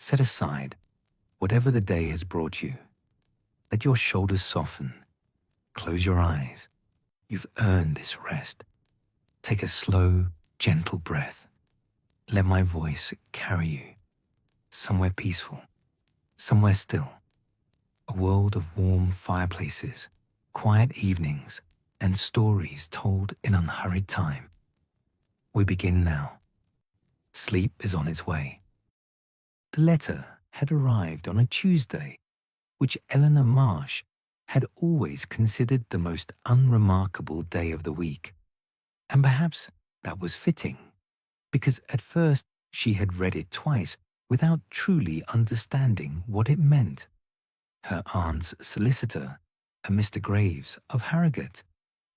Set aside whatever the day has brought you. Let your shoulders soften. Close your eyes. You've earned this rest. Take a slow, gentle breath. Let my voice carry you somewhere peaceful, somewhere still. A world of warm fireplaces, quiet evenings, and stories told in unhurried time. We begin now. Sleep is on its way. The letter had arrived on a Tuesday, which Eleanor Marsh had always considered the most unremarkable day of the week. And perhaps that was fitting, because at first she had read it twice without truly understanding what it meant. Her aunt's solicitor, a Mr. Graves of Harrogate,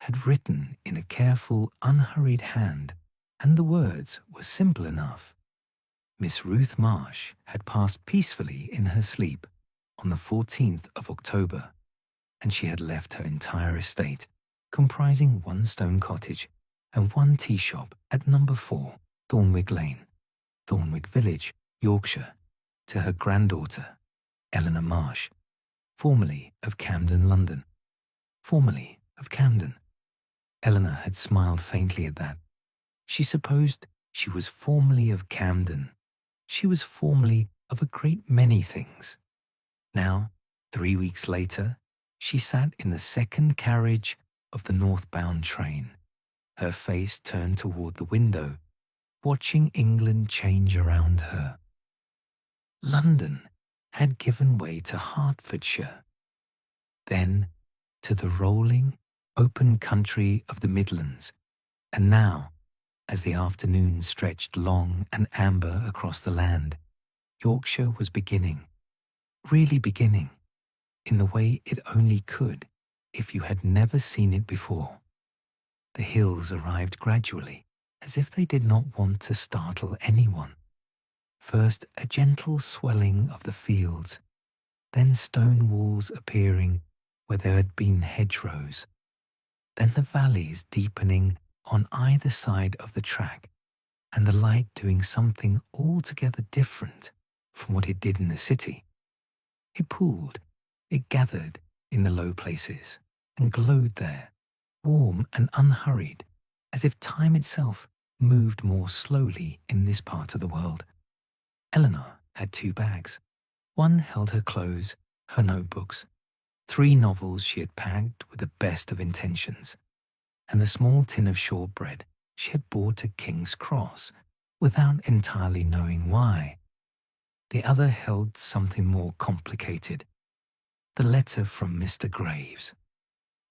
had written in a careful, unhurried hand, and the words were simple enough. Miss Ruth Marsh had passed peacefully in her sleep on the 14th of October, and she had left her entire estate, comprising one stone cottage and one tea shop at number 4, Thornwick Lane, Thornwick Village, Yorkshire, to her granddaughter, Eleanor Marsh, formerly of Camden, London. Formerly of Camden. Eleanor had smiled faintly at that. She supposed she was formerly of Camden. She was formerly of a great many things. Now, 3 weeks later, she sat in the second carriage of the northbound train, her face turned toward the window, watching England change around her. London had given way to Hertfordshire, then to the rolling, open country of the Midlands, and now, as the afternoon stretched long and amber across the land, Yorkshire was beginning, really beginning, in the way it only could if you had never seen it before. The hills arrived gradually, as if they did not want to startle anyone. First a gentle swelling of the fields, then stone walls appearing where there had been hedgerows, then the valleys deepening on either side of the track, and the light doing something altogether different from what it did in the city. It pooled, it gathered in the low places, and glowed there, warm and unhurried, as if time itself moved more slowly in this part of the world. Eleanor had 2 bags. One held her clothes, her notebooks, 3 novels she had packed with the best of intentions, and the small tin of shortbread she had bought at King's Cross without entirely knowing why. The other held something more complicated, the letter from Mr. Graves,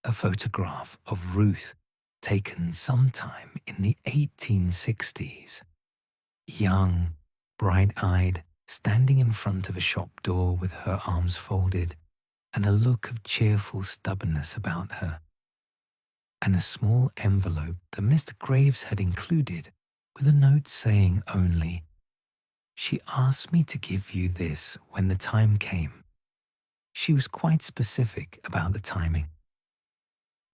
a photograph of Ruth taken sometime in the 1860s. Young, bright-eyed, standing in front of a shop door with her arms folded and a look of cheerful stubbornness about her, and a small envelope that Mr. Graves had included with a note saying only, "She asked me to give you this when the time came." She was quite specific about the timing.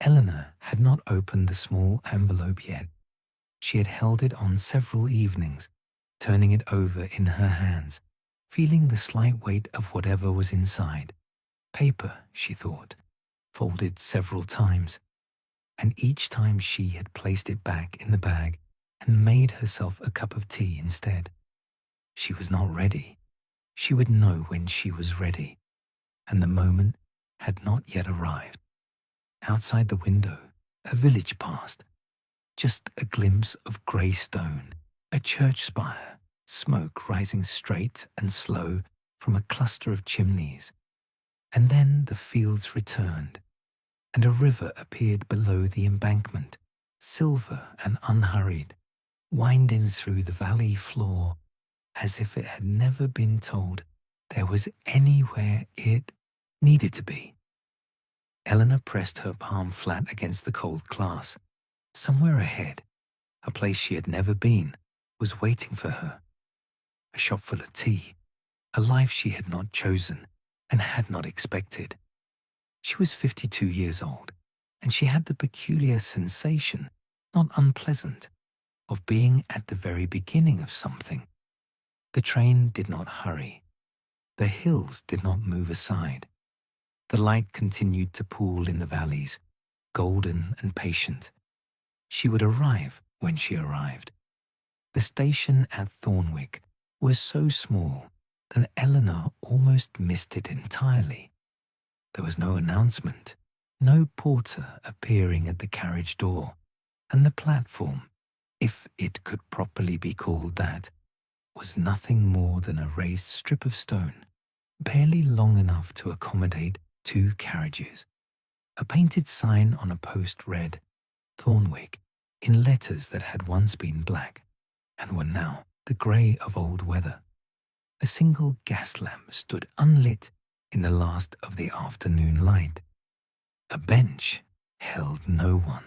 Eleanor had not opened the small envelope yet. She had held it on several evenings, turning it over in her hands, feeling the slight weight of whatever was inside. Paper, she thought, folded several times, and each time she had placed it back in the bag and made herself a cup of tea instead. She was not ready. She would know when she was ready, and the moment had not yet arrived. Outside the window, a village passed, just a glimpse of grey stone, a church spire, smoke rising straight and slow from a cluster of chimneys. And then the fields returned, and a river appeared below the embankment, silver and unhurried, winding through the valley floor as if it had never been told there was anywhere it needed to be. Eleanor pressed her palm flat against the cold glass. Somewhere ahead, a place she had never been, was waiting for her. A shop full of tea, a life she had not chosen and had not expected. She was 52 years old, and she had the peculiar sensation, not unpleasant, of being at the very beginning of something. The train did not hurry. The hills did not move aside. The light continued to pool in the valleys, golden and patient. She would arrive when she arrived. The station at Thornwick was so small that Eleanor almost missed it entirely. There was no announcement, no porter appearing at the carriage door, and the platform, if it could properly be called that, was nothing more than a raised strip of stone, barely long enough to accommodate 2 carriages. A painted sign on a post read, Thornwick, in letters that had once been black and were now the grey of old weather. A single gas lamp stood unlit in the last of the afternoon light. A bench held no one.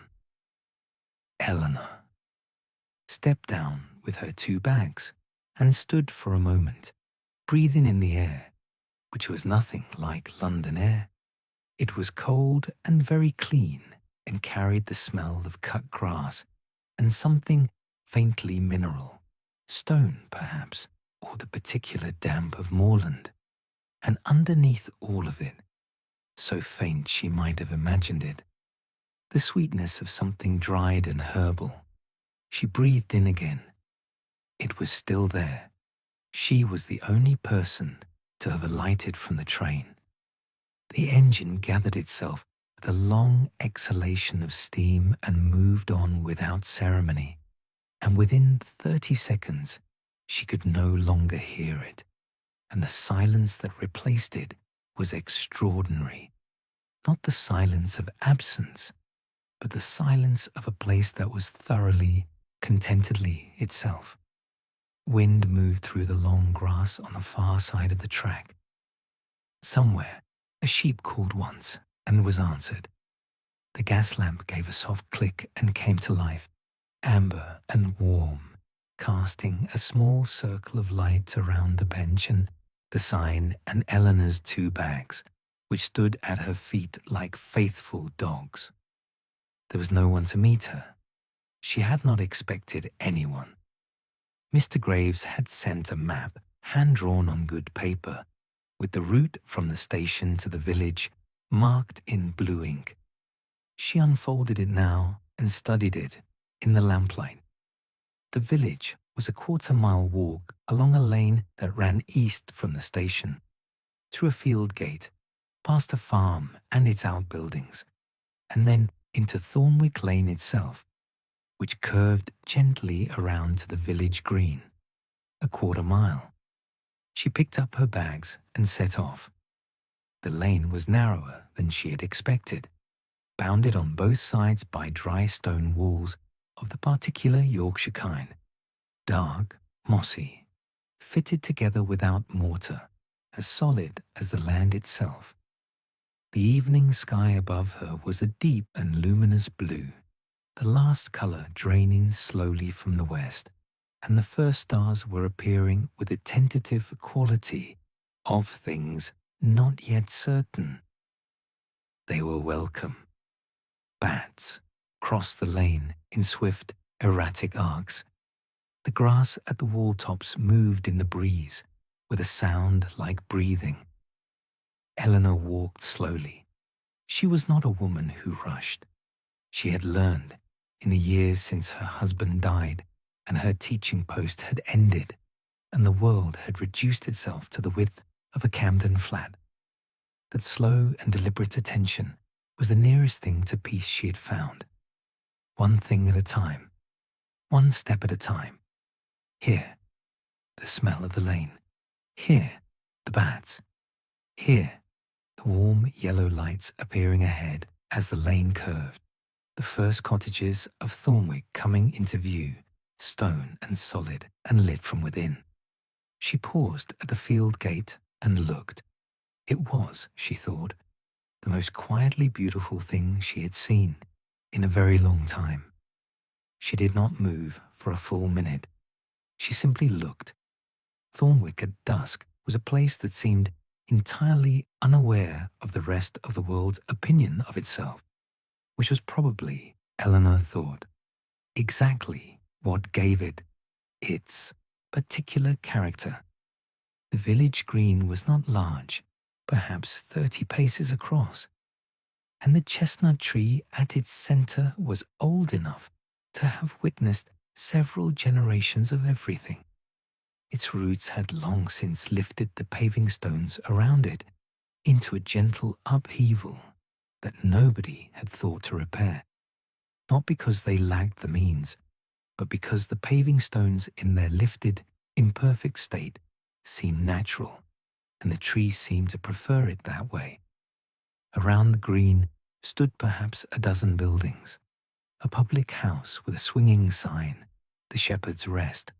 Eleanor stepped down with her 2 bags and stood for a moment, breathing in the air, which was nothing like London air. It was cold and very clean and carried the smell of cut grass and something faintly mineral, stone perhaps, or the particular damp of moorland. And underneath all of it, so faint she might have imagined it, the sweetness of something dried and herbal. She breathed in again. It was still there. She was the only person to have alighted from the train. The engine gathered itself with a long exhalation of steam and moved on without ceremony, and within 30 seconds she could no longer hear it, and the silence that replaced it was extraordinary. Not the silence of absence, but the silence of a place that was thoroughly, contentedly itself. Wind moved through the long grass on the far side of the track. Somewhere, a sheep called once and was answered. The gas lamp gave a soft click and came to life, amber and warm, casting a small circle of light around the bench and the sign and Eleanor's 2 bags, which stood at her feet like faithful dogs. There was no one to meet her. She had not expected anyone. Mr. Graves had sent a map, hand-drawn on good paper, with the route from the station to the village marked in blue ink. She unfolded it now and studied it in the lamplight. The village was a 1/4-mile walk along a lane that ran east from the station, through a field gate, past a farm and its outbuildings, and then into Thornwick Lane itself, which curved gently around to the village green. A 1/4 mile. She picked up her bags and set off. The lane was narrower than she had expected, bounded on both sides by dry stone walls of the particular Yorkshire kind, dark, mossy, fitted together without mortar, as solid as the land itself. The evening sky above her was a deep and luminous blue, the last colour draining slowly from the west, and the first stars were appearing with a tentative quality of things not yet certain. They were welcome. Bats crossed the lane in swift, erratic arcs. The grass at the wall tops moved in the breeze with a sound like breathing. Eleanor walked slowly. She was not a woman who rushed. She had learned, in the years since her husband died and her teaching post had ended, and the world had reduced itself to the width of a Camden flat, that slow and deliberate attention was the nearest thing to peace she had found. One thing at a time, one step at a time. Here, the smell of the lane. Here, the bats. Here, the warm yellow lights appearing ahead as the lane curved. The first cottages of Thornwick coming into view, stone and solid and lit from within. She paused at the field gate and looked. It was, she thought, the most quietly beautiful thing she had seen in a very long time. She did not move for a full minute. She simply looked. Thornwick at dusk was a place that seemed entirely unaware of the rest of the world's opinion of itself, which was probably, Eleanor thought, exactly what gave it its particular character. The village green was not large, perhaps 30 paces across, and the chestnut tree at its center was old enough to have witnessed several generations of everything. Its roots had long since lifted the paving stones around it into a gentle upheaval that nobody had thought to repair, not because they lacked the means, but because the paving stones in their lifted, imperfect state seemed natural, and the tree seemed to prefer it that way. Around the green stood perhaps a dozen buildings, a public house with a swinging sign, the Shepherd's Rest,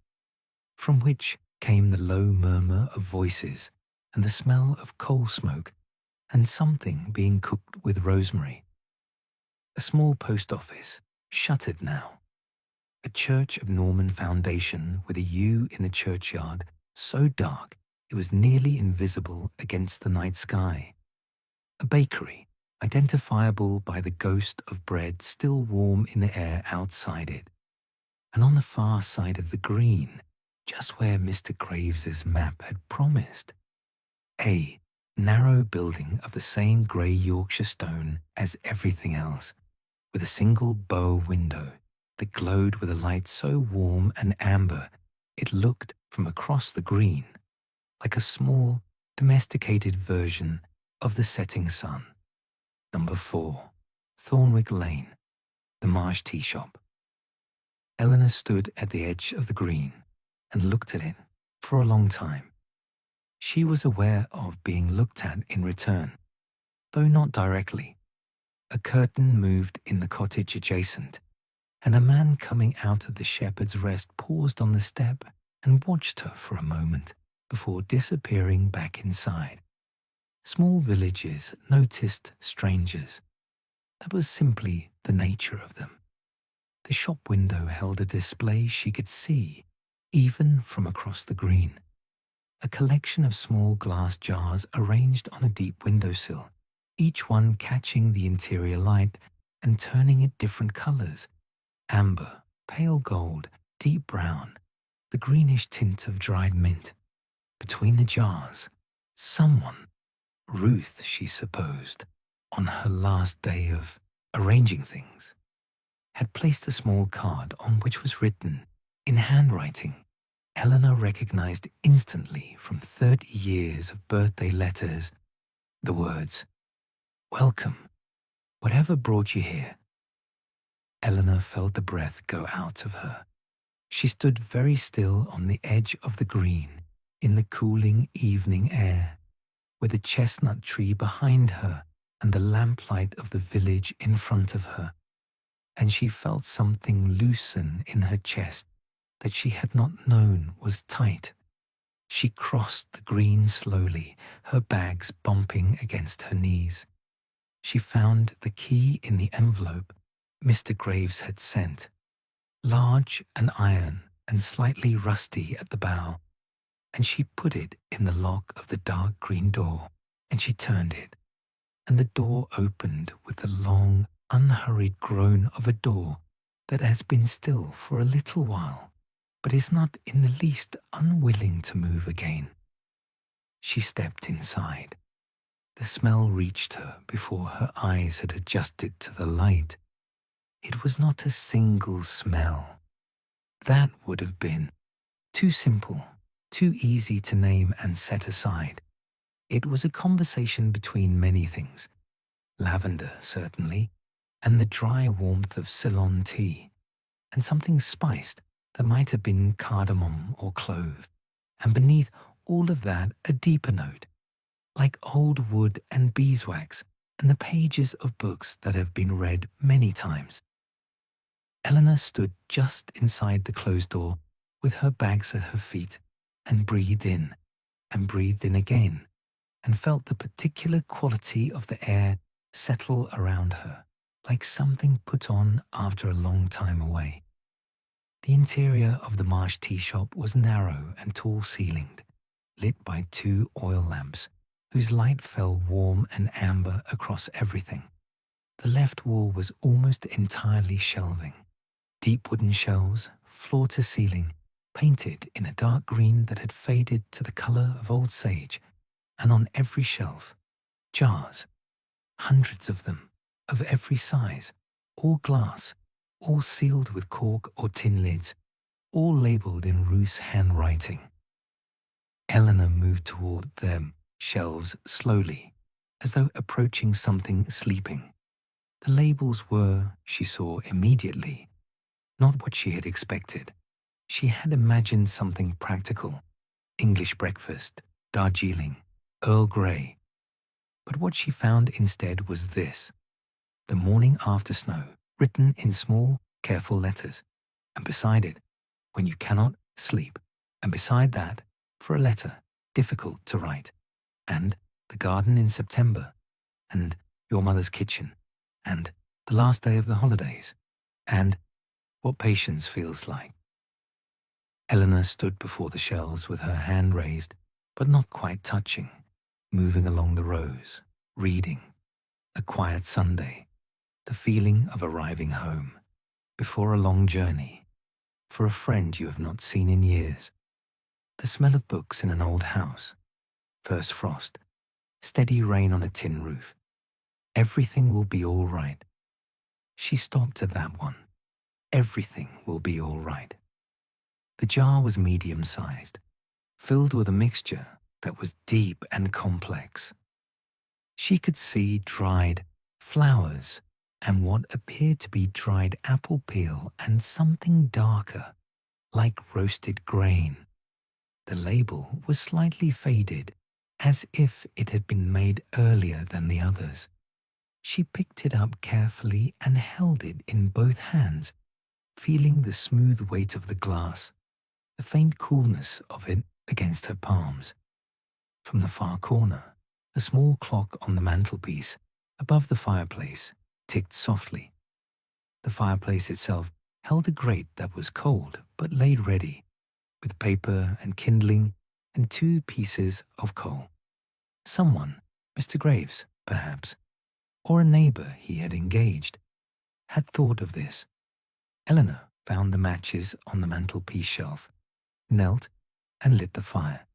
from which came the low murmur of voices and the smell of coal smoke and something being cooked with rosemary. A small post office, shuttered now. A church of Norman foundation with a yew in the churchyard, so dark it was nearly invisible against the night sky. A bakery, identifiable by the ghost of bread still warm in the air outside it. And on the far side of the green, just where Mr. Graves's map had promised, a narrow building of the same grey Yorkshire stone as everything else, with a single bow window that glowed with a light so warm and amber it looked from across the green like a small, domesticated version of the setting sun. Number 4, Thornwick Lane, the Marsh Tea Shop. Eleanor stood at the edge of the green and looked at it for a long time. She was aware of being looked at in return, though not directly. A curtain moved in the cottage adjacent, and a man coming out of the Shepherd's Rest paused on the step and watched her for a moment before disappearing back inside. Small villages noticed strangers. That was simply the nature of them. The shop window held a display she could see, even from across the green. A collection of small glass jars arranged on a deep windowsill, each one catching the interior light and turning it different colors: amber, pale gold, deep brown, the greenish tint of dried mint. Between the jars, someone, Ruth, she supposed, on her last day of arranging things, had placed a small card on which was written, in handwriting, Eleanor recognized instantly from 30 years of birthday letters, the words, "Welcome, whatever brought you here." Eleanor felt the breath go out of her. She stood very still on the edge of the green, in the cooling evening air, with the chestnut tree behind her and the lamplight of the village in front of her, and she felt something loosen in her chest that she had not known was tight. She crossed the green slowly, her bags bumping against her knees. She found the key in the envelope Mr. Graves had sent, large and iron and slightly rusty at the bow, and she put it in the lock of the dark green door, and she turned it, and the door opened with the long, unhurried groan of a door that has been still for a little while, but is not in the least unwilling to move again. She stepped inside. The smell reached her before her eyes had adjusted to the light. It was not a single smell. That would have been too simple, too easy to name and set aside. It was a conversation between many things, lavender certainly, and the dry warmth of Ceylon tea, and something spiced that might have been cardamom or clove, and beneath all of that a deeper note, like old wood and beeswax and the pages of books that have been read many times. Eleanor stood just inside the closed door with her bags at her feet and breathed in again, and felt the particular quality of the air settle around her, like something put on after a long time away. The interior of the Marsh tea shop was narrow and tall-ceilinged, lit by 2 oil lamps, whose light fell warm and amber across everything. The left wall was almost entirely shelving, deep wooden shelves, floor to ceiling, painted in a dark green that had faded to the color of old sage, and on every shelf, jars, hundreds of them, of every size, all glass, all sealed with cork or tin lids, all labeled in Ruth's handwriting. Eleanor moved toward them shelves slowly, as though approaching something sleeping. The labels were, she saw immediately, not what she had expected. She had imagined something practical: English breakfast, Darjeeling, Earl Grey. But what she found instead was this: the morning after snow, written in small, careful letters, and beside it, when you cannot sleep, and beside that, for a letter, difficult to write, and the garden in September, and your mother's kitchen, and the last day of the holidays, and what patience feels like. Eleanor stood before the shelves with her hand raised, but not quite touching, moving along the rows, reading. A quiet Sunday, the feeling of arriving home, before a long journey, for a friend you have not seen in years. The smell of books in an old house, first frost, steady rain on a tin roof. Everything will be all right. She stopped at that one. Everything will be all right. The jar was medium-sized, filled with a mixture that was deep and complex. She could see dried flowers and what appeared to be dried apple peel and something darker, like roasted grain. The label was slightly faded, as if it had been made earlier than the others. She picked it up carefully and held it in both hands, feeling the smooth weight of the glass, the faint coolness of it against her palms. From the far corner, a small clock on the mantelpiece, above the fireplace, ticked softly. The fireplace itself held a grate that was cold but laid ready, with paper and kindling and 2 pieces of coal. Someone, Mr. Graves, perhaps, or a neighbor he had engaged, had thought of this. Eleanor found the matches on the mantelpiece shelf, knelt, and lit the fire.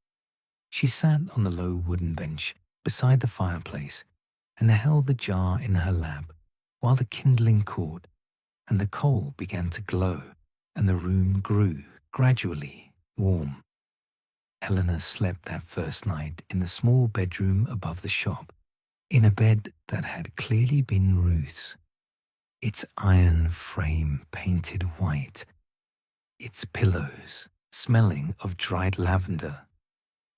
She sat on the low wooden bench beside the fireplace and held the jar in her lap while the kindling caught and the coal began to glow and the room grew gradually warm. Eleanor slept that first night in the small bedroom above the shop, in a bed that had clearly been Ruth's. Its iron frame painted white, its pillows smelling of dried lavender,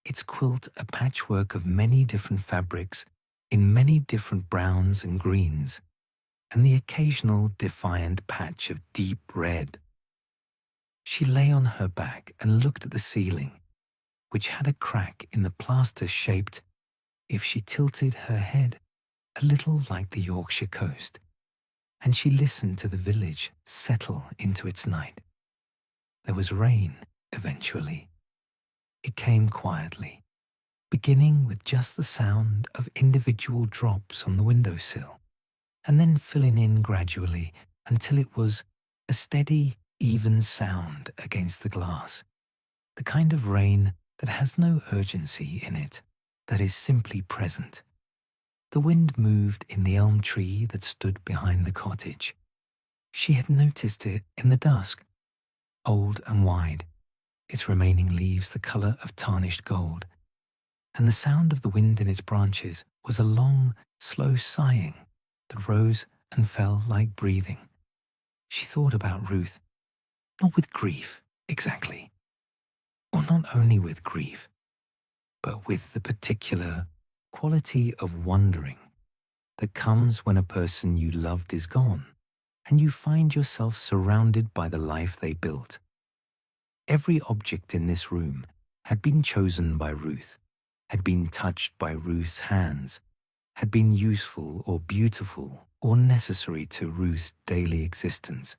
its quilt a patchwork of many different fabrics in many different browns and greens, and the occasional defiant patch of deep red. She lay on her back and looked at the ceiling, which had a crack in the plaster shaped, if she tilted her head, a little like the Yorkshire coast, and she listened to the village settle into its night. There was rain, eventually. It came quietly, beginning with just the sound of individual drops on the windowsill, and then filling in gradually until it was a steady, even sound against the glass, the kind of rain that has no urgency in it, that is simply present. The wind moved in the elm tree that stood behind the cottage. She had noticed it in the dusk, old and wide, its remaining leaves the color of tarnished gold, and the sound of the wind in its branches was a long, slow sighing that rose and fell like breathing. She thought about Ruth, not with grief, exactly, or not only with grief, but with the particular quality of wondering that comes when a person you loved is gone and you find yourself surrounded by the life they built. Every object in this room had been chosen by Ruth, had been touched by Ruth's hands, had been useful or beautiful or necessary to Ruth's daily existence.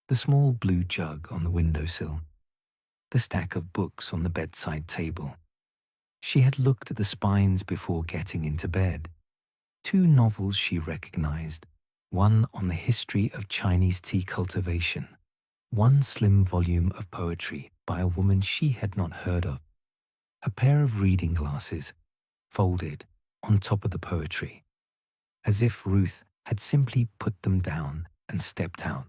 The small blue jug on the windowsill, the stack of books on the bedside table. She had looked at the spines before getting into bed. 2 novels she recognized, one on the history of Chinese tea cultivation, one slim volume of poetry by a woman she had not heard of, a pair of reading glasses folded on top of the poetry, as if Ruth had simply put them down and stepped out.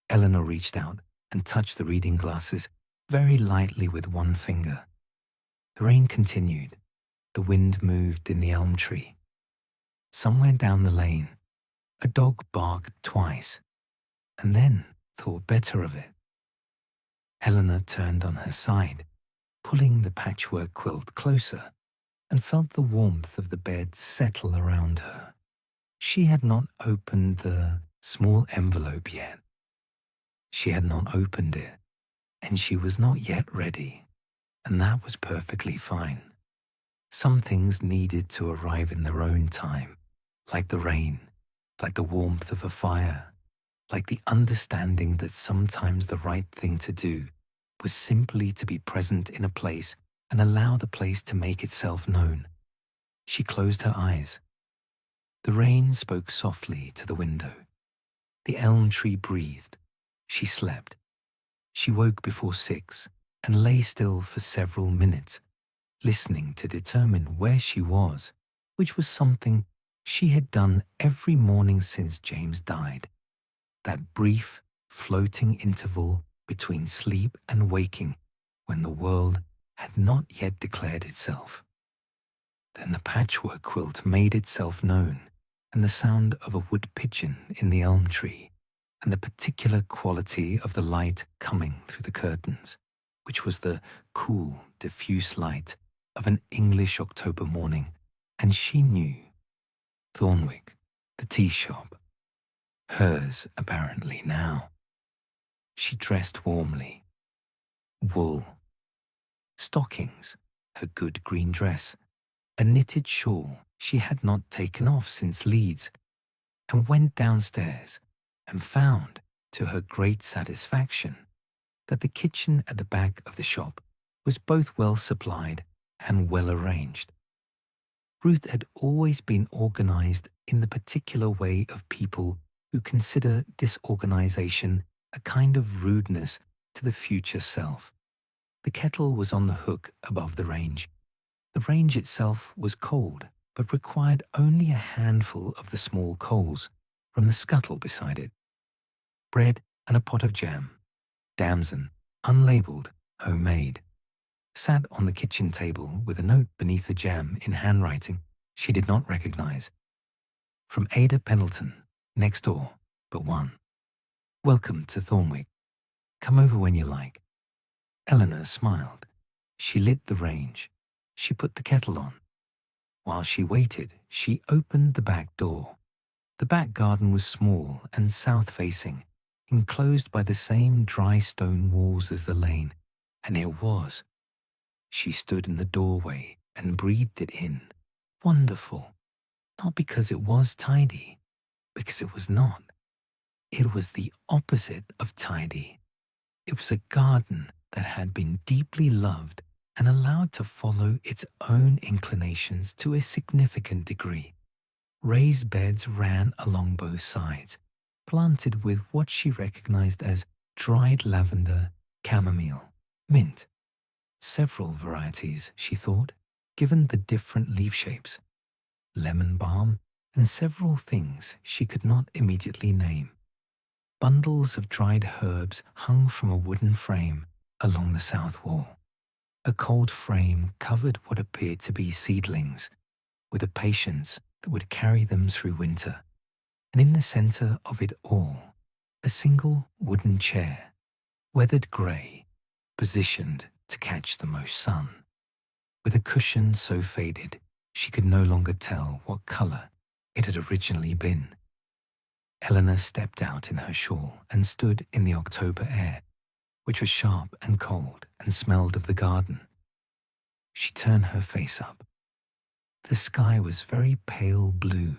Eleanor reached out and touched the reading glasses very lightly with one finger. The rain continued. The wind moved in the elm tree. Somewhere down the lane, a dog barked twice, and then thought better of it. Eleanor turned on her side, pulling the patchwork quilt closer, and felt the warmth of the bed settle around her. She had not opened the small envelope yet. She had not opened it, and she was not yet ready, and that was perfectly fine. Some things needed to arrive in their own time, like the rain, like the warmth of a fire, like the understanding that sometimes the right thing to do was simply to be present in a place and allow the place to make itself known. She closed her eyes. The rain spoke softly to the window. The elm tree breathed. She slept. She woke before 6 and lay still for several minutes, listening to determine where she was, which was something she had done every morning since James died. That brief, floating interval between sleep and waking when the world had not yet declared itself. Then the patchwork quilt made itself known, and the sound of a wood pigeon in the elm tree, and the particular quality of the light coming through the curtains, which was the cool, diffuse light of an English October morning, and she knew. Thornwick, the tea shop. Hers, apparently, now. She dressed warmly. Wool. Stockings, her good green dress, a knitted shawl she had not taken off since Leeds, and went downstairs and found, to her great satisfaction, that the kitchen at the back of the shop was both well supplied and well arranged. Ruth had always been organized in the particular way of people who consider disorganization a kind of rudeness to the future self. The kettle was on the hook above the range. The range itself was cold, but required only a handful of the small coals from the scuttle beside it. Bread and a pot of jam, damson, unlabeled, homemade, sat on the kitchen table with a note beneath the jam in handwriting she did not recognize. From Ada Pendleton, next door, but one. Welcome to Thornwick. Come over when you like. Eleanor smiled. She lit the range. She put the kettle on. While she waited, she opened the back door. The back garden was small and south-facing, enclosed by the same dry stone walls as the lane, and it was. She stood in the doorway and breathed it in. Wonderful. Not because it was tidy, because it was not. It was the opposite of tidy. It was a garden that had been deeply loved and allowed to follow its own inclinations to a significant degree. Raised beds ran along both sides, planted with what she recognized as dried lavender, chamomile, mint. Several varieties, she thought, given the different leaf shapes. Lemon balm, and several things she could not immediately name. Bundles of dried herbs hung from a wooden frame along the south wall. A cold frame covered what appeared to be seedlings, with a patience that would carry them through winter. And in the center of it all, a single wooden chair, weathered grey, positioned to catch the most sun, with a cushion so faded she could no longer tell what color it had originally been. Eleanor stepped out in her shawl and stood in the October air, which was sharp and cold and smelled of the garden. She turned her face up. The sky was very pale blue,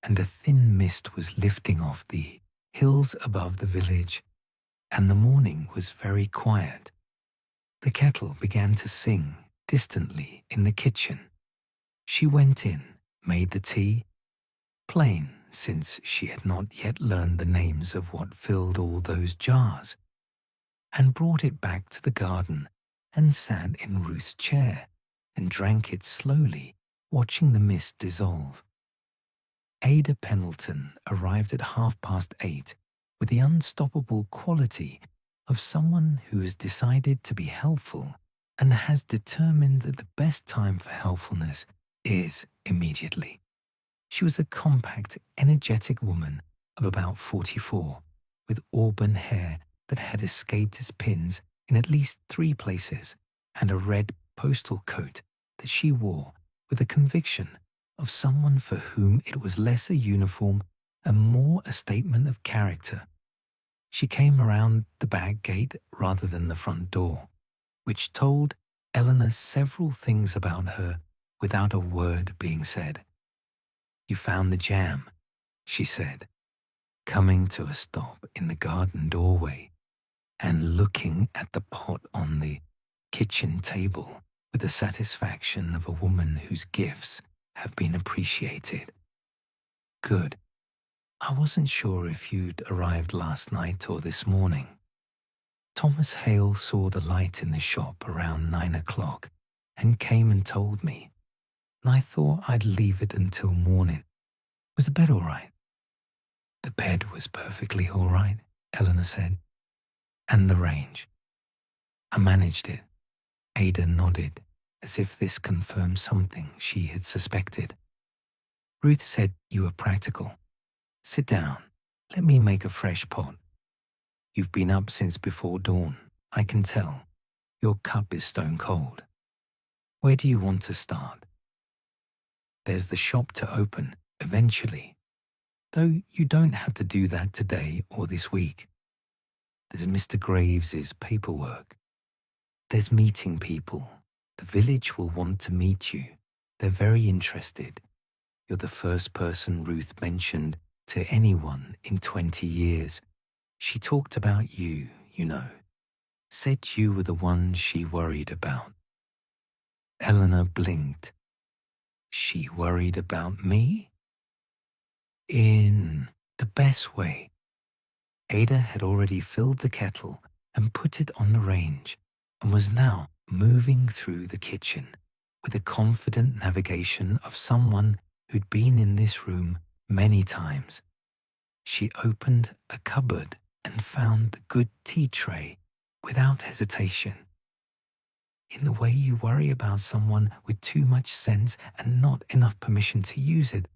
and a thin mist was lifting off the hills above the village, and the morning was very quiet. The kettle began to sing distantly in the kitchen. She went in, made the tea, plain since she had not yet learned the names of what filled all those jars, and brought it back to the garden and sat in Ruth's chair and drank it slowly, watching the mist dissolve. Ada Pendleton arrived at 8:30 with the unstoppable quality of someone who has decided to be helpful and has determined that the best time for helpfulness is immediately. She was a compact, energetic woman of about 44, with auburn hair that had escaped its pins in at least 3 places, and a red postal coat that she wore with a conviction of someone for whom it was less a uniform and more a statement of character. She came around the back gate rather than the front door, which told Eleanor several things about her without a word being said. "You found the jam," she said, coming to a stop in the garden doorway and looking at the pot on the kitchen table with the satisfaction of a woman whose gifts have been appreciated. "Good. I wasn't sure if you'd arrived last night or this morning. Thomas Hale saw the light in the shop around 9 o'clock and came and told me, and I thought I'd leave it until morning. Was the bed all right?" "The bed was perfectly all right," Eleanor said. "And the range?" "I managed it." Ada nodded, as if this confirmed something she had suspected. "Ruth said you were practical. Sit down. Let me make a fresh pot. You've been up since before dawn, I can tell. Your cup is stone cold. Where do you want to start?" "There's the shop to open, eventually. Though you don't have to do that today or this week. There's Mr. Graves's paperwork. There's meeting people. The village will want to meet you. They're very interested. You're the first person Ruth mentioned to anyone in 20 years. She talked about you, you know. Said you were the one she worried about." Eleanor blinked. "She worried about me?" "In the best way." Ada had already filled the kettle and put it on the range, and was now moving through the kitchen with the confident navigation of someone who'd been in this room many times. She opened a cupboard and found the good tea tray without hesitation. "In the way you worry about someone with too much sense and not enough permission to use it.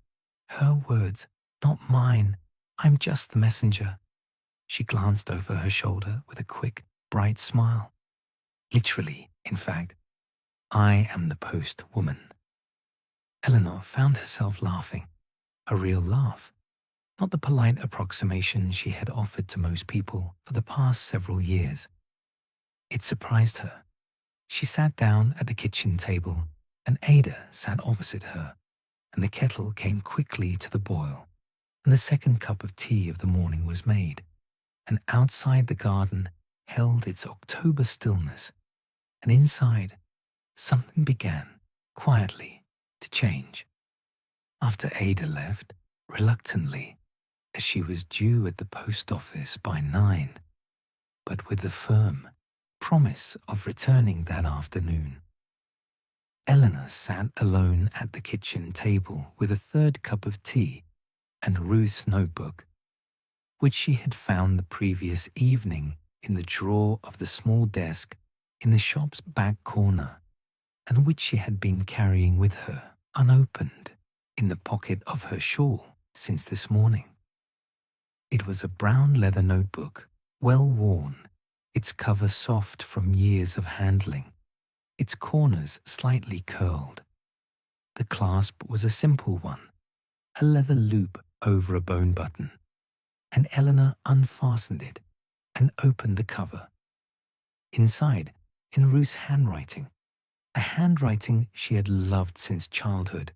Her words, not mine. I'm just the messenger." She glanced over her shoulder with a quick, bright smile. "Literally, in fact, I am the postwoman." Eleanor found herself laughing, a real laugh, not the polite approximation she had offered to most people for the past several years. It surprised her. She sat down at the kitchen table, and Ada sat opposite her, and the kettle came quickly to the boil, and the second cup of tea of the morning was made, and outside the garden held its October stillness, and inside something began, quietly, to change. After Ada left, reluctantly, as she was due at the post office by 9, but with the firm promise of returning that afternoon. Eleanor sat alone at the kitchen table with a third cup of tea and Ruth's notebook, which she had found the previous evening in the drawer of the small desk in the shop's back corner, and which she had been carrying with her, unopened, in the pocket of her shawl since this morning. It was a brown leather notebook, well worn, its cover soft from years of handling, its corners slightly curled. The clasp was a simple one, a leather loop over a bone button, and Eleanor unfastened it and opened the cover. Inside, in Ruth's handwriting, a handwriting she had loved since childhood,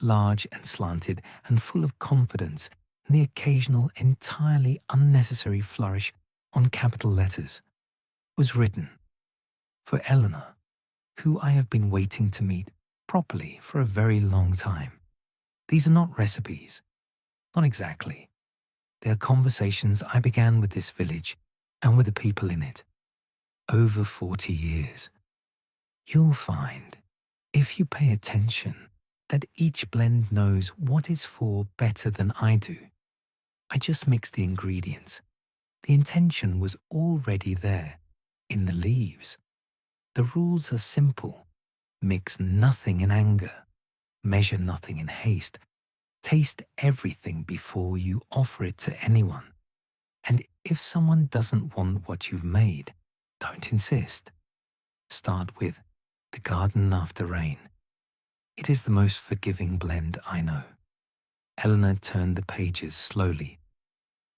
large and slanted and full of confidence, and the occasional entirely unnecessary flourish on capital letters, was written, "For Eleanor, who I have been waiting to meet properly for a very long time. These are not recipes. Not exactly. They are conversations I began with this village and with the people in it. Over 40 years. You'll find, if you pay attention, that each blend knows what it's for better than I do. I just mix the ingredients. The intention was already there, in the leaves. The rules are simple. Mix nothing in anger. Measure nothing in haste. Taste everything before you offer it to anyone. And if someone doesn't want what you've made, don't insist. Start with The Garden After Rain. It is the most forgiving blend I know. Eleanor turned the pages slowly.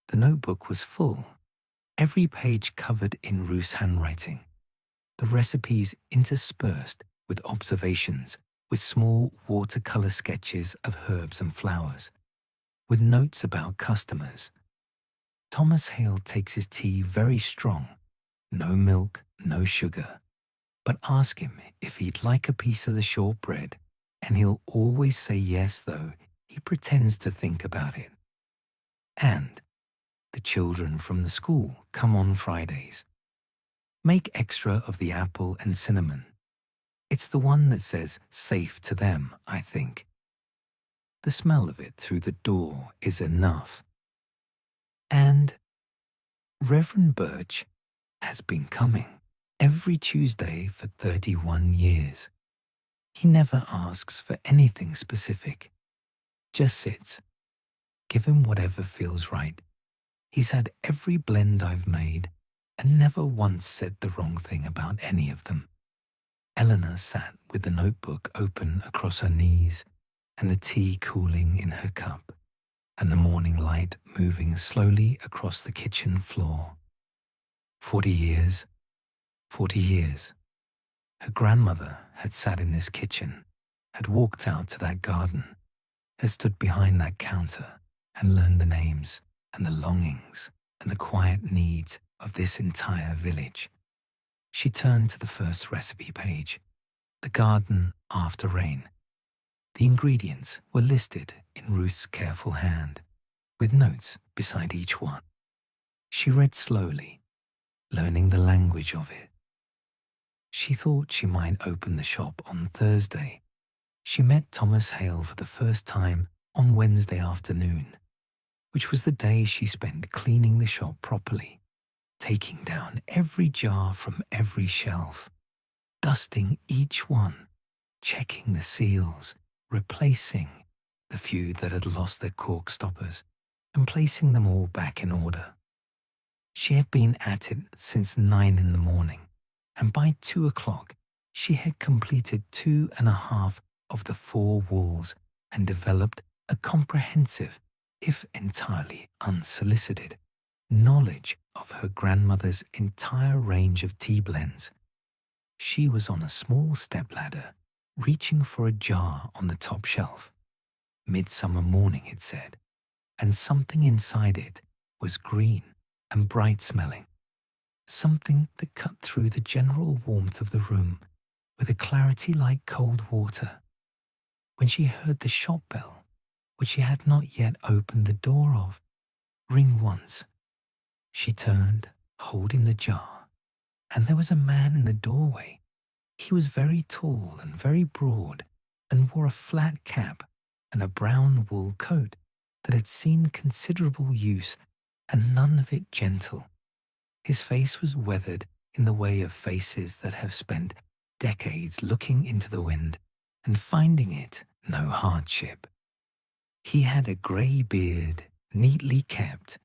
The notebook was full, every page covered in Ruth's handwriting, the recipes interspersed with observations, with small watercolor sketches of herbs and flowers, with notes about customers. Thomas Hale takes his tea very strong, no milk, no sugar. But ask him if he'd like a piece of the shortbread, and he'll always say yes, though he pretends to think about it. And the children from the school come on Fridays. Make extra of the apple and cinnamon. It's the one that says safe to them, I think. The smell of it through the door is enough. And Reverend Birch has been coming every Tuesday for 31 years. He never asks for anything specific, just sits. Give him whatever feels right. He's had every blend I've made and never once said the wrong thing about any of them. Eleanor sat with the notebook open across her knees and the tea cooling in her cup and the morning light moving slowly across the kitchen floor. 40 years, 40 years. Her grandmother had sat in this kitchen, had walked out to that garden, had stood behind that counter and learned the names and the longings and the quiet needs of this entire village. She turned to the first recipe page, The Garden After Rain. The ingredients were listed in Ruth's careful hand, with notes beside each one. She read slowly, learning the language of it. She thought she might open the shop on Thursday. She met Thomas Hale for the first time on Wednesday afternoon, which was the day she spent cleaning the shop properly, taking down every jar from every shelf, dusting each one, checking the seals, replacing the few that had lost their cork stoppers, and placing them all back in order. She had been at it since 9 in the morning, and by 2 o'clock she had completed 2.5 of the 4 walls and developed a comprehensive, if entirely unsolicited, knowledge of her grandmother's entire range of tea blends. She was on a small stepladder, reaching for a jar on the top shelf. Midsummer morning, it said, and something inside it was green and bright smelling, something that cut through the general warmth of the room with a clarity like cold water. When she heard the shop bell, which she had not yet opened the door of, ring once, she turned, holding the jar, and there was a man in the doorway. He was very tall and very broad, and wore a flat cap and a brown wool coat that had seen considerable use, and none of it gentle. His face was weathered in the way of faces that have spent decades looking into the wind and finding it no hardship. He had a grey beard, neatly kept,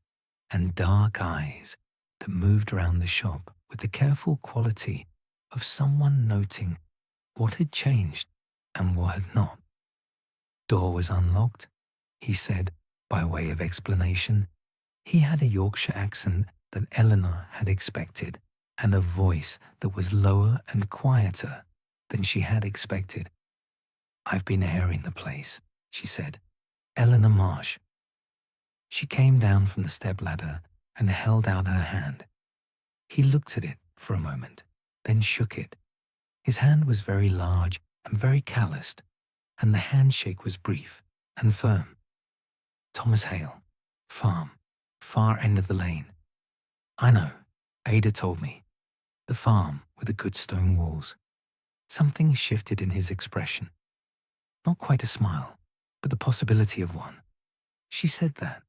and dark eyes that moved around the shop with the careful quality of someone noting what had changed and what had not. Door was unlocked, he said, by way of explanation. He had a Yorkshire accent that Eleanor had expected, and a voice that was lower and quieter than she had expected. "I've been airing the place," she said. "Eleanor Marsh." She came down from the stepladder and held out her hand. He looked at it for a moment, then shook it. His hand was very large and very calloused, and the handshake was brief and firm. Thomas Hale. Farm. Far end of the lane. I know. Ada told me. The farm with the good stone walls. Something shifted in his expression. Not quite a smile, but the possibility of one. She said that.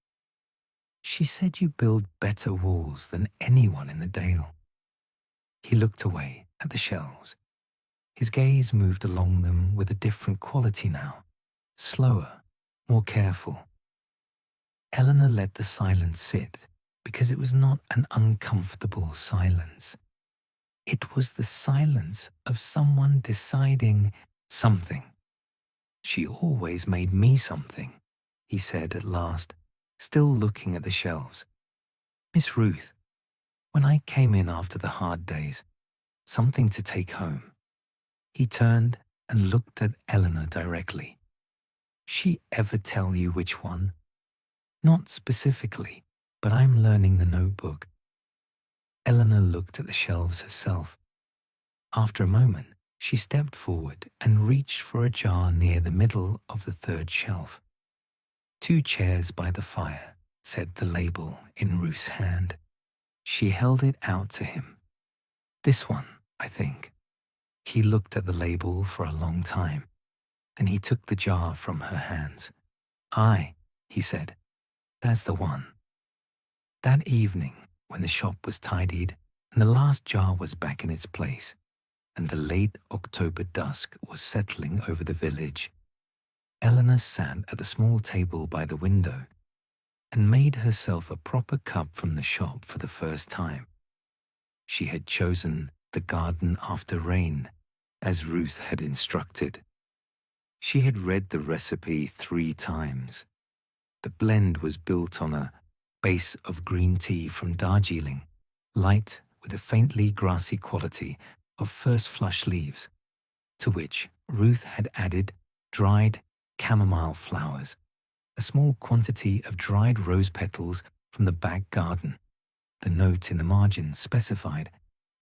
She said you build better walls than anyone in the Dale. He looked away at the shelves. His gaze moved along them with a different quality now, slower, more careful. Eleanor let the silence sit because it was not an uncomfortable silence. It was the silence of someone deciding something. She always made me something, he said at last, still looking at the shelves. Miss Ruth, when I came in after the hard days, something to take home. He turned and looked at Eleanor directly. She ever tell you which one? Not specifically, but I'm learning the notebook. Eleanor looked at the shelves herself. After a moment, she stepped forward and reached for a jar near the middle of the third shelf. 2 chairs by the fire, said the label in Ruth's hand. She held it out to him. This one, I think. He looked at the label for a long time. Then he took the jar from her hands. Aye, he said. That's the one. That evening, when the shop was tidied and the last jar was back in its place, and the late October dusk was settling over the village, Eleanor sat at the small table by the window and made herself a proper cup from the shop for the first time. She had chosen the garden after rain, as Ruth had instructed. She had read the recipe 3 times. The blend was built on a base of green tea from Darjeeling, light with a faintly grassy quality of first flush leaves, to which Ruth had added dried chamomile flowers, a small quantity of dried rose petals from the back garden. The note in the margin specified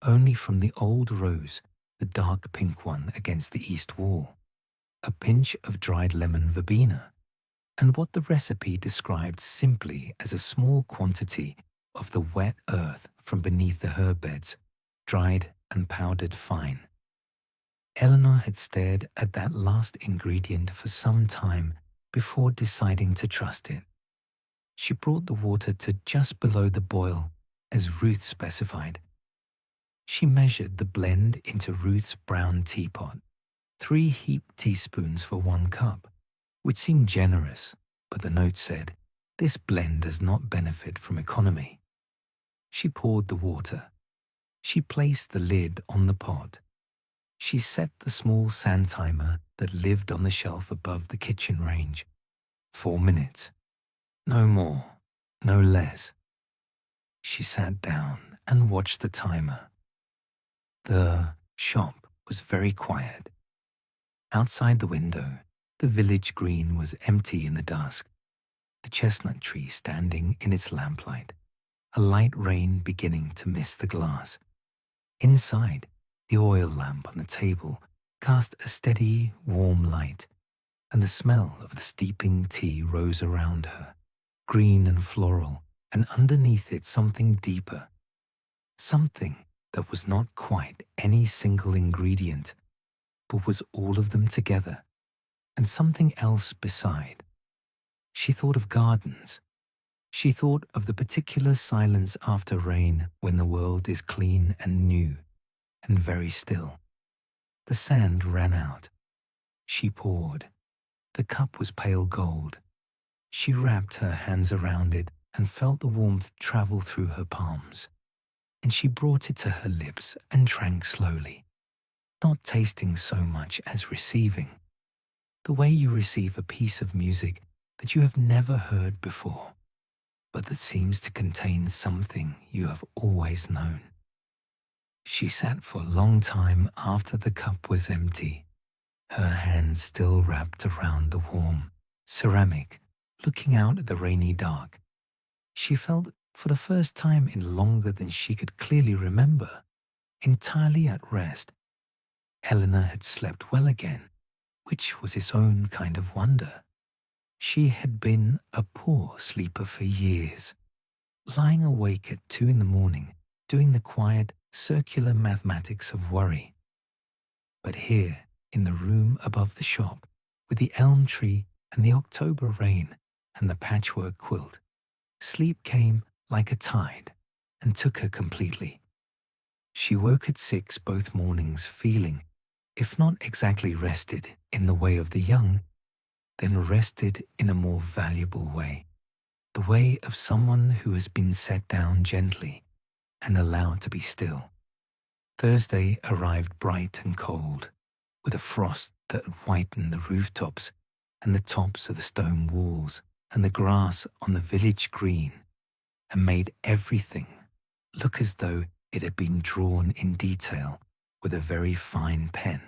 only from the old rose, the dark pink one against the east wall, a pinch of dried lemon verbena, and what the recipe described simply as a small quantity of the wet earth from beneath the herb beds, dried and powdered fine. Eleanor had stared at that last ingredient for some time before deciding to trust it. She brought the water to just below the boil, as Ruth specified. She measured the blend into Ruth's brown teapot, 3 heaped teaspoons for 1 cup, which seemed generous, but the note said, this blend does not benefit from economy. She poured the water. She placed the lid on the pot. She set the small sand timer that lived on the shelf above the kitchen range. 4 minutes. No more, no less. She sat down and watched the timer. The shop was very quiet. Outside the window, the village green was empty in the dusk, the chestnut tree standing in its lamplight, a light rain beginning to mist the glass. Inside, the oil lamp on the table cast a steady, warm light, and the smell of the steeping tea rose around her, green and floral, and underneath it something deeper, something that was not quite any single ingredient, but was all of them together, and something else beside. She thought of gardens. She thought of the particular silence after rain when the world is clean and new and very still. The sand ran out. She poured. The cup was pale gold. She wrapped her hands around it and felt the warmth travel through her palms. And she brought it to her lips and drank slowly, not tasting so much as receiving, the way you receive a piece of music that you have never heard before, but that seems to contain something you have always known. She sat for a long time after the cup was empty, her hands still wrapped around the warm ceramic, looking out at the rainy dark. She felt, for the first time in longer than she could clearly remember, entirely at rest. Eleanor had slept well again, which was its own kind of wonder. She had been a poor sleeper for years, lying awake at 2 in the morning, doing the quiet, circular mathematics of worry. But here, in the room above the shop, with the elm tree and the October rain and the patchwork quilt, sleep came like a tide and took her completely. She woke at 6 both mornings feeling, if not exactly rested in the way of the young, then rested in a more valuable way, the way of someone who has been set down gently and allowed to be still. Thursday arrived bright and cold, with a frost that had whitened the rooftops and the tops of the stone walls and the grass on the village green, and made everything look as though it had been drawn in detail with a very fine pen.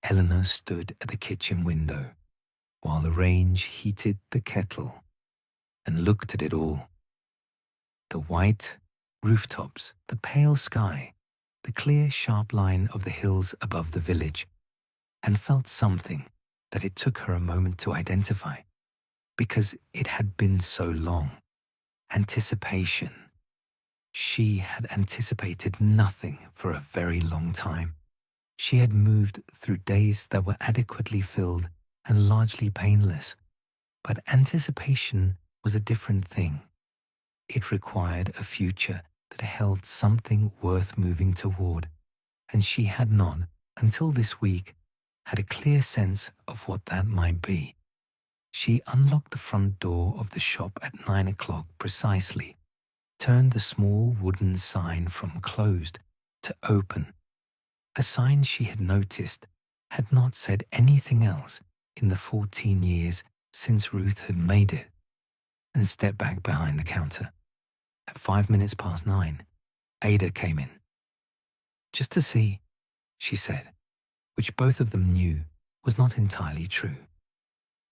Eleanor stood at the kitchen window while the range heated the kettle and looked at it all. The white rooftops, the pale sky, the clear, sharp line of the hills above the village, and felt something that it took her a moment to identify, because it had been so long. Anticipation. She had anticipated nothing for a very long time. She had moved through days that were adequately filled and largely painless, but anticipation was a different thing. It required a future that held something worth moving toward, and she had not, until this week, had a clear sense of what that might be. She unlocked the front door of the shop at 9 o'clock precisely, turned the small wooden sign from closed to open, a sign she had noticed had not said anything else in the 14 years since Ruth had made it, and stepped back behind the counter. At 5 minutes past 9, Ada came in. "Just to see," she said, which both of them knew was not entirely true.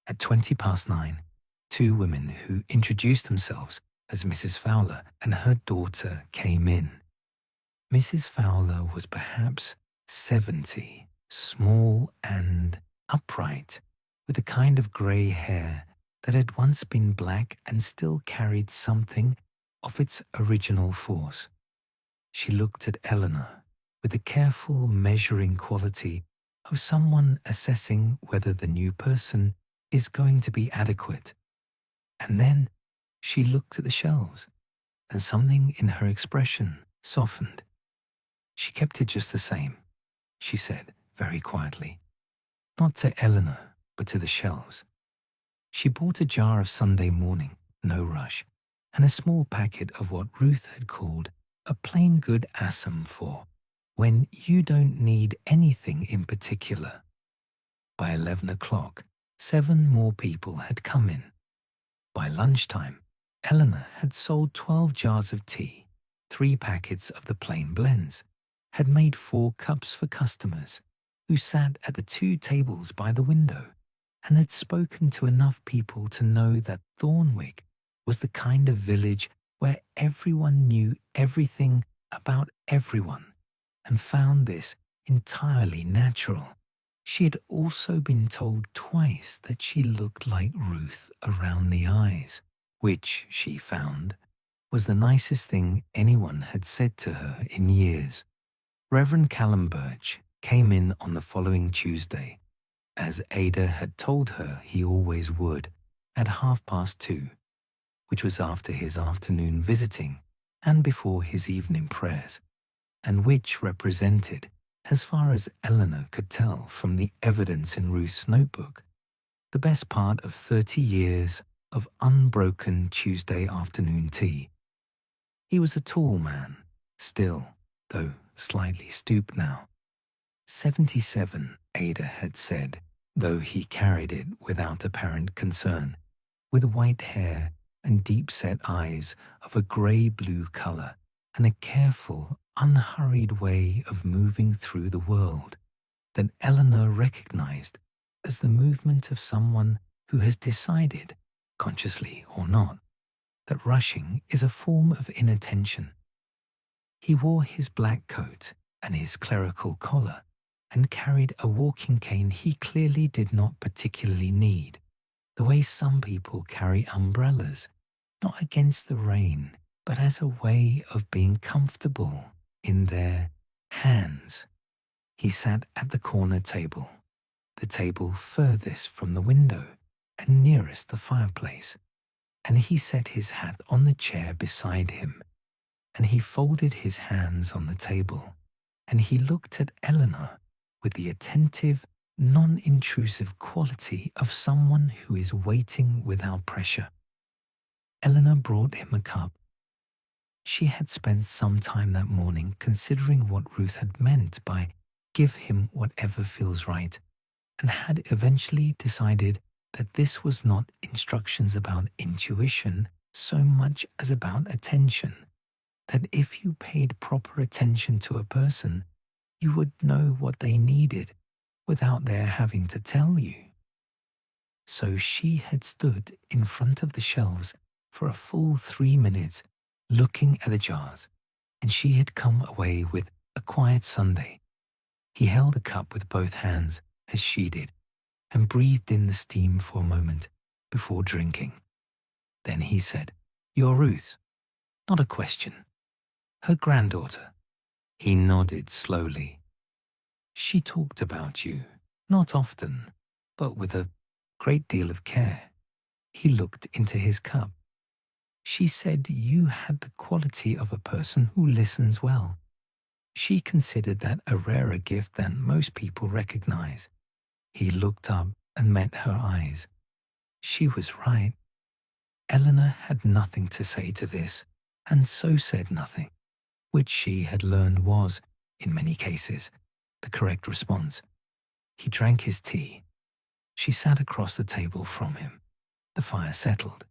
At 20 past 9, two women who introduced themselves as Mrs. Fowler and her daughter came in. Mrs. Fowler was perhaps 70, small and upright, with a kind of grey hair that had once been black and still carried something of its original force. She looked at Eleanor with the careful, measuring quality of someone assessing whether the new person is going to be adequate. And then she looked at the shelves, and something in her expression softened. "She kept it just the same," she said very quietly, not to Eleanor, but to the shelves. She bought a jar of Sunday morning, no rush, and a small packet of what Ruth had called a plain good assam for when you don't need anything in particular. By 11 o'clock, 7 more people had come in. By lunchtime, Eleanor had sold 12 jars of tea, 3 packets of the plain blends, had made 4 cups for customers who sat at the 2 tables by the window, and had spoken to enough people to know that Thornwick was the kind of village where everyone knew everything about everyone, and found this entirely natural. She had also been told twice that she looked like Ruth around the eyes, which, she found, was the nicest thing anyone had said to her in years. Reverend Callum Birch came in on the following Tuesday, as Ada had told her he always would, at 2:30, which was after his afternoon visiting and before his evening prayers, and which represented, as far as Eleanor could tell from the evidence in Ruth's notebook, the best part of 30 years of unbroken Tuesday afternoon tea. He was a tall man, still, though slightly stooped now. 77, Ada had said, though he carried it without apparent concern, with white hair and deep-set eyes of a grey-blue colour, and a careful, unhurried way of moving through the world that Eleanor recognized as the movement of someone who has decided, consciously or not, that rushing is a form of inattention. He wore his black coat and his clerical collar, and carried a walking cane he clearly did not particularly need, the way some people carry umbrellas, not against the rain, but as a way of being comfortable in their hands. He sat at the corner table, the table furthest from the window and nearest the fireplace, and he set his hat on the chair beside him, and he folded his hands on the table, and he looked at Eleanor with the attentive, non-intrusive quality of someone who is waiting without pressure. Eleanor brought him a cup. She had spent some time that morning considering what Ruth had meant by "give him whatever feels right," and had eventually decided that this was not instructions about intuition so much as about attention, that if you paid proper attention to a person, you would know what they needed without their having to tell you. So she had stood in front of the shelves for a full 3 minutes looking at the jars, and she had come away with a quiet Sunday. He held the cup with both hands as she did, and breathed in the steam for a moment before drinking. Then he said, "You're Ruth." Not a question. Her granddaughter. He nodded slowly. She talked about you, not often, but with a great deal of care. He looked into his cup. She said you had the quality of a person who listens well. She considered that a rarer gift than most people recognize. He looked up and met her eyes. She was right. Eleanor had nothing to say to this, and so said nothing, which she had learned was, in many cases, the correct response. He drank his tea. She sat across the table from him. The fire settled.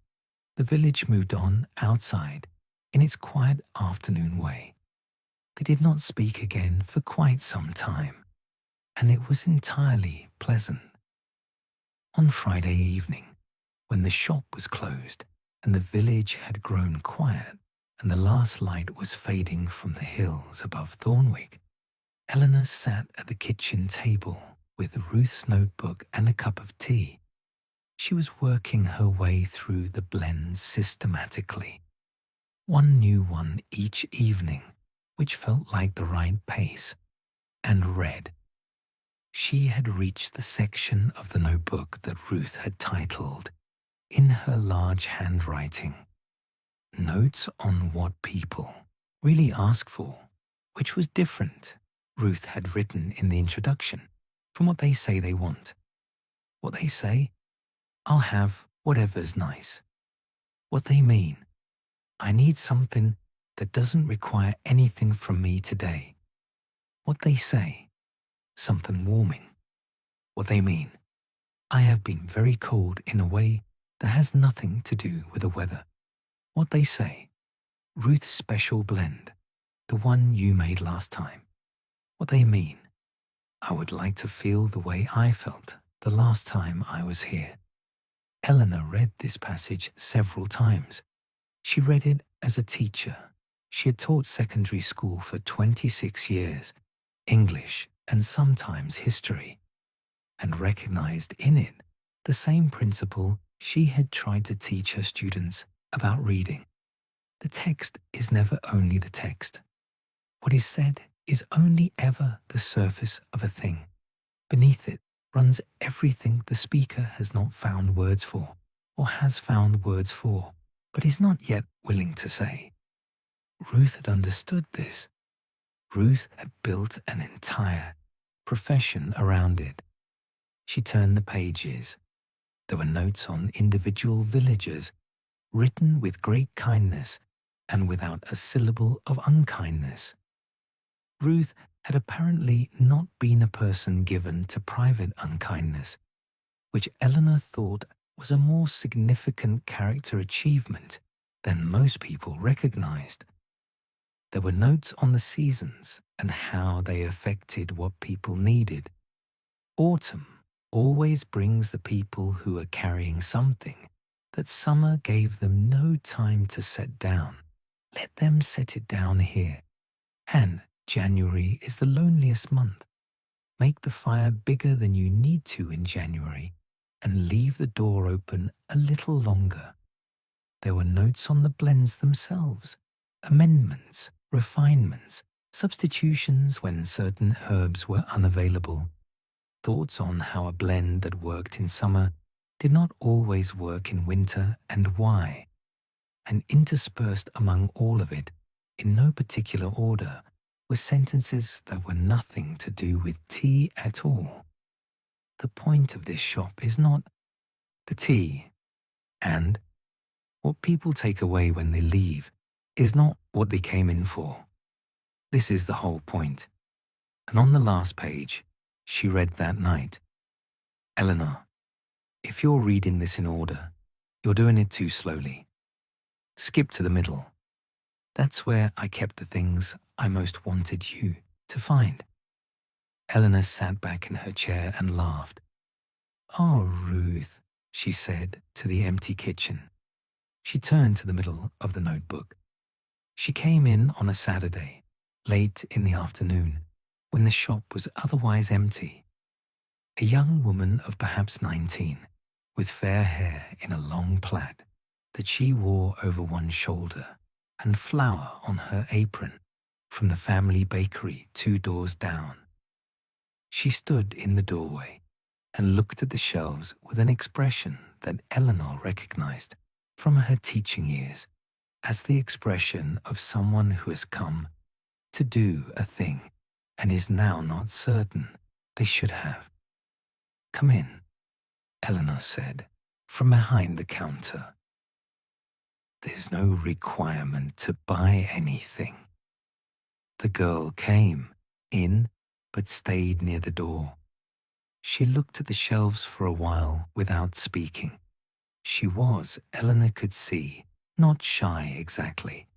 The village moved on outside in its quiet afternoon way. They did not speak again for quite some time, and it was entirely pleasant. On Friday evening, when the shop was closed and the village had grown quiet and the last light was fading from the hills above Thornwick, Eleanor sat at the kitchen table with Ruth's notebook and a cup of tea. She was working her way through the blends systematically, one new one each evening, which felt like the right pace, and read. She had reached the section of the notebook that Ruth had titled, in her large handwriting, "Notes on what people really ask for," which was different, Ruth had written in the introduction, from what they say they want. What they say, "I'll have whatever's nice." What they mean, "I need something that doesn't require anything from me today." What they say, "Something warming." What they mean, "I have been very cold in a way that has nothing to do with the weather." What they say, "Ruth's special blend, the one you made last time." What they mean, "I would like to feel the way I felt the last time I was here." Eleanor read this passage several times. She read it as a teacher. She had taught secondary school for 26 years, English and sometimes history, and recognized in it the same principle she had tried to teach her students about reading. The text is never only the text. What is said is only ever the surface of a thing. Beneath it runs everything the speaker has not found words for, or has found words for, but is not yet willing to say. Ruth had understood this. Ruth had built an entire profession around it. She turned the pages. There were notes on individual villagers, written with great kindness and without a syllable of unkindness. Ruth had apparently not been a person given to private unkindness, which Eleanor thought was a more significant character achievement than most people recognized. There were notes on the seasons and how they affected what people needed. Autumn always brings the people who are carrying something that summer gave them no time to set down. Let them set it down here. And January is the loneliest month. Make the fire bigger than you need to in January, and leave the door open a little longer. There were notes on the blends themselves, amendments, refinements, substitutions when certain herbs were unavailable, thoughts on how a blend that worked in summer did not always work in winter and why. And interspersed among all of it, in no particular order, were sentences that were nothing to do with tea at all. The point of this shop is not the tea, and what people take away when they leave is not what they came in for. This is the whole point. And on the last page, she read that night, Eleanor, if you're reading this in order, you're doing it too slowly. Skip to the middle. That's where I kept the things I most wanted you to find. Eleanor sat back in her chair and laughed. Oh, Ruth, she said to the empty kitchen. She turned to the middle of the notebook. She came in on a Saturday, late in the afternoon, when the shop was otherwise empty. A young woman of perhaps 19, with fair hair in a long plait that she wore over one shoulder and flour on her apron from the family bakery 2 doors down. She stood in the doorway and looked at the shelves with an expression that Eleanor recognized from her teaching years as the expression of someone who has come to do a thing and is now not certain they should have. Come in, Eleanor said, from behind the counter. There's no requirement to buy anything. The girl came in, but stayed near the door. She looked at the shelves for a while without speaking. She was, Eleanor could see, not shy exactly.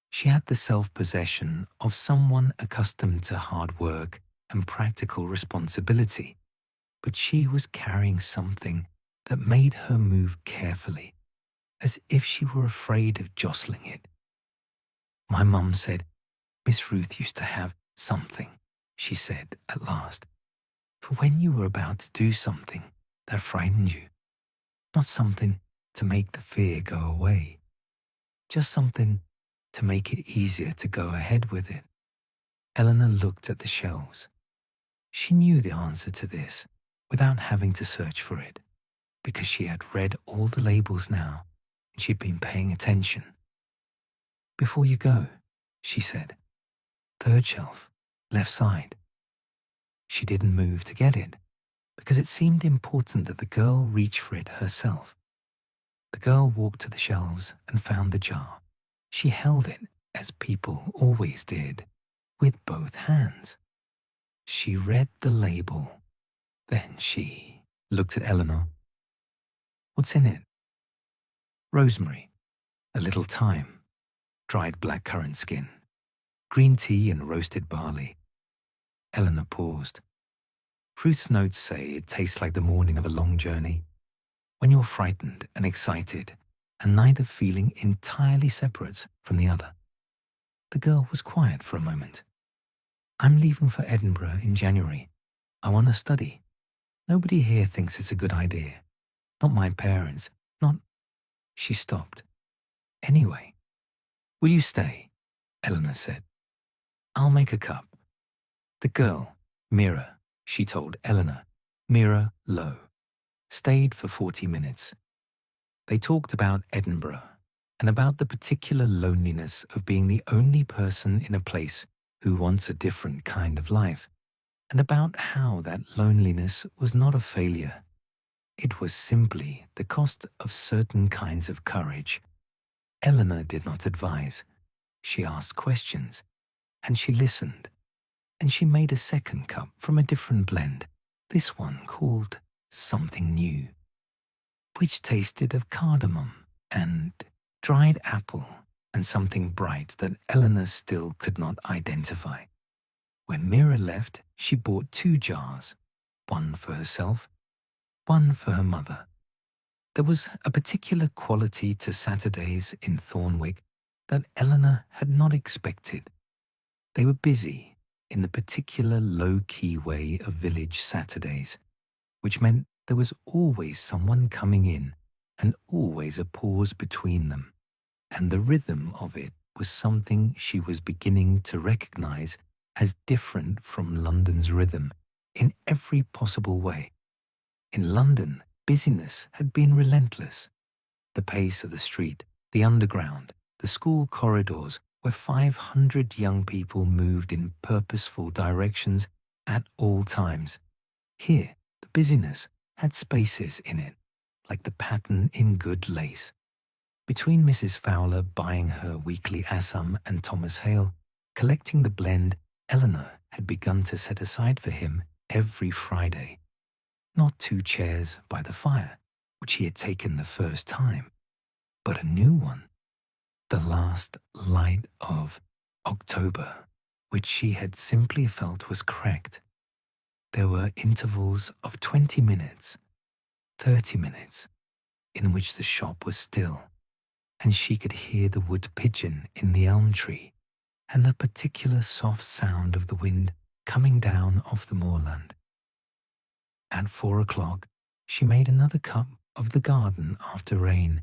She had the self-possession of someone accustomed to hard work and practical responsibility, but she was carrying something that made her move carefully, as if she were afraid of jostling it. My mum said, Miss Ruth used to have something, she said at last, for when you were about to do something that frightened you. Not something to make the fear go away, just something to make it easier to go ahead with it. Eleanor looked at the shelves. She knew the answer to this without having to search for it, because she had read all the labels now and she'd been paying attention. Before you go, she said, 3rd shelf, left side. She didn't move to get it, because it seemed important that the girl reach for it herself. The girl walked to the shelves and found the jar. She held it, as people always did, with both hands. She read the label. Then she looked at Eleanor. What's in it? Rosemary, a little thyme, dried blackcurrant skin, green tea and roasted barley. Eleanor paused. Ruth's notes say it tastes like the morning of a long journey, when you're frightened and excited and neither feeling entirely separate from the other. The girl was quiet for a moment. I'm leaving for Edinburgh in January. I want to study. Nobody here thinks it's a good idea. Not my parents, not... She stopped. Anyway, will you stay? Eleanor said. I'll make a cup. The girl, Mira, she told Eleanor, Mira Lowe, stayed for 40 minutes. They talked about Edinburgh and about the particular loneliness of being the only person in a place who wants a different kind of life, and about how that loneliness was not a failure. It was simply the cost of certain kinds of courage. Eleanor did not advise. She asked questions, and she listened, and she made a second cup from a different blend, this one called Something New, which tasted of cardamom and dried apple and something bright that Eleanor still could not identify. When Mira left, she bought 2 jars, one for herself, one for her mother. There was a particular quality to Saturdays in Thornwick that Eleanor had not expected. They were busy in the particular low-key way of village Saturdays, which meant there was always someone coming in and always a pause between them, and the rhythm of it was something she was beginning to recognize as different from London's rhythm in every possible way. In London, busyness had been relentless. The pace of the street, the underground, the school corridors, where 500 young people moved in purposeful directions at all times. Here, the busyness had spaces in it, like the pattern in good lace. Between Mrs. Fowler buying her weekly Assam and Thomas Hale collecting the blend Eleanor had begun to set aside for him every Friday. Not 2 chairs by the fire, which he had taken the first time, but a new one, the last light of October, which she had simply felt was cracked. There were intervals of 20 minutes, 30 minutes, in which the shop was still, and she could hear the wood pigeon in the elm tree and the particular soft sound of the wind coming down off the moorland. At 4 o'clock, she made another cup of the garden after rain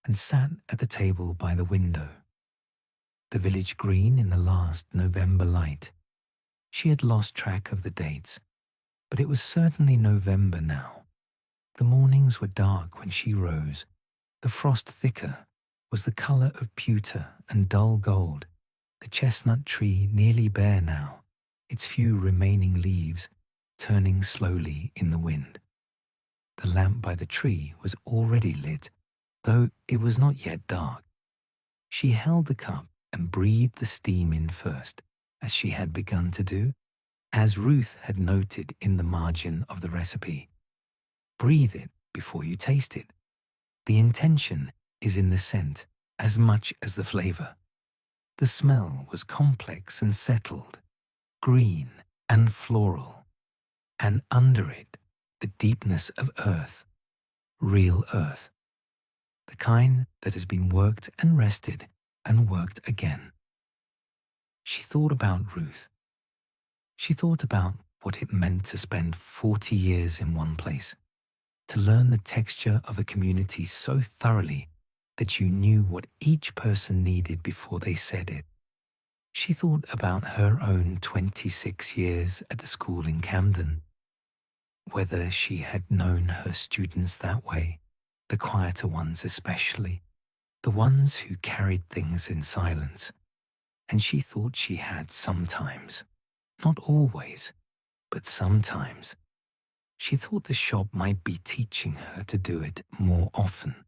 and sat at the table by the window. The village green in the last November light. She had lost track of the dates, but it was certainly November now. The mornings were dark when she rose. The frost thicker was the colour of pewter and dull gold. The chestnut tree nearly bare now, its few remaining leaves turning slowly in the wind. The lamp by the tree was already lit, though it was not yet dark. She held the cup and breathed the steam in first, as she had begun to do, as Ruth had noted in the margin of the recipe. Breathe it before you taste it. The intention is in the scent as much as the flavor. The smell was complex and settled, green and floral, and under it, the deepness of earth, real earth, the kind that has been worked and rested and worked again. She thought about Ruth. She thought about what it meant to spend 40 years in one place, to learn the texture of a community so thoroughly that you knew what each person needed before they said it. She thought about her own 26 years at the school in Camden, whether she had known her students that way, the quieter ones especially, the ones who carried things in silence. And she thought she had sometimes, not always, but sometimes. She thought the shop might be teaching her to do it more often.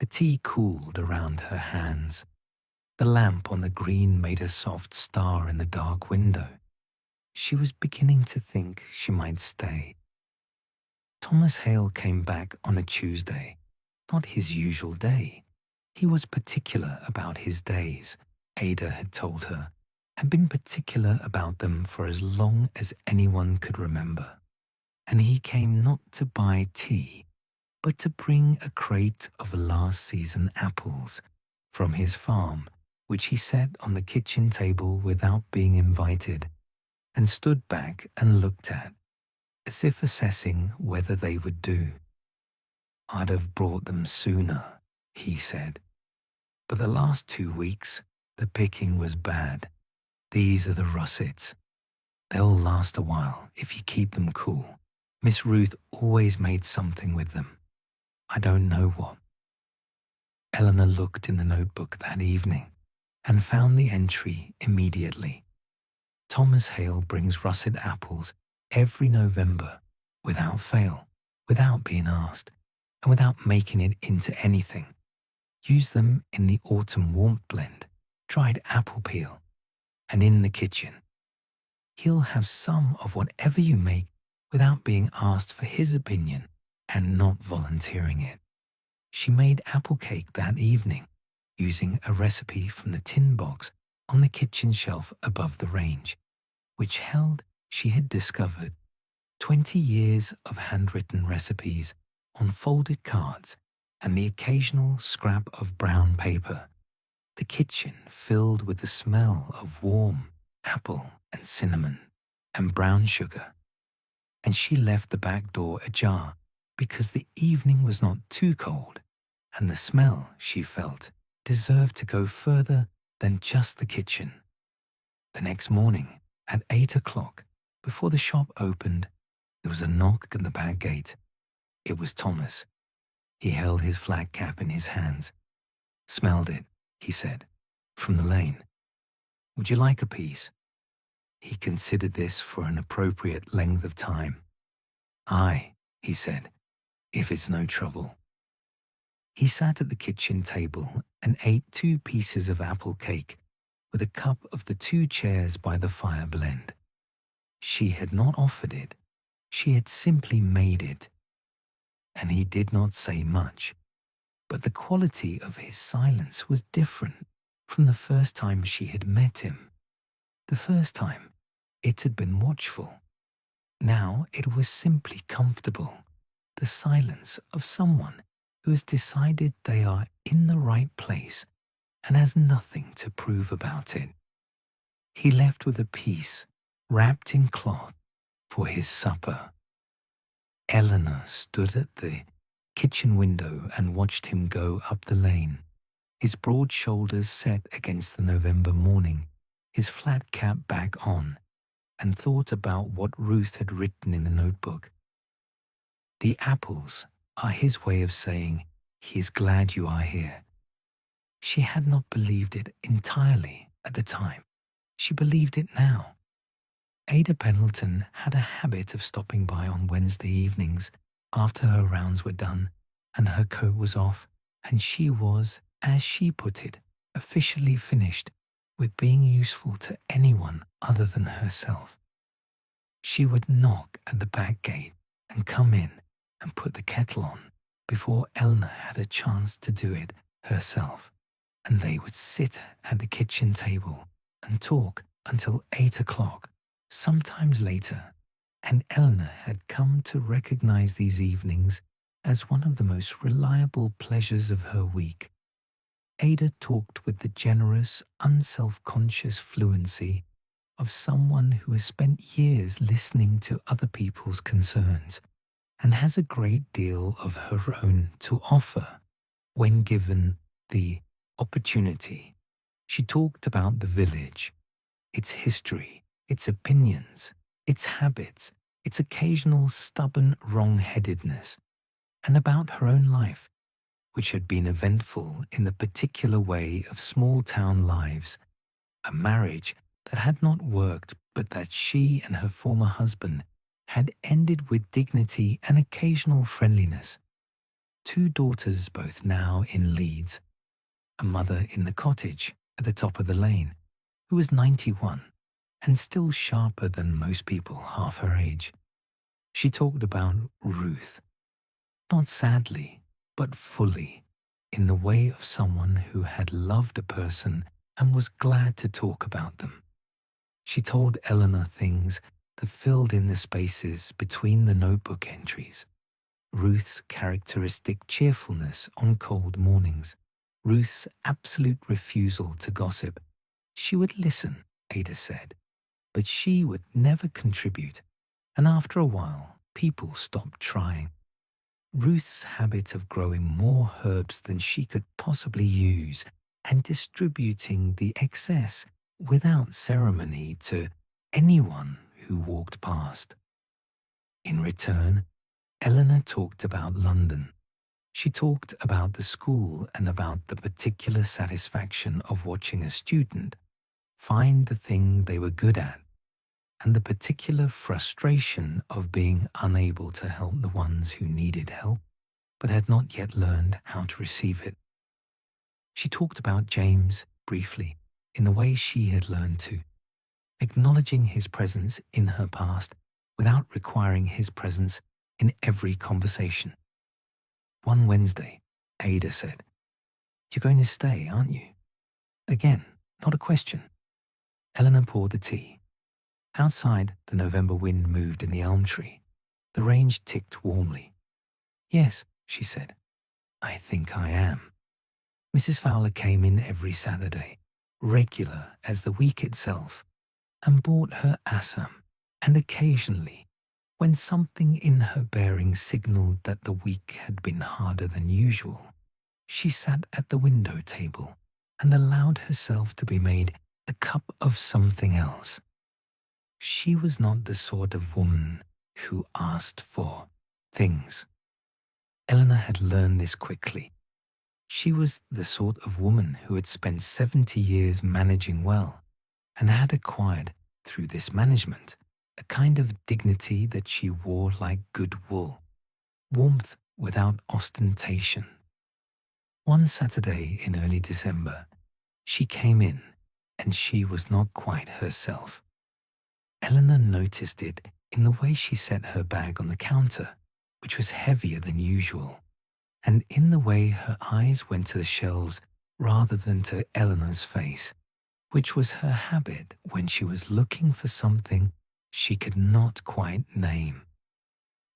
The tea cooled around her hands. The lamp on the green made a soft star in the dark window. She was beginning to think she might stay. Thomas Hale came back on a Tuesday, not his usual day. He was particular about his days, Ada had told her, had been particular about them for as long as anyone could remember. And he came not to buy tea, but to bring a crate of last season apples from his farm, which he set on the kitchen table without being invited, and stood back and looked at, as if assessing whether they would do. I'd have brought them sooner, he said, but the last 2 weeks the picking was bad. These are the russets. They'll last a while if you keep them cool. Miss Ruth always made something with them. I don't know what. Eleanor looked in the notebook that evening and found the entry immediately. Thomas Hale brings russet apples every November, without fail, without being asked, and without making it into anything. Use them in the autumn warmth blend, dried apple peel, and in the kitchen. He'll have some of whatever you make without being asked for his opinion and not volunteering it. She made apple cake that evening, using a recipe from the tin box on the kitchen shelf above the range, which held, she had discovered, 20 years of handwritten recipes on folded cards and the occasional scrap of brown paper. The kitchen filled with the smell of warm apple and cinnamon and brown sugar. and she left the back door ajar because the evening was not too cold, and the smell, she felt, deserved to go further than just the kitchen. The next morning, at 8 o'clock, before the shop opened, there was a knock at the back gate. It was Thomas. He held his flat cap in his hands. "Smelled it," he said, "from the lane. Would you like a piece?" He considered this for an appropriate length of time. "Aye," he said, "if it's no trouble." He sat at the kitchen table and ate 2 pieces of apple cake with a cup of the 2 chairs by the fire blend. She had not offered it. She had simply made it. And he did not say much, but the quality of his silence was different from the first time she had met him. The first time, it had been watchful. Now it was simply comfortable, the silence of someone who has decided they are in the right place and has nothing to prove about it. He left with a piece, wrapped in cloth, for his supper. Eleanor stood at the kitchen window and watched him go up the lane, his broad shoulders set against the November morning, his flat cap back on, and thought about what Ruth had written in the notebook. "The apples are his way of saying he is glad you are here." She had not believed it entirely at the time. She believed it now. Ada Pendleton had a habit of stopping by on Wednesday evenings after her rounds were done and her coat was off, and she was, as she put it, officially finished with being useful to anyone other than herself. She would knock at the back gate and come in and put the kettle on before Eleanor had a chance to do it herself, and they would sit at the kitchen table and talk until 8 o'clock, sometimes later, and Eleanor had come to recognize these evenings as one of the most reliable pleasures of her week. Ada talked with the generous, unself-conscious fluency of someone who has spent years listening to other people's concerns and has a great deal of her own to offer when given the opportunity. She talked about the village, its history, its opinions, its habits, its occasional stubborn wrong-headedness, and about her own life, which had been eventful in the particular way of small-town lives, a marriage that had not worked but that she and her former husband had ended with dignity and occasional friendliness, 2 daughters both now in Leeds, a mother in the cottage at the top of the lane, who was 91 and still sharper than most people half her age. She talked about Ruth, not sadly, but fully, in the way of someone who had loved a person and was glad to talk about them. She told Eleanor things that filled in the spaces between the notebook entries. Ruth's characteristic cheerfulness on cold mornings, Ruth's absolute refusal to gossip. She would listen, Ada said, but she would never contribute, and after a while, people stopped trying. Ruth's habit of growing more herbs than she could possibly use and distributing the excess without ceremony to anyone who walked past. In return, Eleanor talked about London. She talked about the school and about the particular satisfaction of watching a student find the thing they were good at, and the particular frustration of being unable to help the ones who needed help but had not yet learned how to receive it. She talked about James briefly in the way she had learned to, acknowledging his presence in her past without requiring his presence in every conversation. One Wednesday, Ada said, "You're going to stay, aren't you?" Again, not a question. Eleanor poured the tea. Outside, the November wind moved in the elm tree. The range ticked warmly. "Yes," she said, "I think I am." Mrs. Fowler came in every Saturday, regular as the week itself, and bought her Assam, and occasionally When something in her bearing signaled that the week had been harder than usual, she sat at the window table and allowed herself to be made a cup of something else. She was not the sort of woman who asked for things. Eleanor had learned this quickly. She was the sort of woman who had spent 70 years managing well and had acquired, through this management, a kind of dignity that she wore like good wool, warmth without ostentation. One Saturday in early December, she came in, and she was not quite herself. Eleanor noticed it in the way she set her bag on the counter, which was heavier than usual, and in the way her eyes went to the shelves rather than to Eleanor's face, which was her habit when she was looking for something she could not quite name.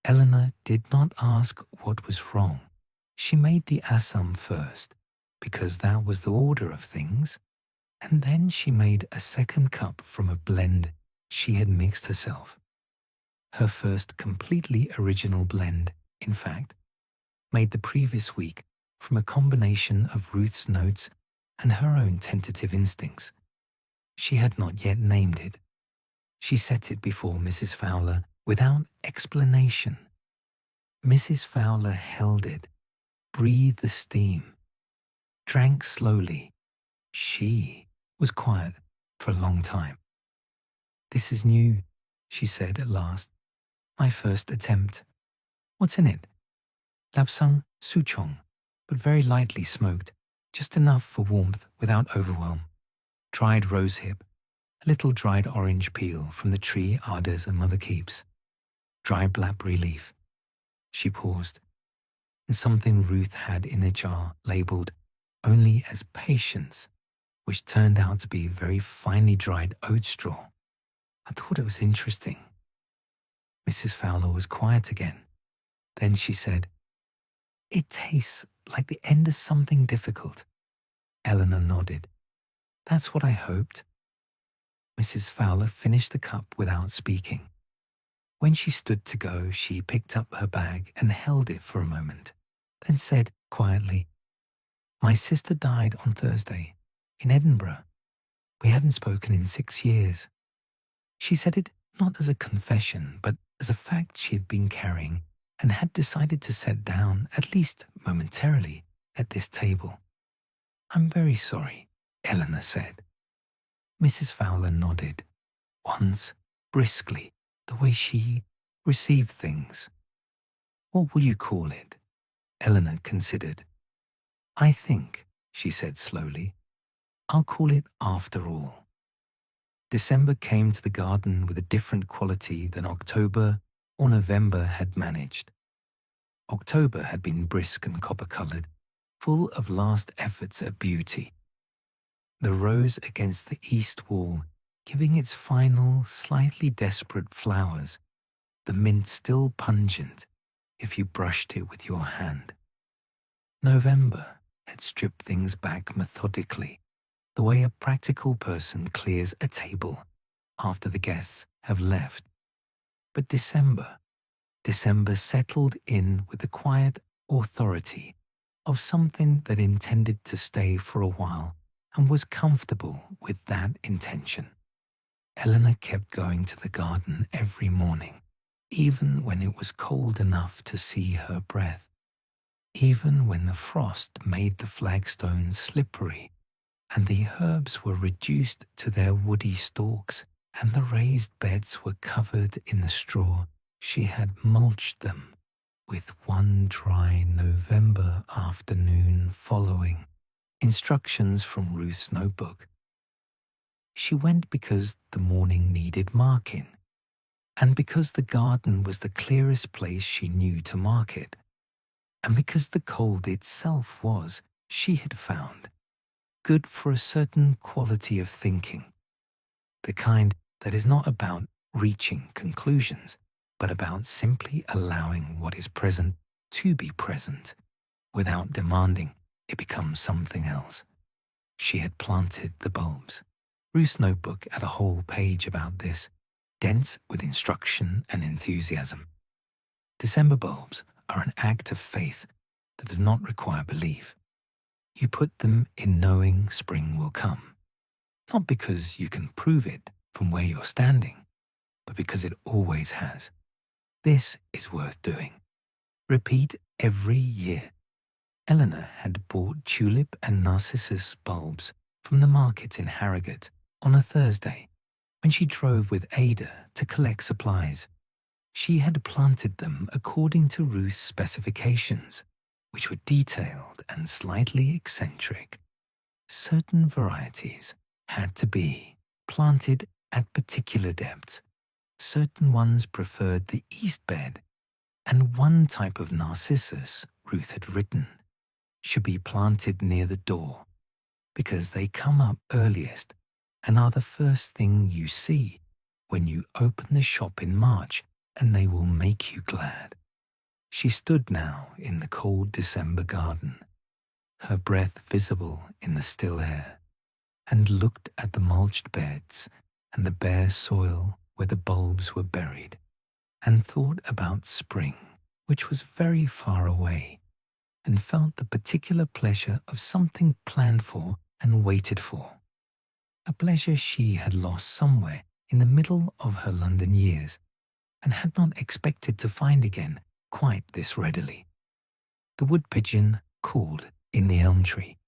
Eleanor did not ask what was wrong. She made the assam first, because that was the order of things, and then she made a second cup from a blend she had mixed herself. Her first completely original blend, in fact, made the previous week from a combination of Ruth's notes and her own tentative instincts. She had not yet named it. She set it before Mrs. Fowler without explanation. Mrs. Fowler held it, breathed the steam, drank slowly. She was quiet for a long time. "This is new," she said at last. "My first attempt. What's in it?" "Lapsang souchong, but very lightly smoked, just enough for warmth without overwhelm. Dried rosehip, a little dried orange peel from the tree Ada's and Mother keeps. Dry blackberry leaf." She paused, and something Ruth had in a jar labelled only as patience, which turned out to be very finely dried oat straw. I thought it was interesting. Mrs. Fowler was quiet again. Then she said, "It tastes like the end of something difficult." Eleanor nodded. "That's what I hoped." Mrs. Fowler finished the cup without speaking. When she stood to go, she picked up her bag and held it for a moment, then said quietly, "My sister died on Thursday, in Edinburgh. We hadn't spoken in 6 years." She said it not as a confession, but as a fact she had been carrying and had decided to set down, at least momentarily, at this table. "I'm very sorry," Eleanor said. Mrs. Fowler nodded, once briskly, the way she received things. "What will you call it?" Eleanor considered. "I think," she said slowly, "I'll call it After All." December came to the garden with a different quality than October or November had managed. October had been brisk and copper-coloured, full of last efforts at beauty. The rose against the east wall giving its final, slightly desperate flowers, the mint still pungent if you brushed it with your hand. November had stripped things back methodically, the way a practical person clears a table after the guests have left. But December settled in with the quiet authority of something that intended to stay for a while and was comfortable with that intention. Eleanor kept going to the garden every morning, even when it was cold enough to see her breath, even when the frost made the flagstones slippery and the herbs were reduced to their woody stalks and the raised beds were covered in the straw she had mulched them with one dry November afternoon following instructions from Ruth's notebook. She went because the morning needed marking, and because the garden was the clearest place she knew to mark it, and because the cold itself was, she had found, good for a certain quality of thinking, the kind that is not about reaching conclusions, but about simply allowing what is present to be present, without demanding it become something else. She had planted the bulbs. Ruth's notebook had a whole page about this, dense with instruction and enthusiasm. December bulbs are an act of faith that does not require belief. You put them in knowing spring will come, not because you can prove it from where you're standing, but because it always has. This is worth doing. Repeat every year. Eleanor had bought tulip and narcissus bulbs from the market in Harrogate on a Thursday when she drove with Ada to collect supplies. She had planted them according to Ruth's specifications, which were detailed and slightly eccentric. Certain varieties had to be planted at particular depths. Certain ones preferred the east bed, and one type of narcissus, Ruth had written, should be planted near the door because they come up earliest and are the first thing you see when you open the shop in March, and they will make you glad. She stood now in the cold December garden, her breath visible in the still air, and looked at the mulched beds and the bare soil where the bulbs were buried, and thought about spring, which was very far away, and felt the particular pleasure of something planned for and waited for. A pleasure she had lost somewhere in the middle of her London years, and had not expected to find again quite this readily. The wood pigeon called in the elm tree.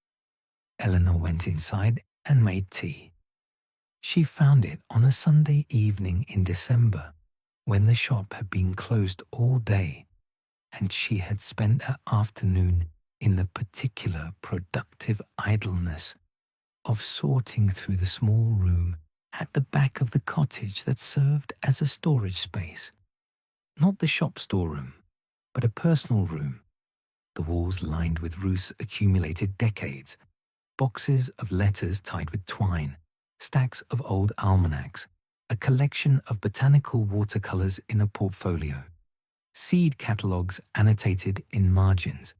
Eleanor went inside and made tea. She found it on a Sunday evening in December, when the shop had been closed all day, and she had spent her afternoon in the particular productive idleness of sorting through the small room at the back of the cottage that served as a storage space. Not the shop storeroom, but a personal room, the walls lined with Ruth's accumulated decades, boxes of letters tied with twine, stacks of old almanacs, a collection of botanical watercolors in a portfolio, seed catalogues annotated in margins.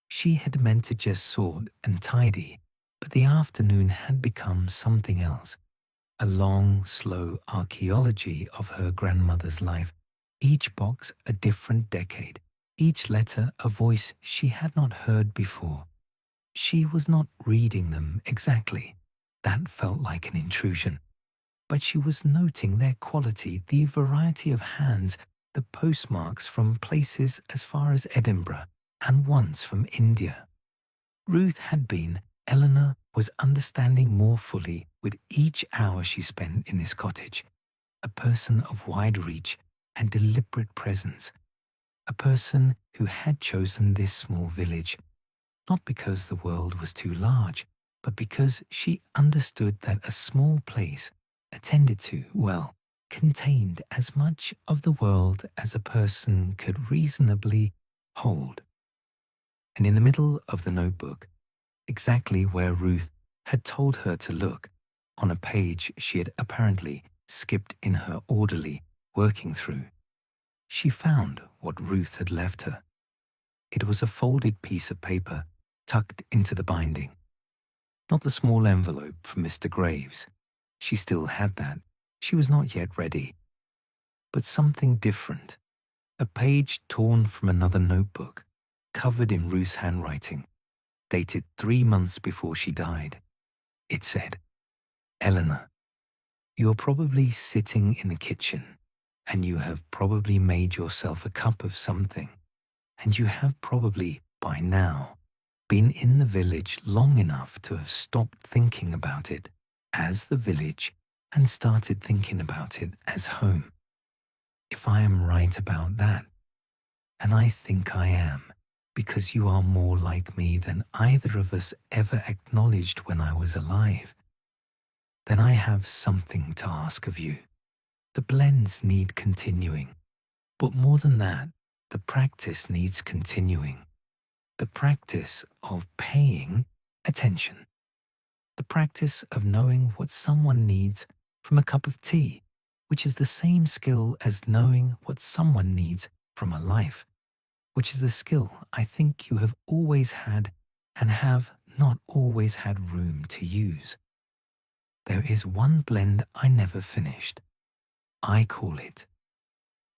She had meant to just sort and tidy, but the afternoon had become something else, a long, slow archaeology of her grandmother's life, each box a different decade, each letter a voice she had not heard before. She was not reading them exactly. That felt like an intrusion. But she was noting their quality, the variety of hands, the postmarks from places as far as Edinburgh, and once from India. Ruth had been, Eleanor was understanding more fully with each hour she spent in this cottage, a person of wide reach and deliberate presence, a person who had chosen this small village, not because the world was too large, but because she understood that a small place, attended to well, contained as much of the world as a person could reasonably hold. And in the middle of the notebook, exactly where Ruth had told her to look, on a page she had apparently skipped in her orderly working through, she found what Ruth had left her. It was a folded piece of paper tucked into the binding. Not the small envelope from Mr. Graves. She still had that. She was not yet ready. But something different. A page torn from another notebook, covered in Ruth's handwriting, dated 3 months before she died. It said, "Eleanor, you're probably sitting in the kitchen, and you have probably made yourself a cup of something, and you have probably, by now, been in the village long enough to have stopped thinking about it as the village and started thinking about it as home. If I am right about that, and I think I am, because you are more like me than either of us ever acknowledged when I was alive, then I have something to ask of you. The blends need continuing, but more than that, the practice needs continuing. The practice of paying attention. The practice of knowing what someone needs from a cup of tea, which is the same skill as knowing what someone needs from a life, which is a skill I think you have always had and have not always had room to use. There is one blend I never finished. I call it,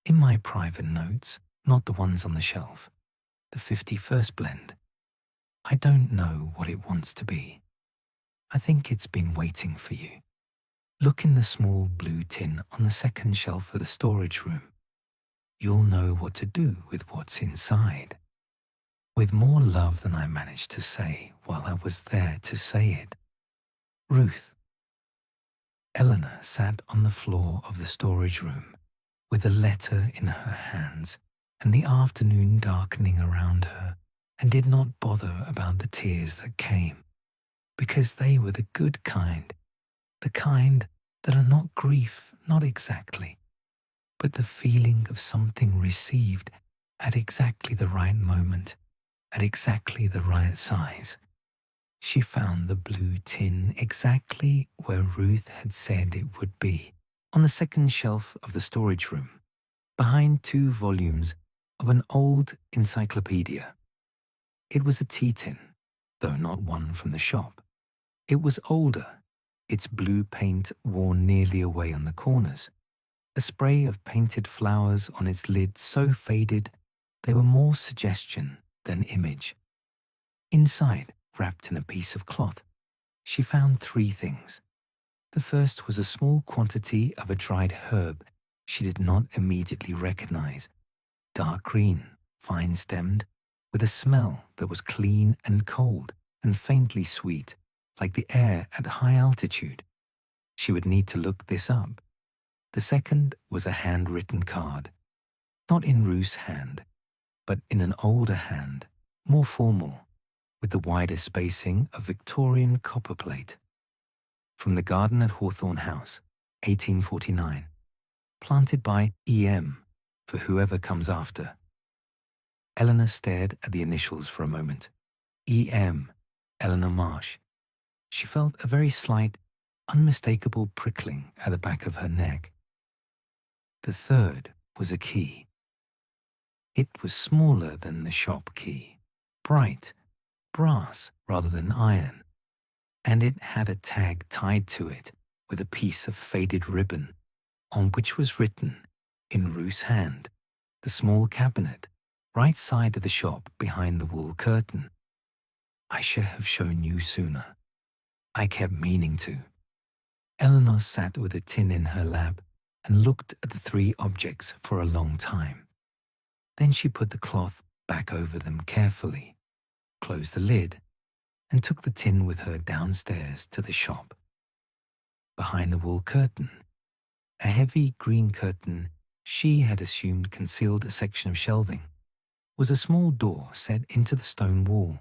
in my private notes, not the ones on the shelf, the 51st blend. I don't know what it wants to be. I think it's been waiting for you. Look in the small blue tin on the second shelf of the storage room. You'll know what to do with what's inside. With more love than I managed to say while I was there to say it. Ruth. Eleanor sat on the floor of the storage room with a letter in her hands and the afternoon darkening around her, and did not bother about the tears that came, because they were the good kind, the kind that are not grief, not exactly, but the feeling of something received at exactly the right moment, at exactly the right size. She found the blue tin exactly where Ruth had said it would be, on the second shelf of the storage room, behind 2 volumes of an old encyclopedia. It was a tea tin, though not one from the shop. It was older, its blue paint worn nearly away on the corners, a spray of painted flowers on its lid so faded they were more suggestion than image. Inside, wrapped in a piece of cloth, she found 3 things. The first was a small quantity of a dried herb she did not immediately recognize, dark green, fine-stemmed, with a smell that was clean and cold and faintly sweet, like the air at high altitude. She would need to look this up. The second was a handwritten card, not in Ruth's hand, but in an older hand, more formal, with the wider spacing of Victorian copperplate. From the garden at Hawthorne House, 1849, planted by E.M. for whoever comes after. Eleanor stared at the initials for a moment. E.M. Eleanor Marsh. She felt a very slight, unmistakable prickling at the back of her neck. The third was a key. It was smaller than the shop key, bright, brass rather than iron, and it had a tag tied to it with a piece of faded ribbon, on which was written, in Ruth's hand, the small cabinet, right side of the shop behind the wool curtain. I should have shown you sooner. I kept meaning to. Eleanor sat with a tin in her lap and looked at the 3 objects for a long time. Then she put the cloth back over them carefully, closed the lid, and took the tin with her downstairs to the shop. Behind the wool curtain, a heavy green curtain she had assumed concealed a section of shelving, was a small door set into the stone wall.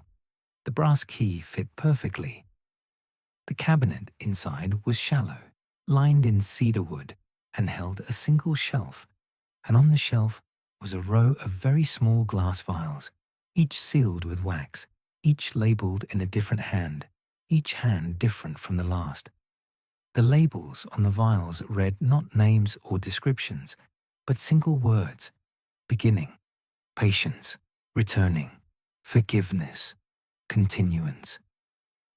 The brass key fit perfectly. The cabinet inside was shallow, lined in cedar wood, and held a single shelf, and on the shelf was a row of very small glass vials, each sealed with wax, each labeled in a different hand, each hand different from the last. The labels on the vials read not names or descriptions, but single words, beginning, patience, returning, forgiveness, continuance.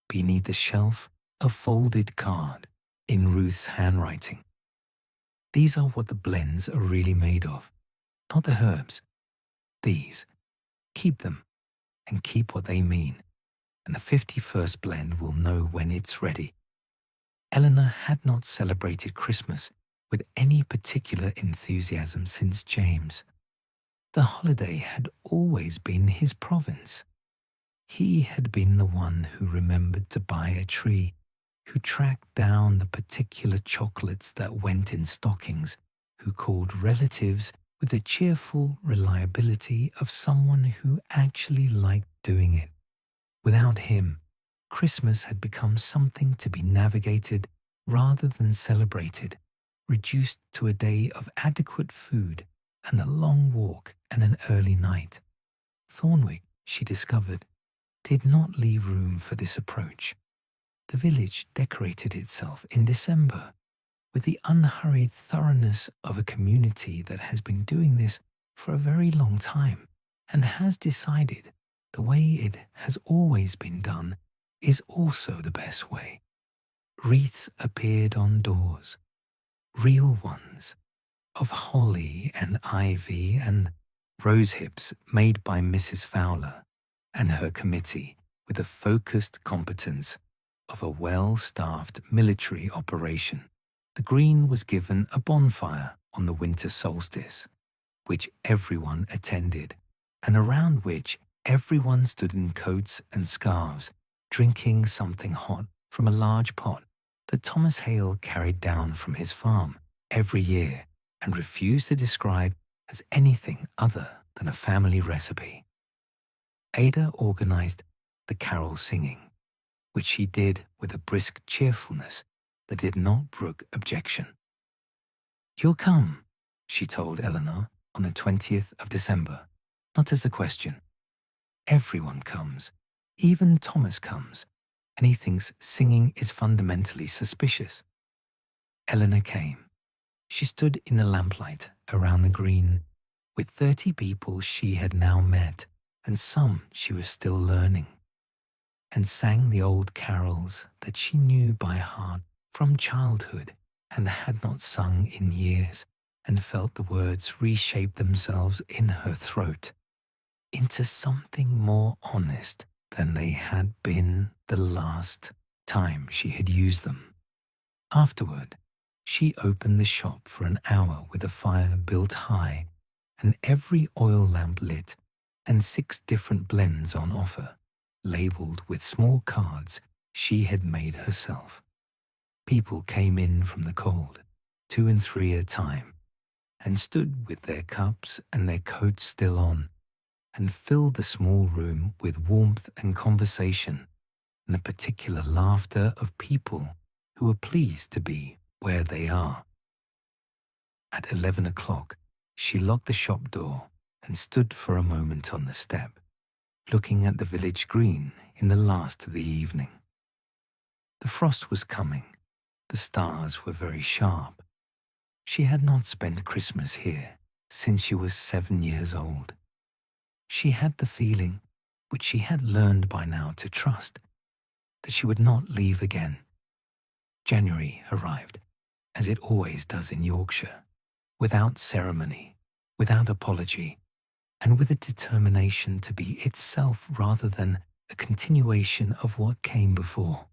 Beneath the shelf, a folded card in Ruth's handwriting. These are what the blends are really made of, not the herbs. These. Keep them, and keep what they mean, and the 51st blend will know when it's ready. Eleanor had not celebrated Christmas with any particular enthusiasm since James. The holiday had always been his province. He had been the one who remembered to buy a tree, who tracked down the particular chocolates that went in stockings, who called relatives with the cheerful reliability of someone who actually liked doing it. Without him, Christmas had become something to be navigated rather than celebrated, reduced to a day of adequate food and a long walk and an early night. Thornwick, she discovered, did not leave room for this approach. The village decorated itself in December with the unhurried thoroughness of a community that has been doing this for a very long time and has decided the way it has always been done is also the best way. Wreaths appeared on doors, real ones, of holly and ivy and rose hips made by Mrs. Fowler and her committee with the focused competence of a well-staffed military operation. The green was given a bonfire on the winter solstice, which everyone attended, and around which everyone stood in coats and scarves, drinking something hot from a large pot that Thomas Hale carried down from his farm every year and refused to describe as anything other than a family recipe. Ada organized the carol singing, which she did with a brisk cheerfulness that did not brook objection. "You'll come," she told Eleanor on the 20th of December, not as a question. "Everyone comes. Even Thomas comes, and he thinks singing is fundamentally suspicious." Eleanor came. She stood in the lamplight around the green with 30 people she had now met and some she was still learning, and sang the old carols that she knew by heart from childhood and had not sung in years, and felt the words reshape themselves in her throat into something more honest than they had been the last time she had used them. Afterward, she opened the shop for an hour with a fire built high and every oil lamp lit and 6 different blends on offer, labeled with small cards she had made herself. People came in from the cold, 2 and 3 at a time, and stood with their cups and their coats still on, and filled the small room with warmth and conversation and the particular laughter of people who were pleased to be where they are. At 11 o'clock, she locked the shop door and stood for a moment on the step, looking at the village green in the last of the evening. The frost was coming. The stars were very sharp. She had not spent Christmas here since she was 7 years old. She had the feeling, which she had learned by now to trust, that she would not leave again. January arrived, as it always does in Yorkshire, without ceremony, without apology, and with a determination to be itself rather than a continuation of what came before.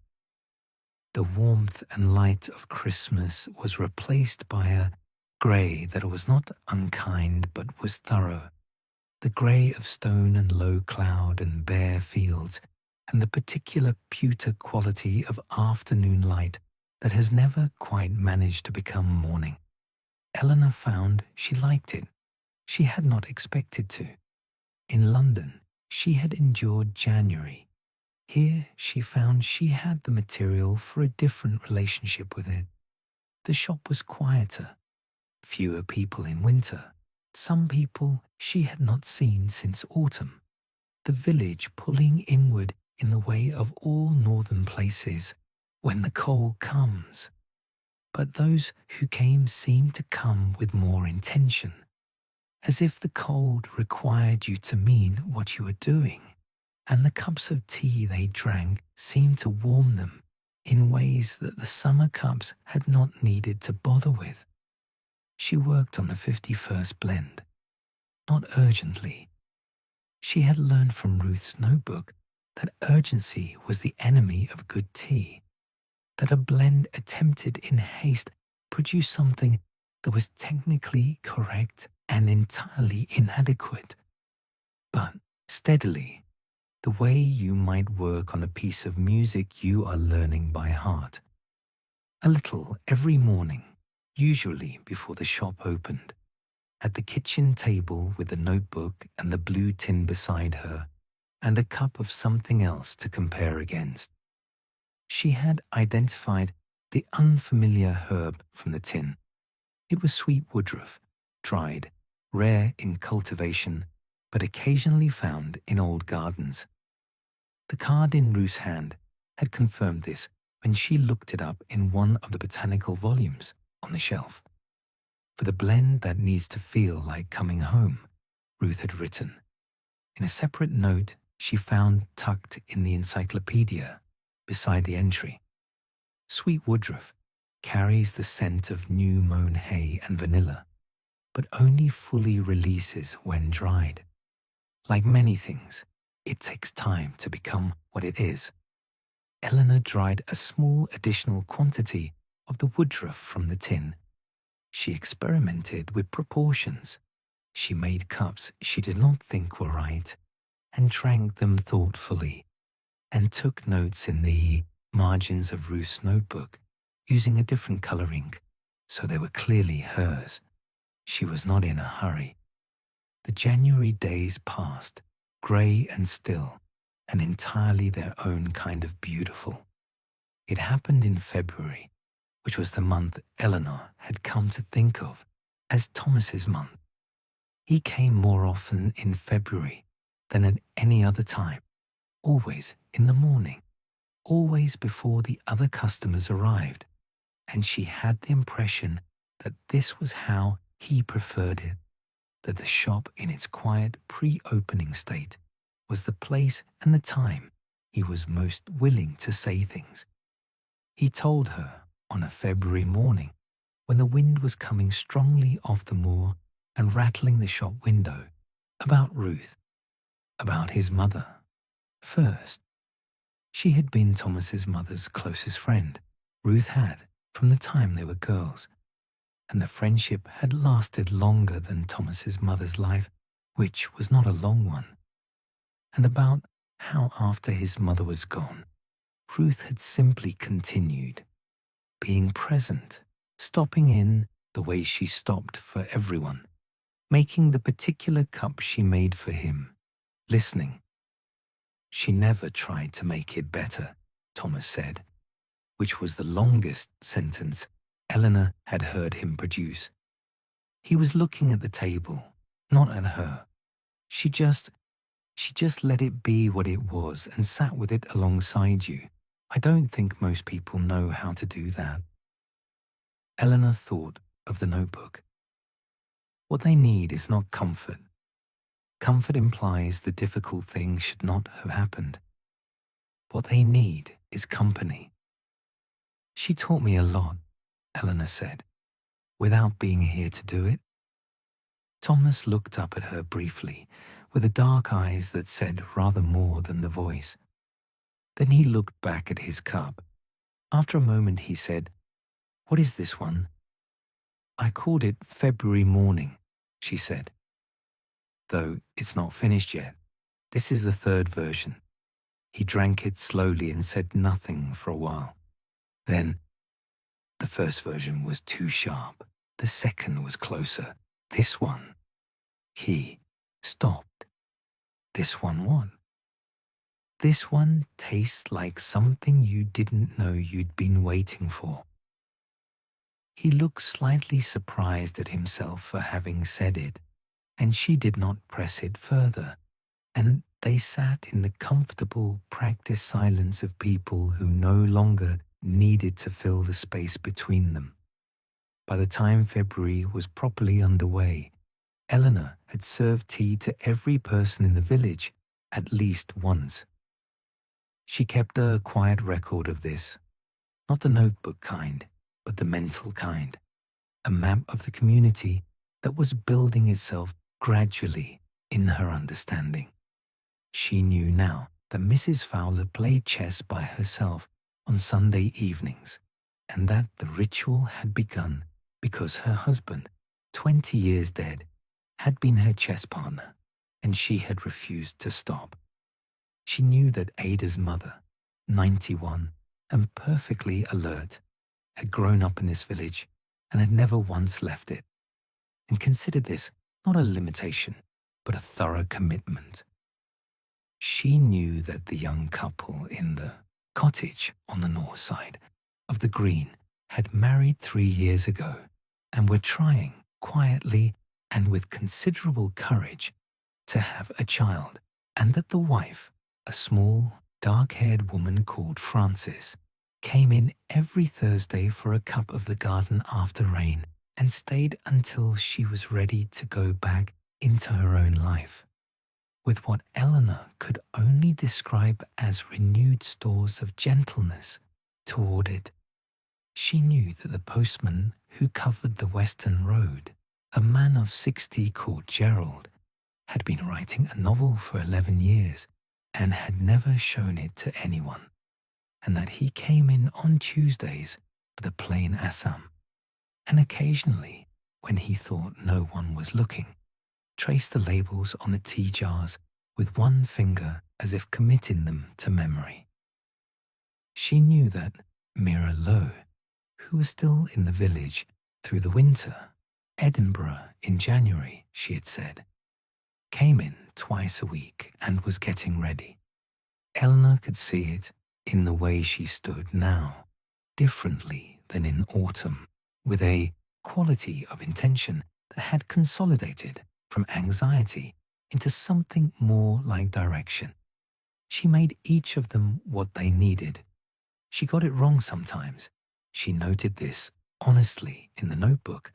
The warmth and light of Christmas was replaced by a grey that was not unkind but was thorough, the grey of stone and low cloud and bare fields, and the particular pewter quality of afternoon light that has never quite managed to become morning. Eleanor found she liked it. She had not expected to. In London, she had endured January. Here she found she had the material for a different relationship with it. The shop was quieter, fewer people in winter, some people she had not seen since autumn, the village pulling inward in the way of all northern places when the cold comes. But those who came seemed to come with more intention, as if the cold required you to mean what you were doing, and the cups of tea they drank seemed to warm them in ways that the summer cups had not needed to bother with. She worked on the 51st blend, not urgently. She had learned from Ruth's notebook that urgency was the enemy of good tea, that a blend attempted in haste produced something that was technically correct and entirely inadequate. But steadily, the way you might work on a piece of music you are learning by heart. A little every morning, usually before the shop opened, at the kitchen table with the notebook and the blue tin beside her, and a cup of something else to compare against. She had identified the unfamiliar herb from the tin. It was sweet woodruff, dried, rare in cultivation, but occasionally found in old gardens. The card in Ruth's hand had confirmed this when she looked it up in one of the botanical volumes on the shelf. For the blend that needs to feel like coming home, Ruth had written. In a separate note she found tucked in the encyclopedia beside the entry. Sweet woodruff carries the scent of new mown hay and vanilla. but only fully releases when dried. Like many things, it takes time to become what it is. Eleanor dried a small additional quantity of the woodruff from the tin. She experimented with proportions. She made cups she did not think were right and drank them thoughtfully, and took notes in the margins of Ruth's notebook using a different color ink, so they were clearly hers. She was not in a hurry. The January days passed, grey and still, and entirely their own kind of beautiful. It happened in February, which was the month Eleanor had come to think of as Thomas's month. He came more often in February than at any other time, always in the morning, always before the other customers arrived, and she had the impression that this was how he preferred it, that the shop in its quiet pre-opening state was the place and the time he was most willing to say things. He told her on a February morning, when the wind was coming strongly off the moor and rattling the shop window, about Ruth, about his mother. First, she had been Thomas's mother's closest friend. Ruth had, from the time they were girls, and the friendship had lasted longer than Thomas's mother's life, which was not a long one. And about how after his mother was gone, Ruth had simply continued, being present, stopping in the way she stopped for everyone, making the particular cup she made for him, listening. She never tried to make it better, Thomas said, which was the longest sentence Eleanor had heard him produce. He was looking at the table, not at her. She just let it be what it was and sat with it alongside you. I don't think most people know how to do that. Eleanor thought of the notebook. What they need is not comfort. Comfort implies the difficult thing should not have happened. What they need is company. She taught me a lot, Eleanor said, without being here to do it. Thomas looked up at her briefly, with the dark eyes that said rather more than the voice. Then he looked back at his cup. After a moment he said, "What is this one?" "I called it February Morning," she said. "Though it's not finished yet. This is the third version." He drank it slowly and said nothing for a while. Then, "The first version was too sharp. The second was closer. This one." He stopped. "This one what?" "This one tastes like something you didn't know you'd been waiting for." He looked slightly surprised at himself for having said it, and she did not press it further, and they sat in the comfortable, practiced silence of people who no longer needed to fill the space between them. By the time February was properly underway, Eleanor had served tea to every person in the village at least once. She kept a quiet record of this, not the notebook kind, but the mental kind, a map of the community that was building itself gradually in her understanding. She knew now that Mrs. Fowler played chess by herself on Sunday evenings, and that the ritual had begun because her husband, 20 years dead, had been her chess partner, and she had refused to stop. She knew that Ada's mother, 91 and perfectly alert, had grown up in this village and had never once left it, and considered this not a limitation, but a thorough commitment. She knew that the young couple in the cottage on the north side of the green had married 3 years ago and were trying quietly and with considerable courage to have a child, and that the wife, a small, dark-haired woman called Frances, came in every Thursday for a cup of the garden after rain and stayed until she was ready to go back into her own life, with what Eleanor could only describe as renewed stores of gentleness toward it. She knew that the postman who covered the western road, A man of 60 called Gerald had been writing a novel for 11 years and had never shown it to anyone, and that he came in on Tuesdays with a plain Assam, and occasionally, when he thought no one was looking, traced the labels on the tea jars with one finger as if committing them to memory. She knew that Mira Lowe, who was still in the village through the winter, Edinburgh in January, she had said, came in twice a week and was getting ready. Eleanor could see it in the way she stood now, differently than in autumn, with a quality of intention that had consolidated from anxiety into something more like direction. She made each of them what they needed. She got it wrong sometimes. She noted this honestly in the notebook,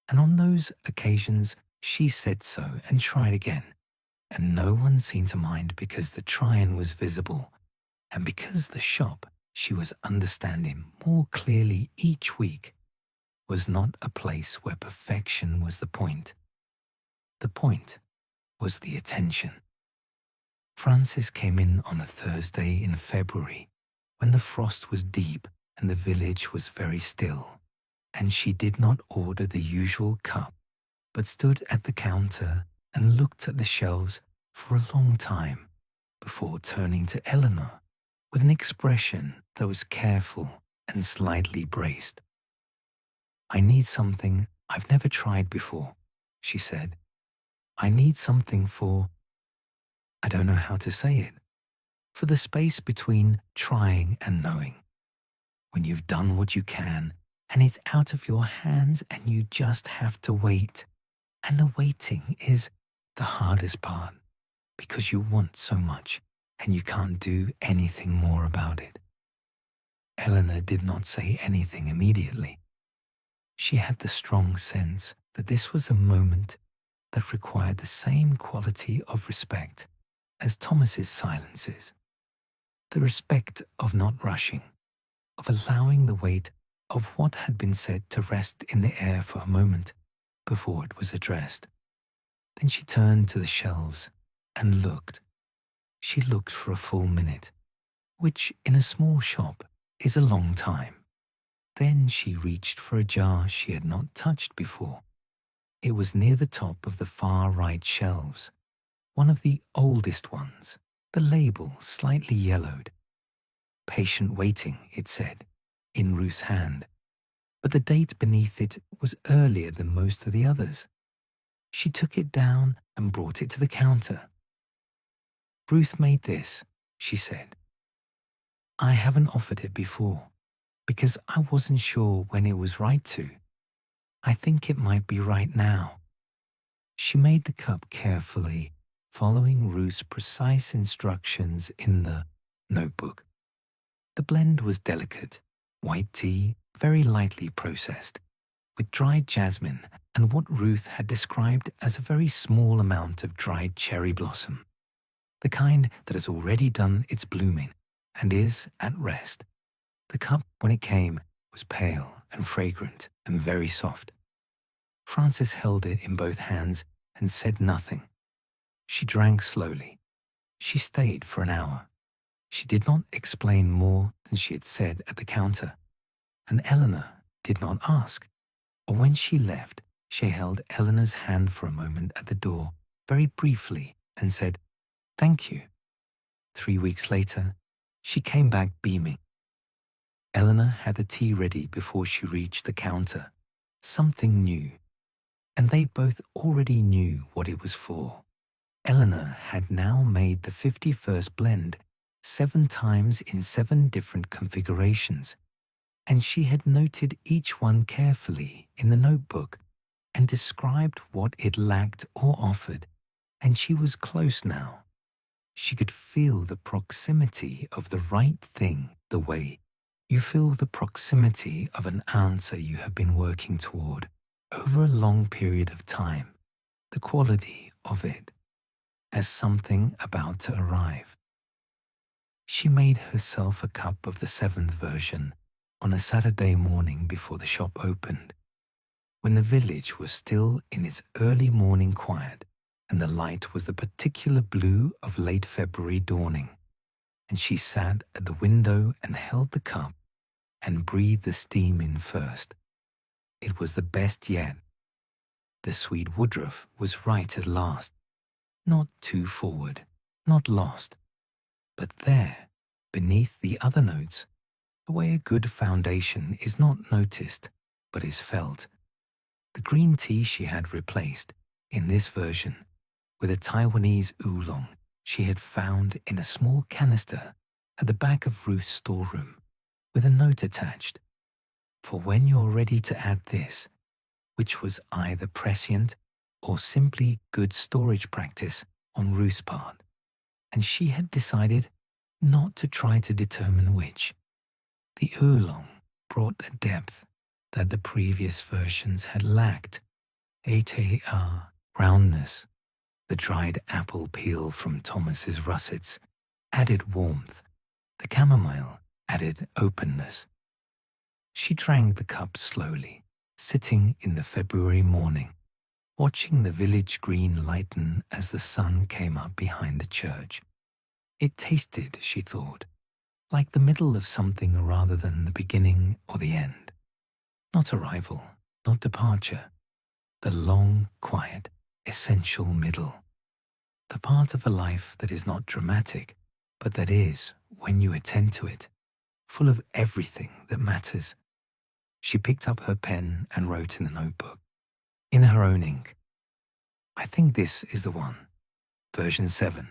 and on those occasions she said so and tried again, and no one seemed to mind because the trying was visible, and because the shop she was understanding more clearly each week was not a place where perfection was the point. The point was the attention. Francis came in on a Thursday in February when the frost was deep and the village was very still, and she did not order the usual cup, but stood at the counter and looked at the shelves for a long time before turning to Eleanor with an expression that was careful and slightly braced. "I need something I've never tried before," she said. "I need something for, I don't know how to say it, for the space between trying and knowing. When you've done what you can and it's out of your hands and you just have to wait. And the waiting is the hardest part because you want so much and you can't do anything more about it." Eleanor did not say anything immediately. She had the strong sense that this was a moment that required the same quality of respect as Thomas's silences. The respect of not rushing, of allowing the weight of what had been said to rest in the air for a moment before it was addressed. Then she turned to the shelves and looked. She looked for a full minute, which in a small shop is a long time. Then she reached for a jar she had not touched before. It was near the top of the far right shelves, one of the oldest ones, the label slightly yellowed. "Patient waiting," it said, in Ruth's hand, but the date beneath it was earlier than most of the others. She took it down and brought it to the counter. "Ruth made this," she said. "I haven't offered it before, because I wasn't sure when it was right to. I think it might be right now." She made the cup carefully, following Ruth's precise instructions in the notebook. The blend was delicate, white tea, very lightly processed, with dried jasmine and what Ruth had described as a very small amount of dried cherry blossom, the kind that has already done its blooming and is at rest. The cup, when it came, was pale and fragrant and very soft. Frances held it in both hands and said nothing. She drank slowly. She stayed for an hour. She did not explain more than she had said at the counter, and Eleanor did not ask. Or when she left, she held Eleanor's hand for a moment at the door, very briefly, and said, "Thank you." 3 weeks later, she came back beaming. Eleanor had the tea ready before she reached the counter, something new, and they both already knew what it was for. Eleanor had now made the 51st blend 7 times in 7 different configurations, and she had noted each one carefully in the notebook and described what it lacked or offered, and she was close now. She could feel the proximity of the right thing the way you feel the proximity of an answer you have been working toward over a long period of time, the quality of it as something about to arrive. She made herself a cup of the 7th version on a Saturday morning before the shop opened. when the village was still in its early morning quiet and the light was the particular blue of late February dawning, and she sat at the window and held the cup and breathed the steam in first. It was the best yet. The sweet Woodruff was right at last, not too forward, not lost, but there, beneath the other notes, the way a good foundation is not noticed, but is felt. The green tea she had replaced, in this version, with a Taiwanese oolong she had found in a small canister at the back of Ruth's storeroom, with a note attached. For when you're ready to add this, which was either prescient or simply good storage practice on Ruth's part, and she had decided not to try to determine which. The oolong brought a depth that the previous versions had lacked, roundness. The dried apple peel from Thomas's russets added warmth. The chamomile added openness. She drank the cup slowly, sitting in the February morning, watching the village green lighten as the sun came up behind the church. It tasted, she thought, like the middle of something rather than the beginning or the end. Not arrival, not departure. The long, quiet, essential middle. The part of a life that is not dramatic, but that is, when you attend to it, full of everything that matters. She picked up her pen and wrote in the notebook, in her own ink. I think this is the one, version 7,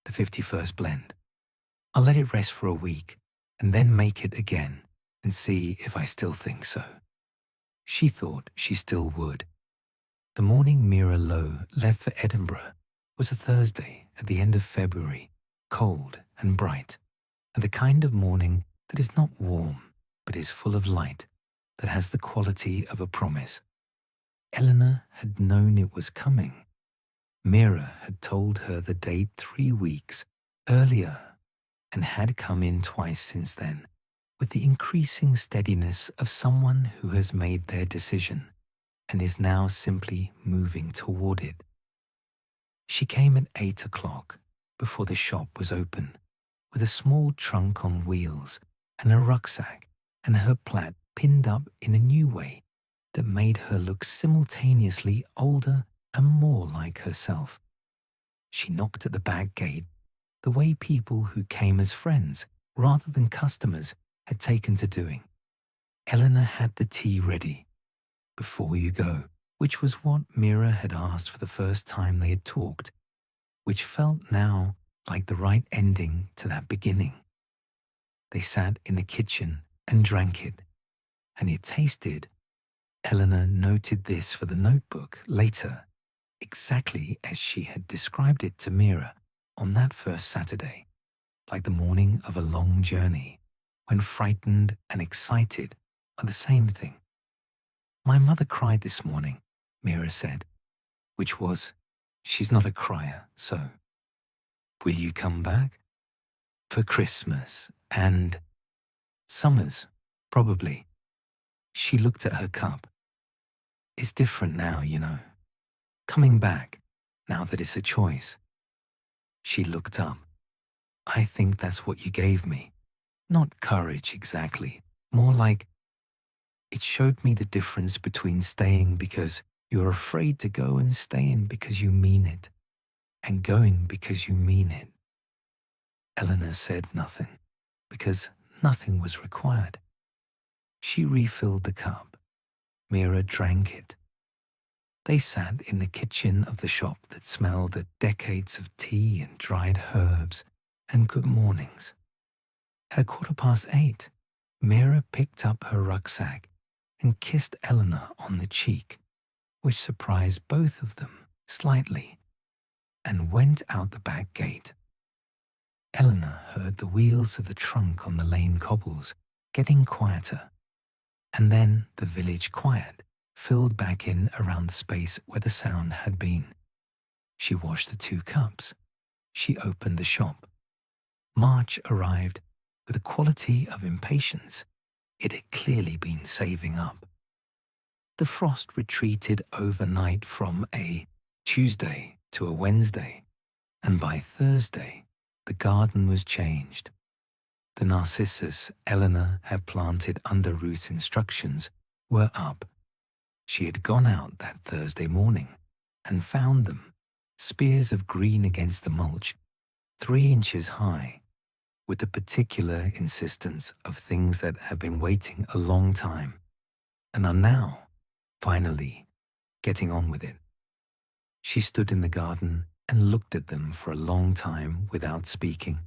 the 51st blend. I'll let it rest for a week and then make it again and see if I still think so. She thought she still would. The morning Mira Lowe left for Edinburgh was a Thursday at the end of February, cold and bright, and the kind of morning that is not warm but is full of light, that has the quality of a promise. Eleanor had known it was coming. Mira had told her the date 3 weeks earlier and had come in twice since then, with the increasing steadiness of someone who has made their decision and is now simply moving toward it. She came at 8 o'clock, before the shop was open, with a small trunk on wheels and a rucksack and her plaid pinned up in a new way that made her look simultaneously older and more like herself. She knocked at the back gate the way people who came as friends rather than customers had taken to doing. Eleanor had the tea ready. Before you go, which was what Mira had asked for the first time they had talked, which felt now like the right ending to that beginning. They sat in the kitchen and drank it, and it tasted, Eleanor noted this for the notebook later, exactly as she had described it to Mira on that first Saturday, like the morning of a long journey, when frightened and excited are the same thing. My mother cried this morning, Mira said, which was, she's not a crier, so. Will you come back? For Christmas and summers, probably. She looked at her cup. It's different now, you know. Coming back, now that it's a choice. She looked up. I think that's what you gave me. Not courage exactly, more like it showed me the difference between staying because you're afraid to go and staying because you mean it, and going because you mean it. Eleanor said nothing, because nothing was required. She refilled the cup. Mira drank it. They sat in the kitchen of the shop that smelled of decades of tea and dried herbs and good mornings. At 8:15, Mira picked up her rucksack and kissed Eleanor on the cheek, which surprised both of them slightly, and went out the back gate. Eleanor heard the wheels of the trunk on the lane cobbles getting quieter, and then the village quiet filled back in around the space where the sound had been. She washed the 2 cups. She opened the shop. March arrived with a quality of impatience it had clearly been saving up. The frost retreated overnight from a Tuesday to a Wednesday, and by Thursday, the garden was changed. The narcissus Eleanor had planted under Ruth's instructions were up. She had gone out that Thursday morning and found them, spears of green against the mulch, 3 inches high, with the particular insistence of things that had been waiting a long time and are now, finally, getting on with it. She stood in the garden and looked at them for a long time without speaking.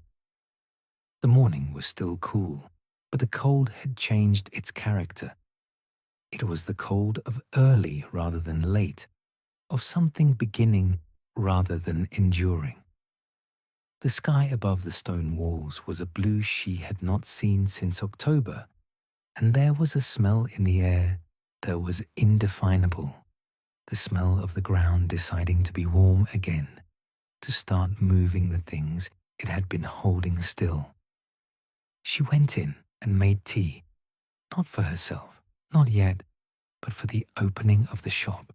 The morning was still cool, but the cold had changed its character. It was the cold of early rather than late, of something beginning rather than enduring. The sky above the stone walls was a blue she had not seen since October, and there was a smell in the air that was indefinable, the smell of the ground deciding to be warm again, to start moving the things it had been holding still. She went in and made tea, not for herself, not yet, but for the opening of the shop.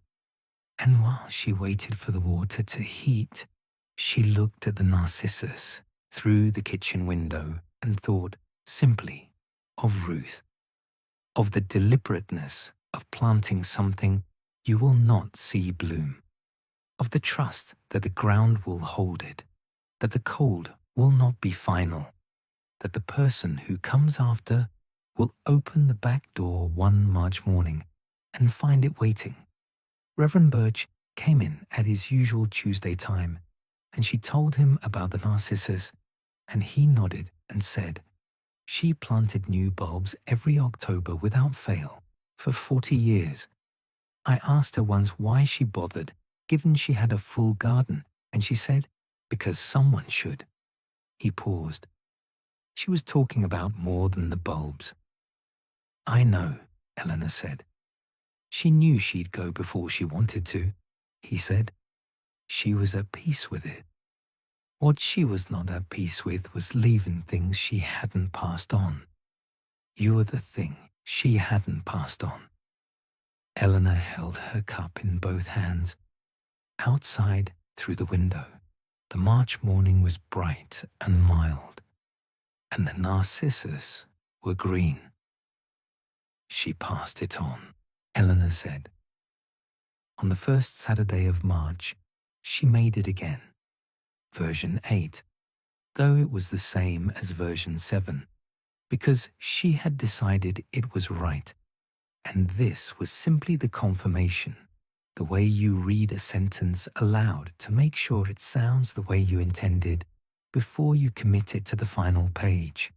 And while she waited for the water to heat, she looked at the narcissus through the kitchen window and thought simply of Ruth, of the deliberateness of planting something you will not see bloom, of the trust that the ground will hold it, that the cold will not be final, that the person who comes after will open the back door one March morning and find it waiting. Reverend Birch came in at his usual Tuesday time, and she told him about the narcissus, and he nodded and said, she planted new bulbs every October without fail for 40 years. I asked her once why she bothered, given she had a full garden, and she said, because someone should. He paused. She was talking about more than the bulbs. I know, Eleanor said. She knew she'd go before she wanted to, he said. She was at peace with it. What she was not at peace with was leaving things she hadn't passed on. You were the thing she hadn't passed on. Eleanor held her cup in both hands. Outside, through the window, the March morning was bright and mild, and the narcissus were green. She passed it on, Eleanor said. On the first Saturday of March, she made it again. Version 8, though it was the same as version 7, because she had decided it was right, and this was simply the confirmation, the way you read a sentence aloud to make sure it sounds the way you intended before you commit it to the final page.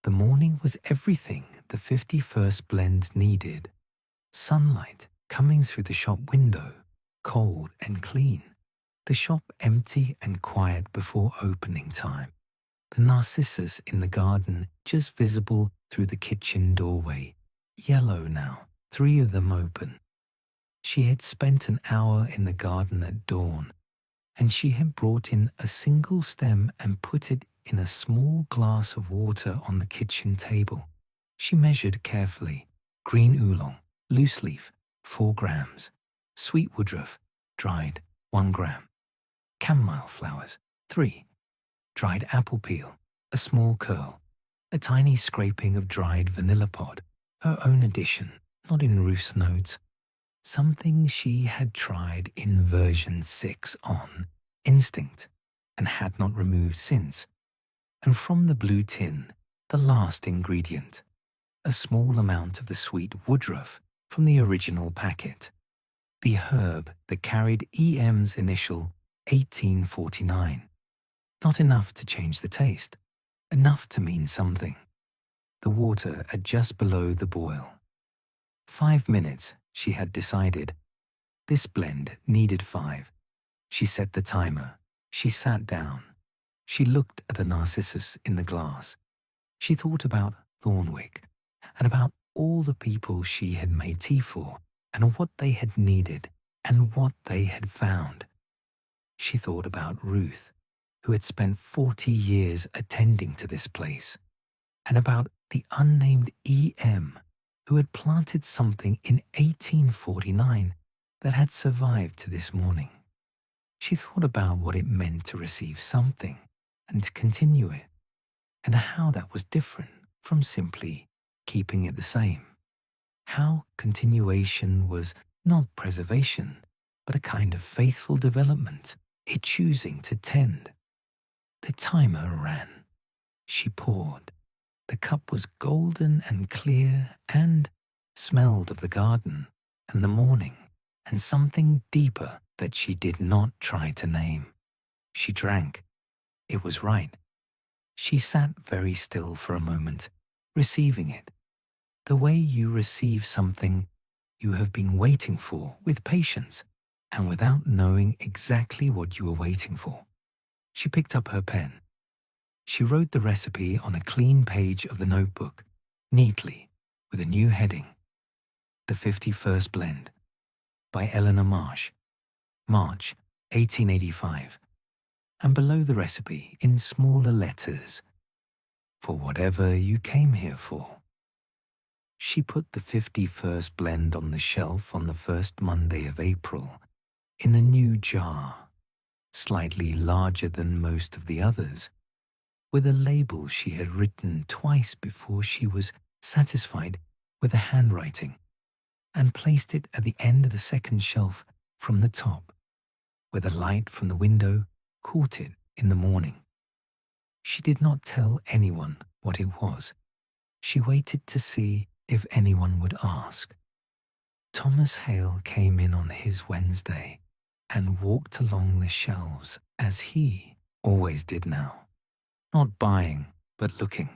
The morning was everything the 51st blend needed. Sunlight coming through the shop window, cold and clean. The shop empty and quiet before opening time. The narcissus in the garden just visible through the kitchen doorway, yellow now, 3 of them open. She had spent an hour in the garden at dawn, and she had brought in a single stem and put it in a small glass of water on the kitchen table. She measured carefully. Green oolong, loose leaf, 4 grams. Sweet woodruff, dried, 1 gram. Chamomile flowers, 3. Dried apple peel, a small curl. A tiny scraping of dried vanilla pod, her own addition, not in Ruth's notes. Something she had tried in version 6 on instinct and had not removed since. And from the blue tin, the last ingredient, a small amount of the sweet woodruff from the original packet. The herb that carried EM's initial 1849. Not enough to change the taste, enough to mean something. The water at just below the boil. 5 minutes, she had decided. This blend needed 5. She set the timer. She sat down. She looked at the narcissus in the glass. She thought about Thornwick and about all the people she had made tea for and what they had needed and what they had found. She thought about Ruth, who had spent 40 years attending to this place, and about the unnamed EM who had planted something in 1849 that had survived to this morning. She thought about what it meant to receive something and to continue it, and how that was different from simply keeping it the same. How continuation was not preservation, but a kind of faithful development, a choosing to tend. The timer ran. She poured. The cup was golden and clear and smelled of the garden and the morning and something deeper that she did not try to name. She drank. It was right. She sat very still for a moment, receiving it. The way you receive something you have been waiting for with patience and without knowing exactly what you were waiting for. She picked up her pen. She wrote the recipe on a clean page of the notebook, neatly, with a new heading. The 51st Blend, by Eleanor Marsh, March 1885. And below the recipe, in smaller letters, for whatever you came here for. She put the 51st Blend on the shelf on the first Monday of April, in a new jar, slightly larger than most of the others, with a label she had written twice before she was satisfied with the handwriting, and placed it at the end of the second shelf from the top, where the light from the window caught it in the morning. She did not tell anyone what it was. She waited to see if anyone would ask. Thomas Hale came in on his Wednesday and walked along the shelves as he always did now. Not buying, but looking.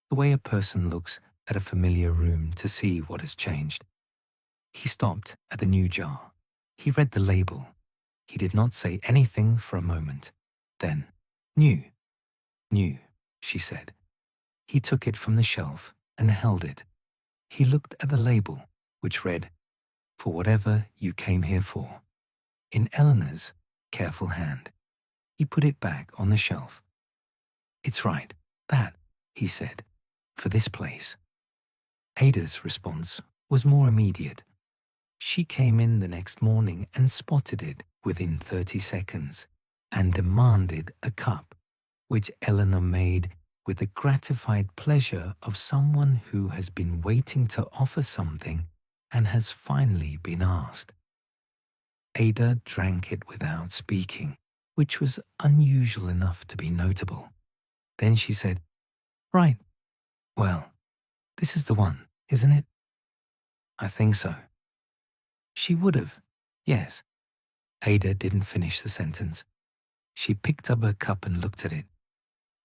The way a person looks at a familiar room to see what has changed. He stopped at the new jar. He read the label. He did not say anything for a moment. Then, new, she said. He took it from the shelf and held it. He looked at the label, which read, "For whatever you came here for," in Eleanor's careful hand. He put it back on the shelf. "It's right, that," he said, "for this place." Ada's response was more immediate. She came in the next morning and spotted it within 30 seconds and demanded a cup, which Eleanor made with the gratified pleasure of someone who has been waiting to offer something and has finally been asked. Ada drank it without speaking, which was unusual enough to be notable. Then she said, "Right. Well, this is the one, isn't it?" "I think so." She would have, yes. Ada didn't finish the sentence. She picked up her cup and looked at it.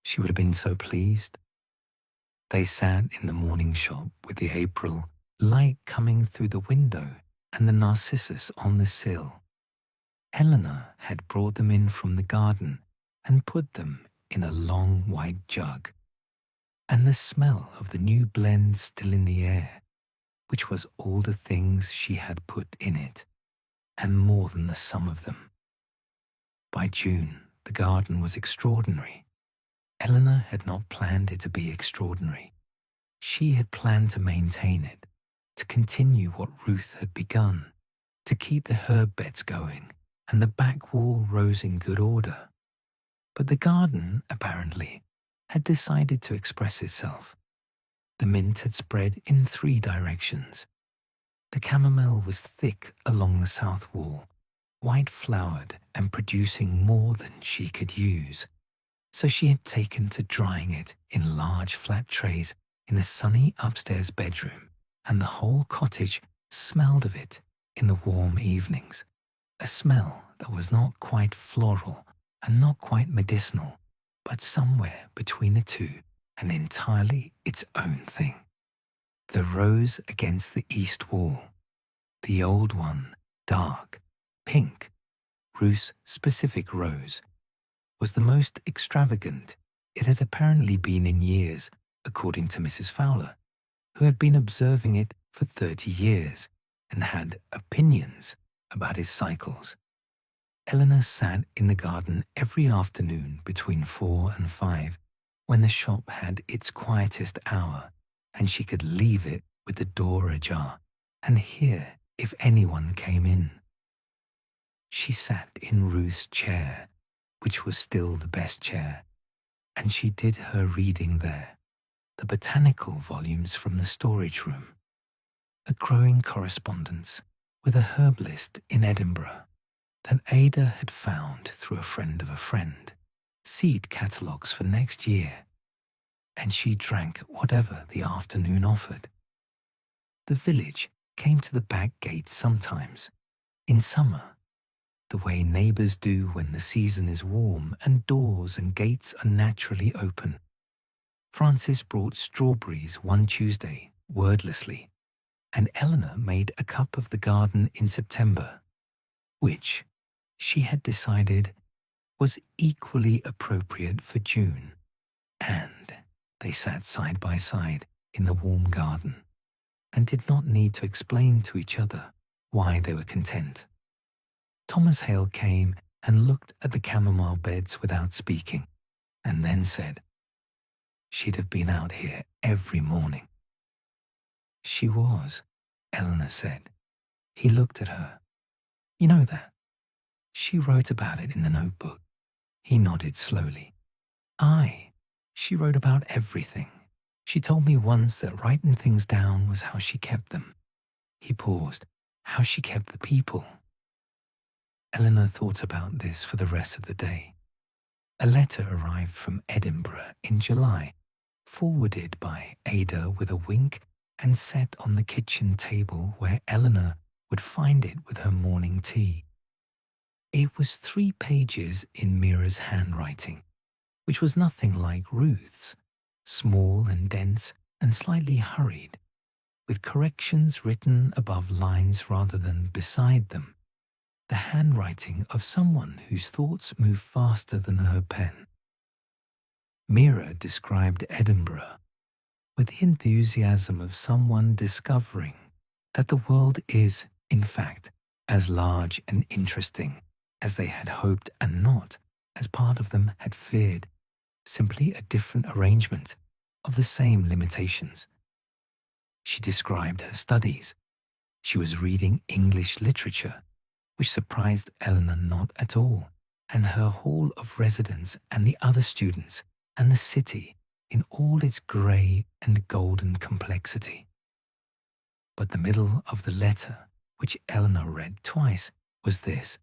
She would have been so pleased. They sat in the morning shop with the April light coming through the window and the narcissus on the sill. Eleanor had brought them in from the garden and put them in a long white jug, and the smell of the new blend still in the air, which was all the things she had put in it, and more than the sum of them. By June, the garden was extraordinary. Eleanor had not planned it to be extraordinary. She had planned to maintain it, to continue what Ruth had begun, to keep the herb beds going and the back wall rows in good order. But the garden, apparently, had decided to express itself. The mint had spread in 3 directions. The chamomile was thick along the south wall, white-flowered and producing more than she could use. So she had taken to drying it in large flat trays in the sunny upstairs bedroom, and the whole cottage smelled of it in the warm evenings, a smell that was not quite floral and not quite medicinal, but somewhere between the two and entirely its own thing. The rose against the east wall, the old one, dark, pink, Ruth's specific rose, was the most extravagant it had apparently been in years, according to Mrs. Fowler, who had been observing it for 30 years and had opinions about its cycles. Eleanor sat in the garden every afternoon between 4 and 5, when the shop had its quietest hour, and she could leave it with the door ajar and hear if anyone came in. She sat in Ruth's chair, which was still the best chair, and she did her reading there, the botanical volumes from the storage room, a growing correspondence with a herbalist in Edinburgh that Ada had found through a friend of a friend, seed catalogues for next year, and she drank whatever the afternoon offered. The village came to the back gate sometimes, in summer, the way neighbours do when the season is warm and doors and gates are naturally open. Francis brought strawberries one Tuesday, wordlessly, and Eleanor made a cup of the garden in September, which, she had decided, was equally appropriate for June, and they sat side by side in the warm garden and did not need to explain to each other why they were content. Thomas Hale came and looked at the chamomile beds without speaking, and then said, "She'd have been out here every morning." "She was," Eleanor said. He looked at her. "You know that? She wrote about it in the notebook." He nodded slowly. "Aye, she wrote about everything. She told me once that writing things down was how she kept them." He paused. "How she kept the people." Eleanor thought about this for the rest of the day. A letter arrived from Edinburgh in July, forwarded by Ada with a wink and set on the kitchen table where Eleanor would find it with her morning tea. It was 3 pages in Mira's handwriting, which was nothing like Ruth's, small and dense and slightly hurried, with corrections written above lines rather than beside them, the handwriting of someone whose thoughts move faster than her pen. Mira described Edinburgh with the enthusiasm of someone discovering that the world is, in fact, as large and interesting as they had hoped and not, as part of them had feared, simply a different arrangement of the same limitations. She described her studies. She was reading English literature, which surprised Eleanor not at all, and her hall of residence and the other students and the city in all its grey and golden complexity. But the middle of the letter, which Eleanor read twice, was this: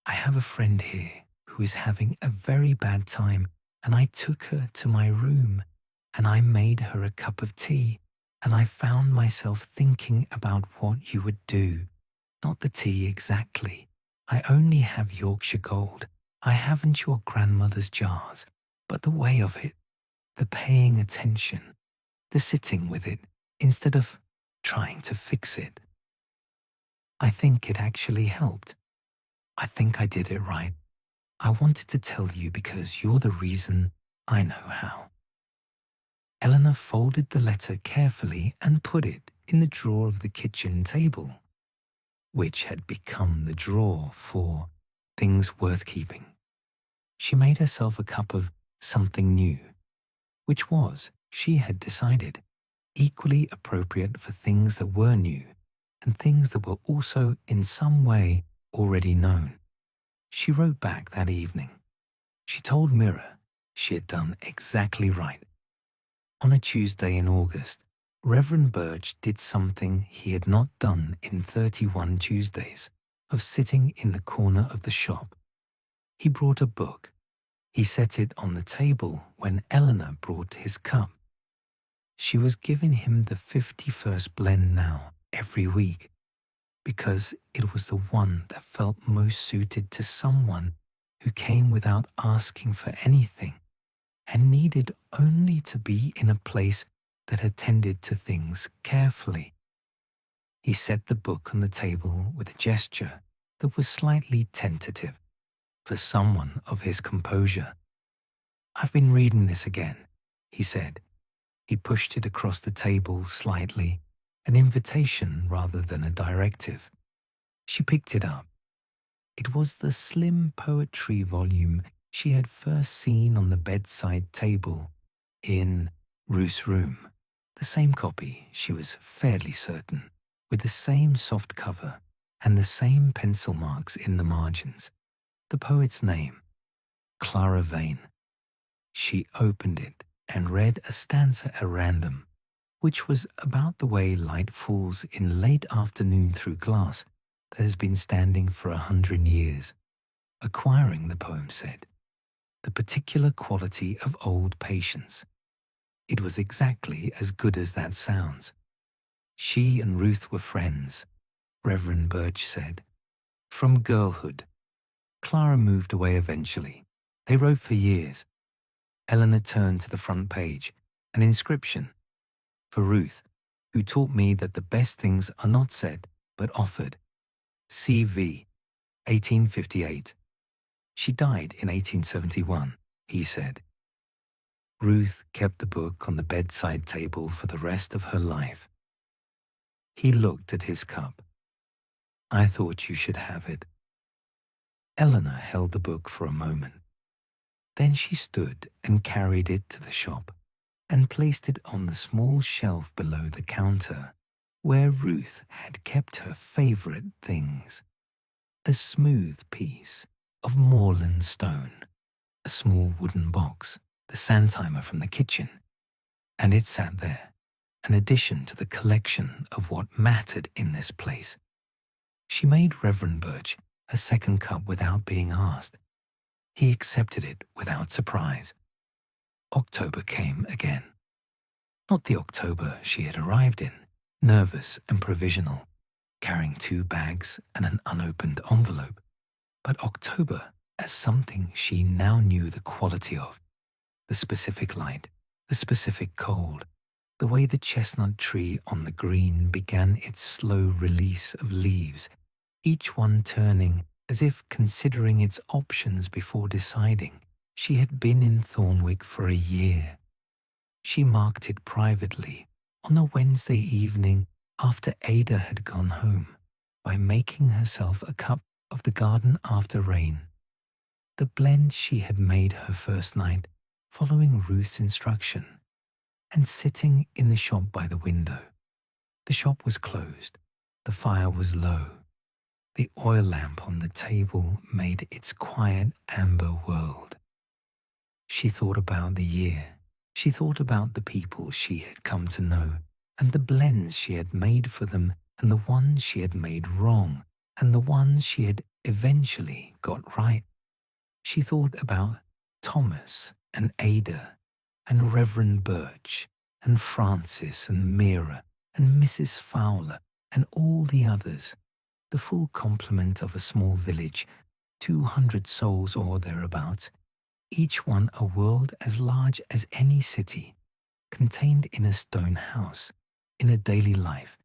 "I have a friend here who is having a very bad time, and I took her to my room, and I made her a cup of tea, and I found myself thinking about what you would do. Not the tea exactly. I only have Yorkshire gold. I haven't your grandmother's jars, but the way of it, the paying attention, the sitting with it, instead of trying to fix it. I think it actually helped. I think I did it right. I wanted to tell you because you're the reason I know how." Eleanor folded the letter carefully and put it in the drawer of the kitchen table, which had become the drawer for things worth keeping. She made herself a cup of something new, which was, she had decided, equally appropriate for things that were new and things that were also in some way already known. She wrote back that evening. She told Mira she had done exactly right. On a Tuesday in August, Reverend Birch did something he had not done in 31 Tuesdays, of sitting in the corner of the shop. He brought a book. He set it on the table when Eleanor brought his cup. She was giving him the 51st blend now, every week, because it was the one that felt most suited to someone who came without asking for anything and needed only to be in a place that attended to things carefully. He set the book on the table with a gesture that was slightly tentative for someone of his composure. "I've been reading this again," he said. He pushed it across the table slightly, an invitation rather than a directive. She picked it up. It was the slim poetry volume she had first seen on the bedside table in Ruth's room, The same copy, she was fairly certain, with the same soft cover and the same pencil marks in the margins. The poet's name, Clara Vane. She opened it and read a stanza at random, which was about the way light falls in late afternoon through glass that has been standing for 100 years, acquiring, the poem said, the particular quality of old patience. It was exactly as good as that sounds. She and Ruth were friends, Reverend Birch said. From girlhood. Clara moved away eventually. They wrote for years. Eleanor turned to the front page, an inscription. For Ruth, who taught me that the best things are not said, but offered. C.V., 1858. She died in 1871, he said. Ruth kept the book on the bedside table for the rest of her life. He looked at his cup. I thought you should have it. Eleanor held the book for a moment. Then she stood and carried it to the shop and placed it on the small shelf below the counter where Ruth had kept her favorite things. A smooth piece of moorland stone, a small wooden box, the sandtimer from the kitchen, and it sat there, an addition to the collection of what mattered in this place. She made Reverend Birch a second cup without being asked. He accepted it without surprise. October came again. Not the October she had arrived in, nervous and provisional, carrying 2 bags and an unopened envelope, but October as something she now knew the quality of, the specific light, the specific cold, the way the chestnut tree on the green began its slow release of leaves, each one turning as if considering its options before deciding. She had been in Thornwick for a year. She marked it privately on a Wednesday evening after Ada had gone home by making herself a cup of the garden after rain, the blend she had made her first night following Ruth's instruction, and sitting in the shop by the window. The shop was closed. The fire was low. The oil lamp on the table made its quiet amber world. She thought about the year. She thought about the people she had come to know, and the blends she had made for them, and the ones she had made wrong, and the ones she had eventually got right. She thought about Thomas and Ada, and Reverend Birch, and Francis and Mira, and Mrs. Fowler, and all the others, the full complement of a small village, 200 souls or thereabouts, each one a world as large as any city, contained in a stone house, in a daily life,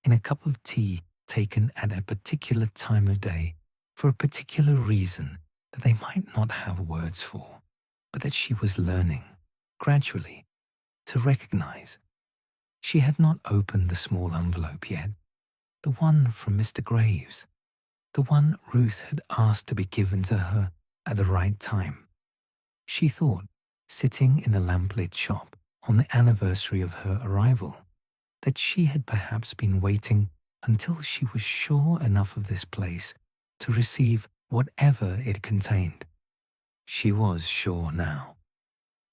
in a cup of tea taken at a particular time of day, for a particular reason that they might not have words for, but that she was learning, gradually, to recognize. She had not opened the small envelope yet, the one from Mr. Graves, the one Ruth had asked to be given to her at the right time. She thought, sitting in the lamplit shop on the anniversary of her arrival, that she had perhaps been waiting until she was sure enough of this place to receive whatever it contained. She was sure now.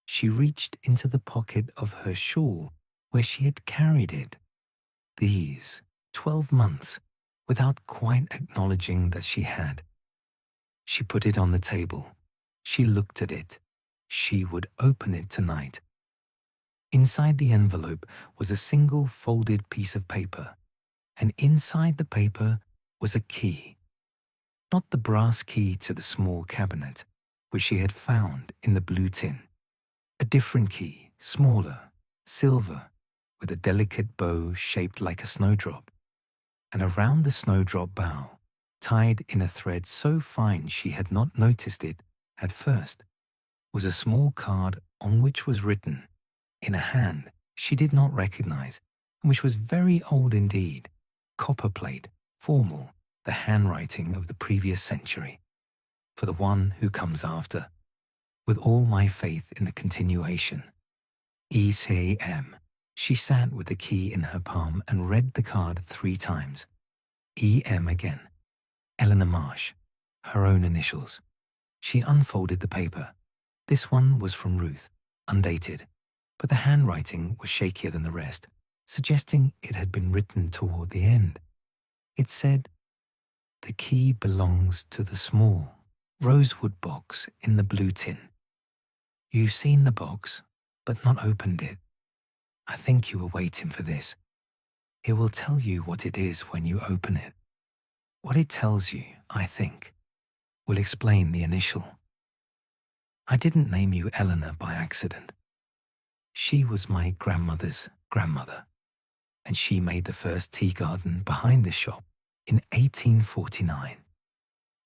She reached into the pocket of her shawl where she had carried it. These 12 months, without quite acknowledging that she had. She put it on the table. She looked at it. She would open it tonight. Inside the envelope was a single folded piece of paper, and inside the paper was a key. Not the brass key to the small cabinet, which she had found in the blue tin. A different key, smaller, silver, with a delicate bow shaped like a snowdrop. And around the snowdrop bow, tied in a thread so fine she had not noticed it at first, was a small card on which was written, in a hand she did not recognize, and which was very old indeed, copperplate, formal, the handwriting of the previous century. For the one who comes after, with all my faith in the continuation. E.C.M. She sat with the key in her palm and read the card 3 times. E.M. again. Eleanor Marsh. Her own initials. She unfolded the paper. This one was from Ruth, undated, but the handwriting was shakier than the rest, suggesting it had been written toward the end. It said, "The key belongs to the small rosewood box in the blue tin. You've seen the box, but not opened it. I think you were waiting for this. It will tell you what it is when you open it. What it tells you, I think, will explain the initial. I didn't name you Eleanor by accident. She was my grandmother's grandmother, and she made the first tea garden behind the shop in 1849.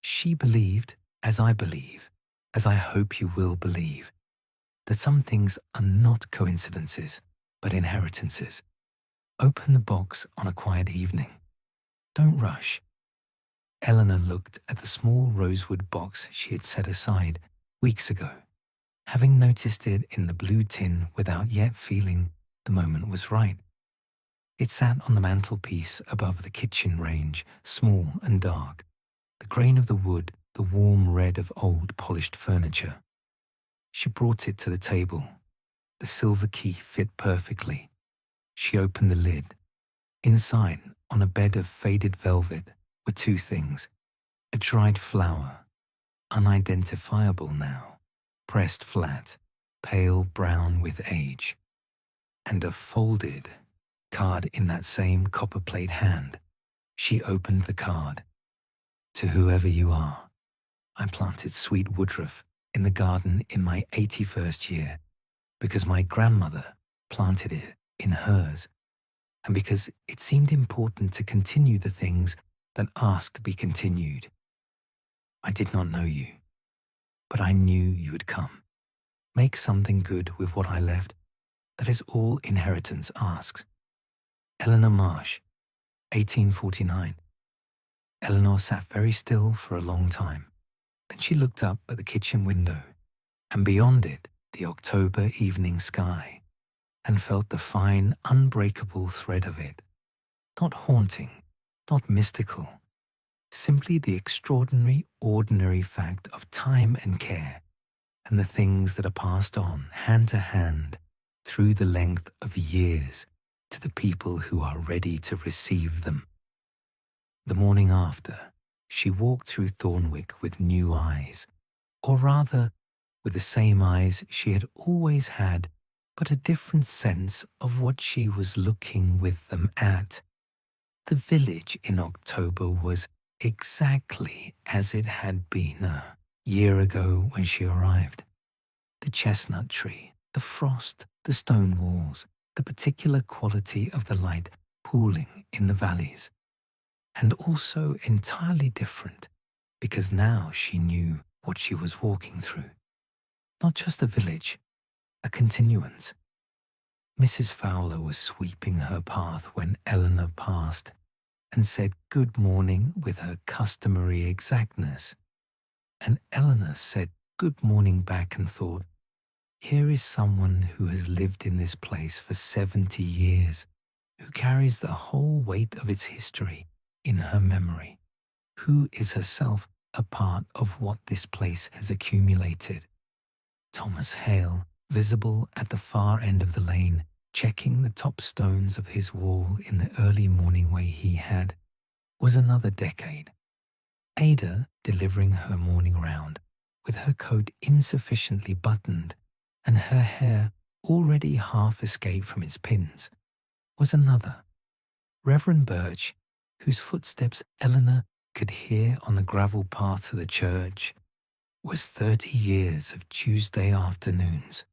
She believed, as I believe, as I hope you will believe, that some things are not coincidences, but inheritances. Open the box on a quiet evening. Don't rush." Eleanor looked at the small rosewood box she had set aside weeks ago, having noticed it in the blue tin without yet feeling the moment was right. It sat on the mantelpiece above the kitchen range, small and dark, the grain of the wood the warm red of old polished furniture. She brought it to the table. The silver key fit perfectly. She opened the lid. Inside, on a bed of faded velvet, were 2 things. A dried flower, unidentifiable now, pressed flat, pale brown with age, and a folded card in that same copper-plate hand. She opened the card. "To whoever you are, I planted sweet woodruff in the garden in my 81st year because my grandmother planted it in hers, and because it seemed important to continue the things that asked to be continued. I did not know you, but I knew you would come. Make something good with what I left. That is all inheritance asks." Eleanor Marsh, 1849. Eleanor sat very still for a long time. Then she looked up at the kitchen window, and beyond it the October evening sky, and felt the fine, unbreakable thread of it. Not haunting, not mystical, simply the extraordinary, ordinary fact of time and care, and the things that are passed on, hand to hand, through the length of years, to the people who are ready to receive them. The morning after, she walked through Thornwick with new eyes, or rather, with the same eyes she had always had, but a different sense of what she was looking with them at. The village in October was exactly as it had been a year ago when she arrived. The chestnut tree, the frost, the stone walls, the particular quality of the light pooling in the valleys. And also entirely different, because now she knew what she was walking through. Not just a village, a continuance. Mrs. Fowler was sweeping her path when Eleanor passed and said good morning with her customary exactness. And Eleanor said good morning back and thought, here is someone who has lived in this place for 70 years, who carries the whole weight of its history in her memory, who is herself a part of what this place has accumulated. Thomas Hale, visible at the far end of the lane, checking the top stones of his wall in the early morning way he had, was another decade. Ada, delivering her morning round, with her coat insufficiently buttoned and her hair already half escaped from its pins, was another. Reverend Birch, whose footsteps Eleanor could hear on the gravel path to the church, was 30 years of Tuesday afternoons.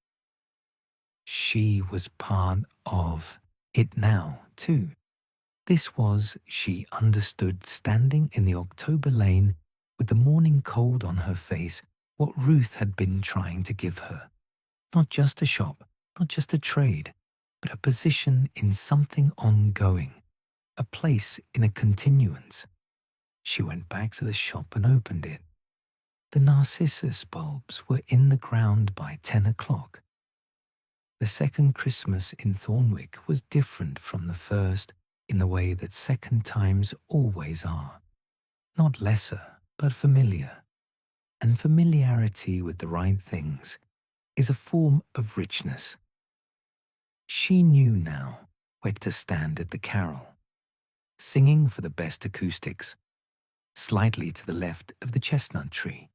She was part of it now, too. This was, she understood, standing in the October lane with the morning cold on her face, what Ruth had been trying to give her. Not just a shop, not just a trade, but a position in something ongoing, a place in a continuance. She went back to the shop and opened it. The narcissus bulbs were in the ground by 10 o'clock. The second Christmas in Thornwick was different from the first in the way that second times always are. Not lesser, but familiar. And familiarity with the right things is a form of richness. She knew now where to stand at the carol, singing for the best acoustics, slightly to the left of the chestnut tree,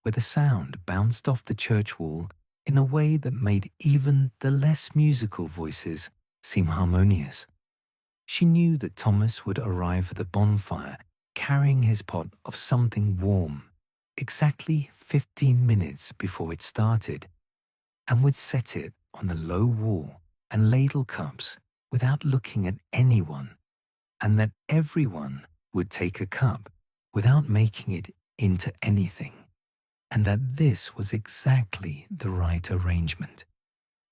where the sound bounced off the church wall in a way that made even the less musical voices seem harmonious. She knew that Thomas would arrive at the bonfire carrying his pot of something warm exactly 15 minutes before it started, and would set it on the low wall and ladle cups without looking at anyone, and that everyone would take a cup without making it into anything, and that this was exactly the right arrangement.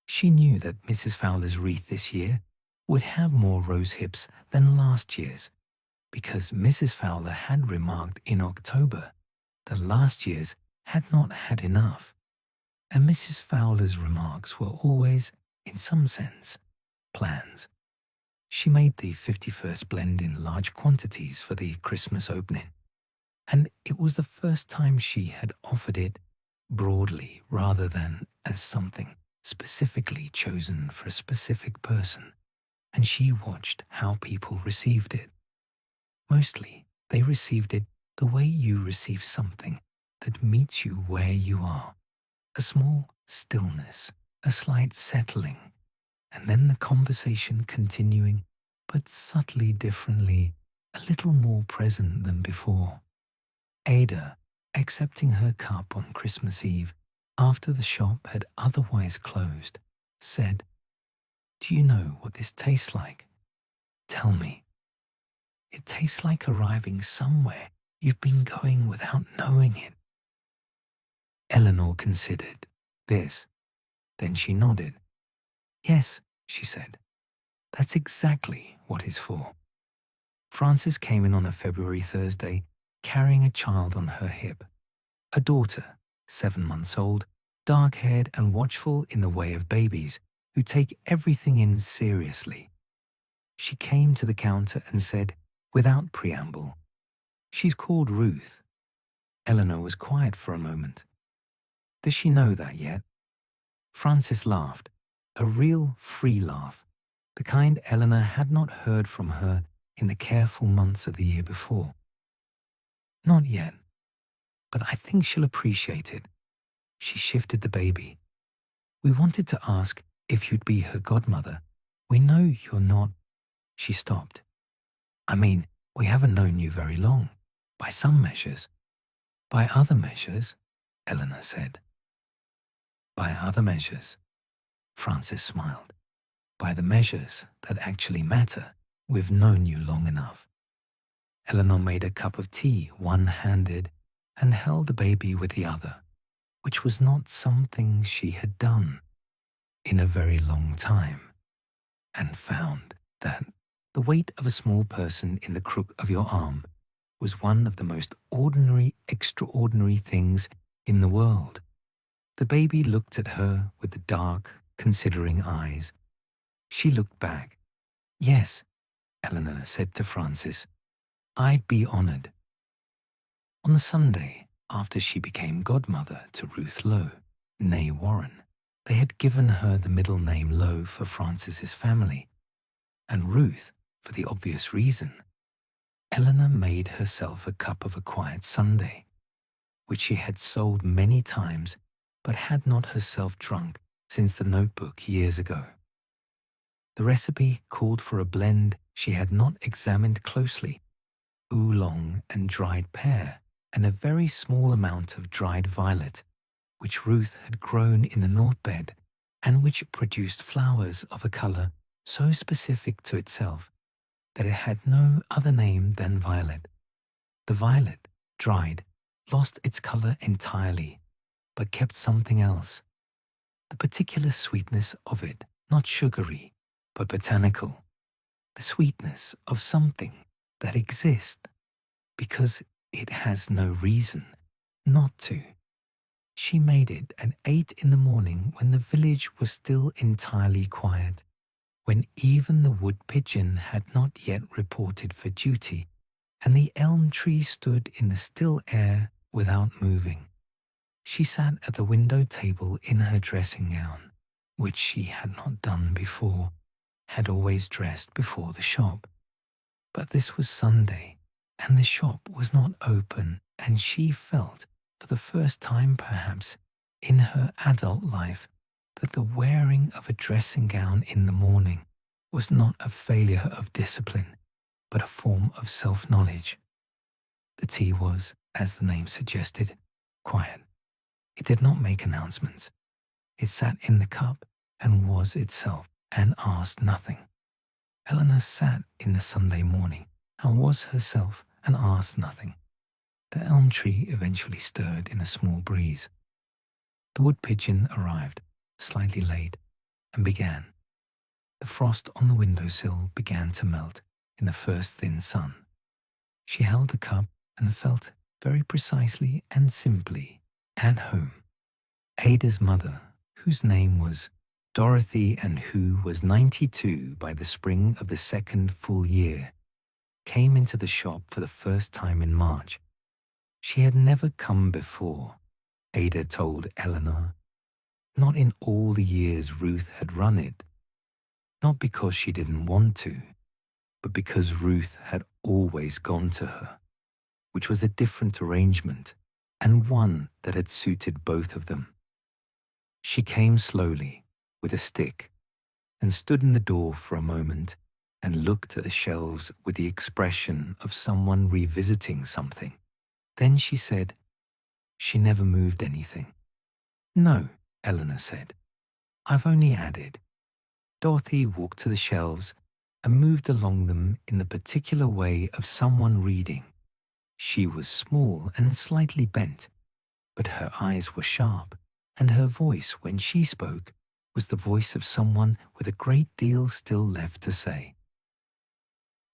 She knew that Mrs. Fowler's wreath this year would have more rose hips than last year's, because Mrs. Fowler had remarked in October that last year's had not had enough, and Mrs. Fowler's remarks were always, in some sense, plans. She made the 51st blend in large quantities for the Christmas opening, and it was the first time she had offered it broadly rather than as something specifically chosen for a specific person, and she watched how people received it. Mostly, they received it the way you receive something that meets you where you are. A small stillness, a slight settling, and then the conversation continuing, but subtly differently, a little more present than before. Ada, accepting her cup on Christmas Eve after the shop had otherwise closed, said, "Do you know what this tastes like? Tell me." "It tastes like arriving somewhere you've been going without knowing it." Eleanor considered this. Then she nodded. "Yes," she said. "That's exactly what it's for." Frances came in on a February Thursday, carrying a child on her hip. A daughter, 7 months old, dark-haired and watchful in the way of babies, who take everything in seriously. She came to the counter and said, without preamble, "She's called Ruth." Eleanor was quiet for a moment. "Does she know that yet?" Frances laughed, a real free laugh, the kind Eleanor had not heard from her in the careful months of the year before. "Not yet, but I think she'll appreciate it." She shifted the baby. "We wanted to ask if you'd be her godmother. We know you're not—" She stopped. "I mean, we haven't known you very long, by some measures." "By other measures," Eleanor said. "By other measures," Frances smiled. "By the measures that actually matter, we've known you long enough." Eleanor made a cup of tea one-handed and held the baby with the other, which was not something she had done in a very long time, and found that the weight of a small person in the crook of your arm was one of the most ordinary, extraordinary things in the world. The baby looked at her with the dark, considering eyes. She looked back. "Yes," Eleanor said to Frances, "I'd be honored." On the Sunday, after she became godmother to Ruth Lowe, née Warren, they had given her the middle name Lowe for Frances's family, and Ruth, for the obvious reason. Eleanor made herself a cup of a quiet Sunday, which she had sold many times but had not herself drunk since the notebook years ago. The recipe called for a blend she had not examined closely: oolong and dried pear, and a very small amount of dried violet, which Ruth had grown in the north bed, and which produced flowers of a color so specific to itself that it had no other name than violet. The violet, dried, lost its color entirely, but kept something else. The particular sweetness of it, not sugary, but botanical. The sweetness of something that exists because it has no reason not to. She made it at 8 in the morning when the village was still entirely quiet, when even the wood pigeon had not yet reported for duty, and the elm tree stood in the still air without moving. She sat at the window table in her dressing gown, which she had not done before, had always dressed before the shop. But this was Sunday, and the shop was not open, and she felt, for the first time perhaps in her adult life, that the wearing of a dressing gown in the morning was not a failure of discipline, but a form of self-knowledge. The tea was, as the name suggested, quiet. It did not make announcements. It sat in the cup and was itself and asked nothing. Eleanor sat in the Sunday morning and was herself and asked nothing. The elm tree eventually stirred in a small breeze. The wood pigeon arrived, slightly late, and began. The frost on the windowsill began to melt in the first thin sun. She held the cup and felt very precisely and simply at home. Ada's mother, whose name was Dorothy and who was 92 by the spring of the second full year, came into the shop for the first time in March. She had never come before, Ada told Eleanor. Not in all the years Ruth had run it. Not because she didn't want to, but because Ruth had always gone to her, which was a different arrangement and one that had suited both of them. She came slowly, with a stick, and stood in the door for a moment and looked at the shelves with the expression of someone revisiting something. Then she said, "She never moved anything." "No," Eleanor said. "I've only added." Dorothy walked to the shelves and moved along them in the particular way of someone reading. She was small and slightly bent, but her eyes were sharp, and her voice, when she spoke, was the voice of someone with a great deal still left to say.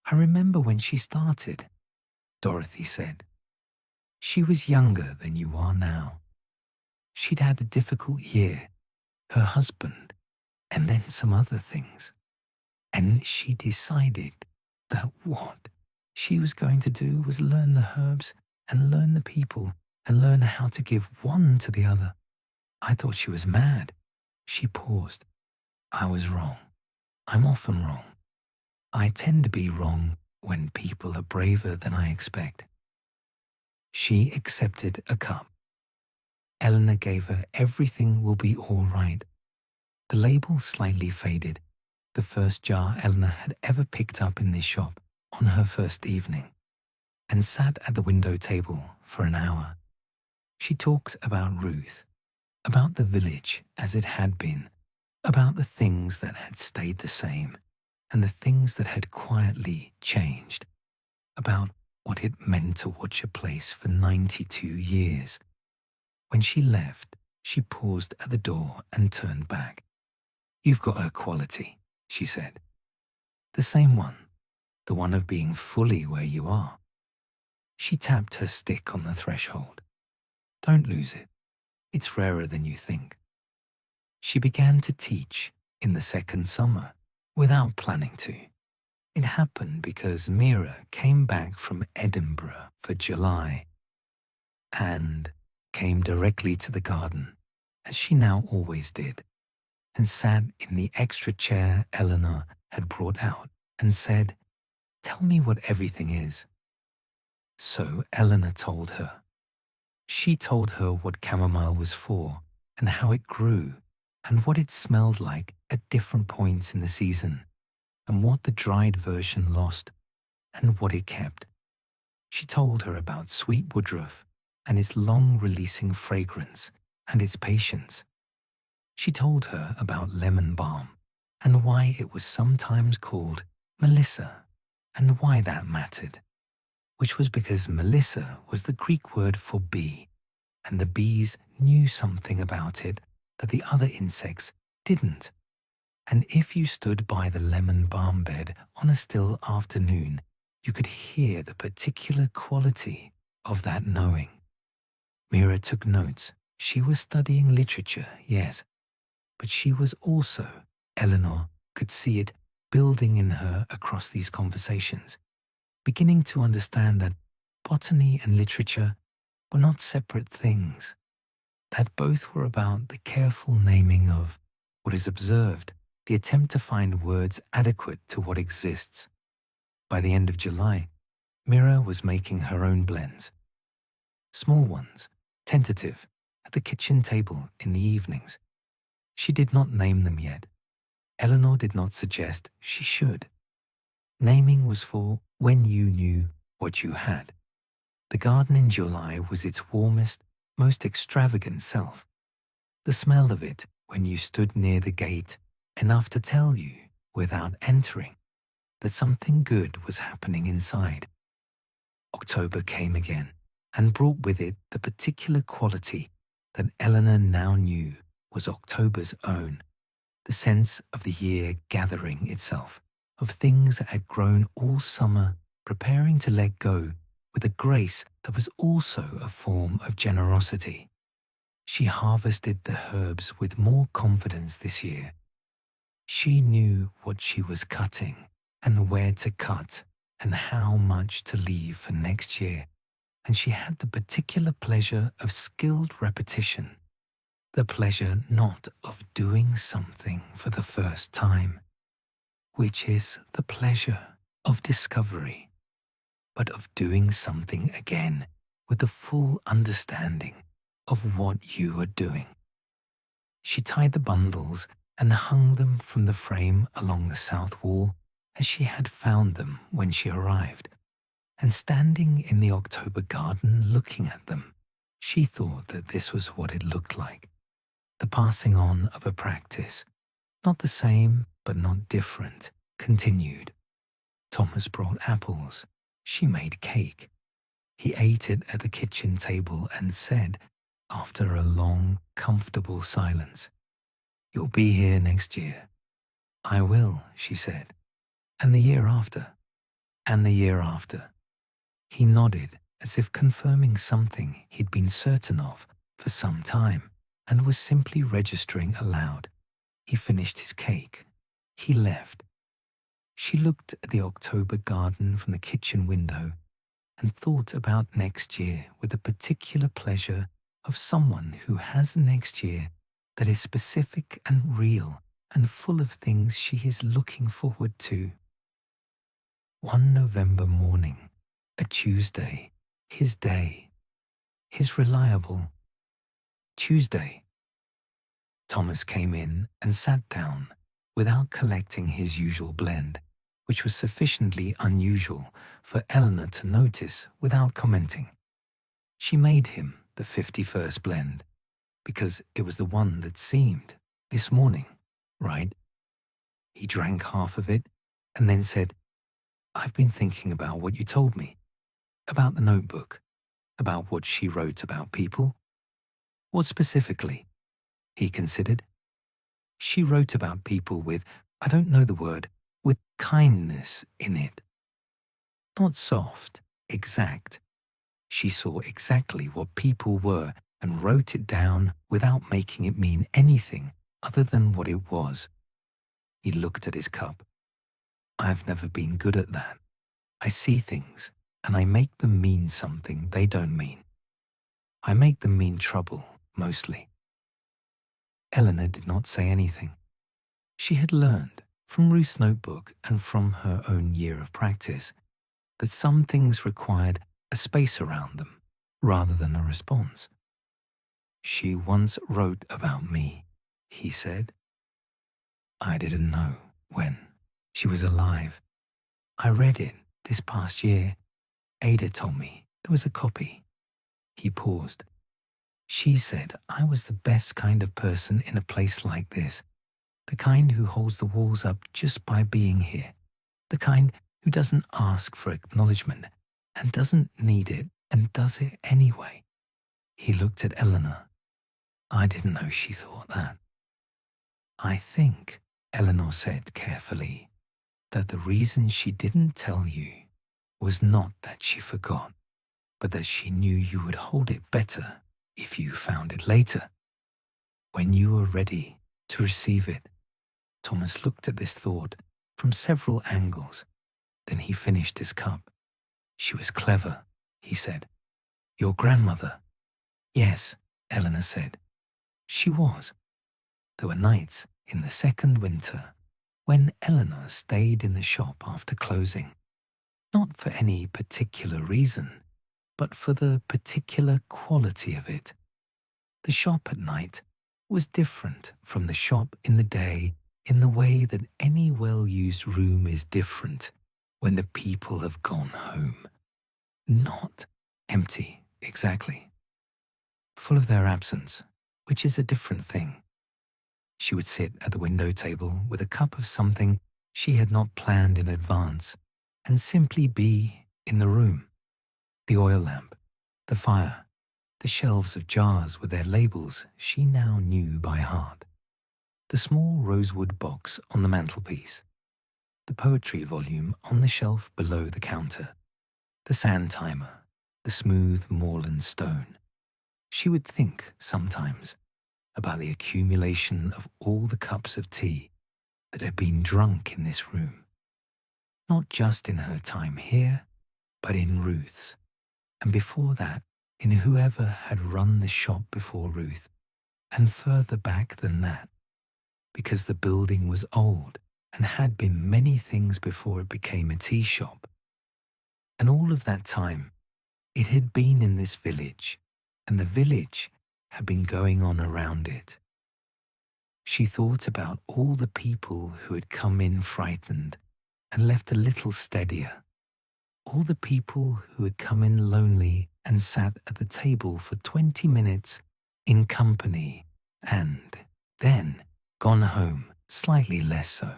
"I remember when she started," Dorothy said. "She was younger than you are now. She'd had a difficult year, her husband, and then some other things. And she decided that what she was going to do was learn the herbs and learn the people and learn how to give one to the other. I thought she was mad." She paused. "I was wrong. I'm often wrong. I tend to be wrong when people are braver than I expect." She accepted a cup. Eleanor gave her "Everything will be all right." The label slightly faded, the first jar Eleanor had ever picked up in this shop on her first evening, and sat at the window table for an hour. She talked about Ruth, about the village as it had been, about the things that had stayed the same and the things that had quietly changed, about what it meant to watch a place for 92 years. When she left, she paused at the door and turned back. "You've got her quality," she said. "The same one, the one of being fully where you are." She tapped her stick on the threshold. "Don't lose it. It's rarer than you think." She began to teach in the second summer without planning to. It happened because Mira came back from Edinburgh for July and came directly to the garden, as she now always did, and sat in the extra chair Eleanor had brought out and said, "Tell me what everything is." So Eleanor told her. She told her what chamomile was for and how it grew and what it smelled like at different points in the season and what the dried version lost and what it kept. She told her about sweet woodruff and its long-releasing fragrance and its patience. She told her about lemon balm and why it was sometimes called Melissa and why that mattered, which was because Melissa was the Greek word for bee, and the bees knew something about it that the other insects didn't. And if you stood by the lemon balm bed on a still afternoon, you could hear the particular quality of that knowing. Mira took notes She was studying literature, yes, but she was also, Eleanor could see it building in her across these conversations, beginning to understand that botany and literature were not separate things, that both were about the careful naming of what is observed, the attempt to find words adequate to what exists. By the end of July, Mira was making her own blends. Small ones, tentative, at the kitchen table in the evenings. She did not name them yet. Eleanor did not suggest she should. Naming was for when you knew what you had. The garden in July was its warmest, most extravagant self. The smell of it when you stood near the gate, enough to tell you, without entering, that something good was happening inside. October came again and brought with it the particular quality that Eleanor now knew was October's own, the sense of the year gathering itself, of things that had grown all summer, preparing to let go with a grace that was also a form of generosity. She harvested the herbs with more confidence this year. She knew what she was cutting and where to cut and how much to leave for next year, and she had the particular pleasure of skilled repetition, the pleasure not of doing something for the first time, which is the pleasure of discovery, but of doing something again with the full understanding of what you are doing. She tied the bundles and hung them from the frame along the south wall as she had found them when she arrived, and standing in the October garden looking at them, she thought that this was what it looked like, the passing on of a practice, not the same but not different, continued. Thomas brought apples. She made cake. He ate it at the kitchen table and said, after a long, comfortable silence, "You'll be here next year." "I will," she said. "And the year after." "And the year after." He nodded as if confirming something he'd been certain of for some time and was simply registering aloud. He finished his cake. He left. She looked at the October garden from the kitchen window and thought about next year with the particular pleasure of someone who has next year that is specific and real and full of things she is looking forward to. One November morning, a Tuesday, his day, his reliable Tuesday. Thomas came in and sat down without collecting his usual blend, which was sufficiently unusual for Eleanor to notice without commenting. She made him the 51st blend, because it was the one that seemed, this morning, right. He drank half of it and then said, "I've been thinking about what you told me, about the notebook, about what she wrote about people." "What specifically?" He considered. "She wrote about people with, I don't know the word, with kindness in it. Not soft, exact. She saw exactly what people were and wrote it down without making it mean anything other than what it was." He looked at his cup. "I've never been good at that. I see things, and I make them mean something they don't mean. I make them mean trouble, mostly." Eleanor did not say anything. She had learned, from Ruth's notebook and from her own year of practice, that some things required a space around them rather than a response. "She once wrote about me," he said. "I didn't know when. She was alive. I read it this past year. Ada told me there was a copy." He paused. "She said I was the best kind of person in a place like this, the kind who holds the walls up just by being here, the kind who doesn't ask for acknowledgement and doesn't need it and does it anyway." He looked at Eleanor. "I didn't know she thought that." "I think," Eleanor said carefully, "that the reason she didn't tell you was not that she forgot, but that she knew you would hold it better if you found it later, when you were ready to receive it. Thomas looked at this thought from several angles. Then he finished his cup. She was clever, he said. Your grandmother? Yes, Eleanor said. She was. There were nights in the second winter when Eleanor stayed in the shop after closing, not for any particular reason, but for the particular quality of it. The shop at night was different from the shop in the day in the way that any well-used room is different when the people have gone home. Not empty, exactly. Full of their absence, which is a different thing. She would sit at the window table with a cup of something she had not planned in advance and simply be in the room. The oil lamp, the fire, the shelves of jars with their labels she now knew by heart, the small rosewood box on the mantelpiece, the poetry volume on the shelf below the counter, the sand timer, the smooth moorland stone. She would think sometimes about the accumulation of all the cups of tea that had been drunk in this room, not just in her time here, but in Ruth's, and before that, in whoever had run the shop before Ruth, and further back than that, because the building was old and had been many things before it became a tea shop. And all of that time, it had been in this village, and the village had been going on around it. She thought about all the people who had come in frightened and left a little steadier, all the people who had come in lonely and sat at the table for 20 minutes in company and then gone home slightly less so.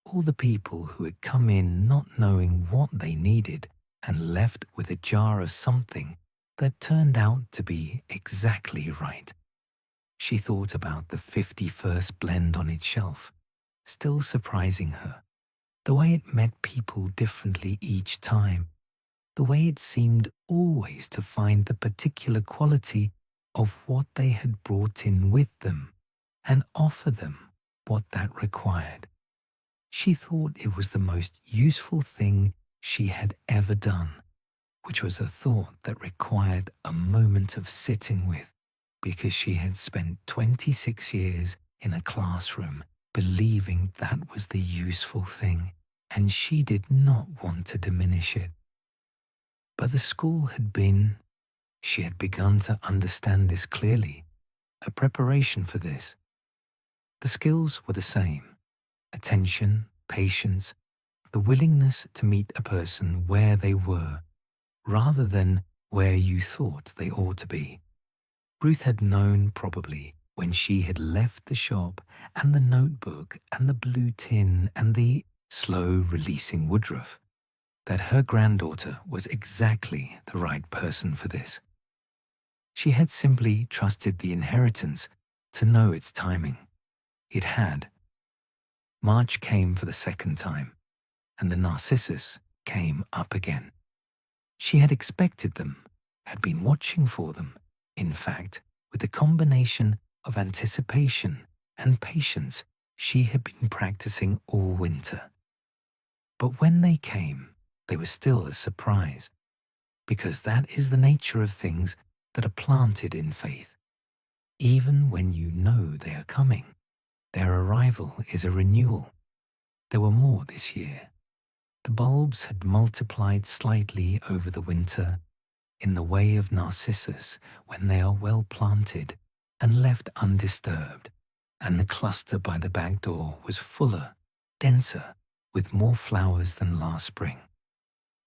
All the people who had come in not knowing what they needed and left with a jar of something that turned out to be exactly right. She thought about the 51st blend on its shelf, still surprising her, the way it met people differently each time, the way it seemed always to find the particular quality of what they had brought in with them and offer them what that required. She thought it was the most useful thing she had ever done, which was a thought that required a moment of sitting with, because she had spent 26 years in a classroom believing that was the useful thing, and she did not want to diminish it. But the school had been, she had begun to understand this clearly, a preparation for this. The skills were the same: attention, patience, the willingness to meet a person where they were, rather than where you thought they ought to be. Ruth had known probably when she had left the shop and the notebook and the blue tin and the slow-releasing woodruff that her granddaughter was exactly the right person for this. She had simply trusted the inheritance to know its timing. It had. March came for the second time, and the narcissus came up again. She had expected them, had been watching for them, in fact, with the combination of anticipation and patience she had been practicing all winter. But when they came, they were still a surprise, because that is the nature of things that are planted in faith. Even when you know they are coming, their arrival is a renewal. There were more this year. The bulbs had multiplied slightly over the winter in the way of narcissus when they are well planted and left undisturbed, and the cluster by the back door was fuller, denser, with more flowers than last spring.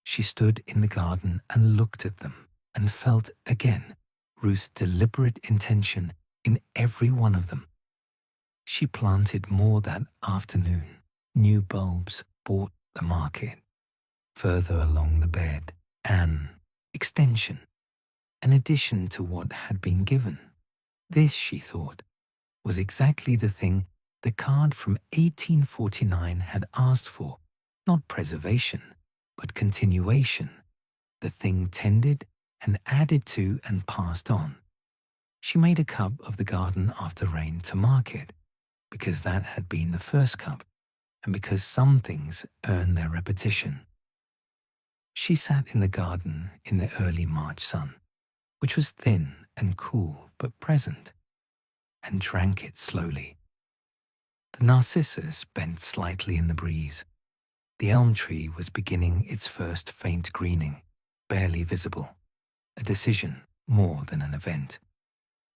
She stood in the garden and looked at them and felt again Ruth's deliberate intention in every one of them. She planted more that afternoon, new bulbs bought the market, further along the bed, an extension, an addition to what had been given. This, she thought, was exactly the thing the card from 1849 had asked for, not preservation, but continuation, the thing tended and added to and passed on. She made a cup of the garden after rain to mark it, because that had been the first cup, and because some things earn their repetition. She sat in the garden in the early March sun, which was thin and cool but present, and drank it slowly. The narcissus bent slightly in the breeze. The elm tree was beginning its first faint greening, barely visible, a decision more than an event.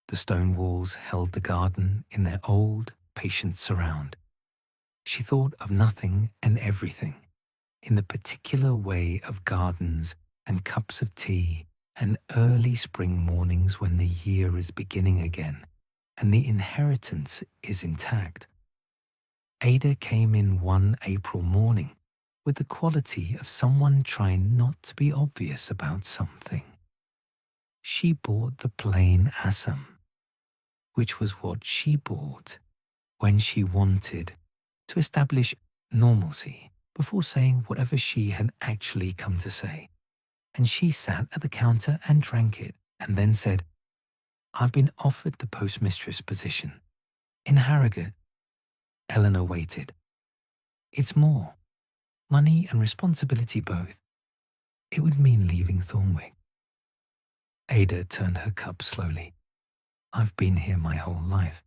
The stone walls held the garden in their old, patient surround. She thought of nothing and everything, in the particular way of gardens and cups of tea and early spring mornings when the year is beginning again and the inheritance is intact. Ada came in one April morning with the quality of someone trying not to be obvious about something. She bought the plain assam, which was what she bought when she wanted to establish normalcy before saying whatever she had actually come to say. And she sat at the counter and drank it and then said, "I've been offered the postmistress position in Harrogate." Eleanor waited. "It's more. Money and responsibility both. It would mean leaving Thornwick." Ada turned her cup slowly. "I've been here my whole life.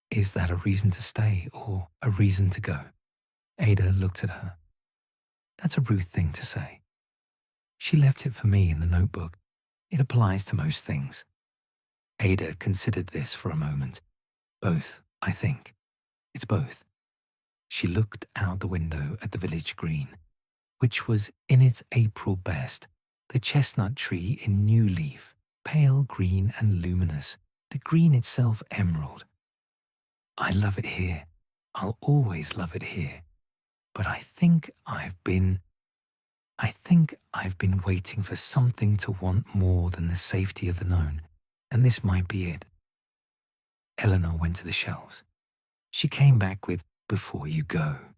Is that a reason to stay or a reason to go?" Ada looked at her. "That's a Ruth thing to say. She left it for me in the notebook. It applies to most things." Ada considered this for a moment. "Both, I think. It's both." She looked out the window at the village green, which was in its April best, the chestnut tree in new leaf, pale green and luminous, the green itself emerald. "I love it here. I'll always love it here. But I think I've been waiting for something to want more than the safety of the known, and this might be it." Eleanor went to the shelves. She came back with "Before You Go,"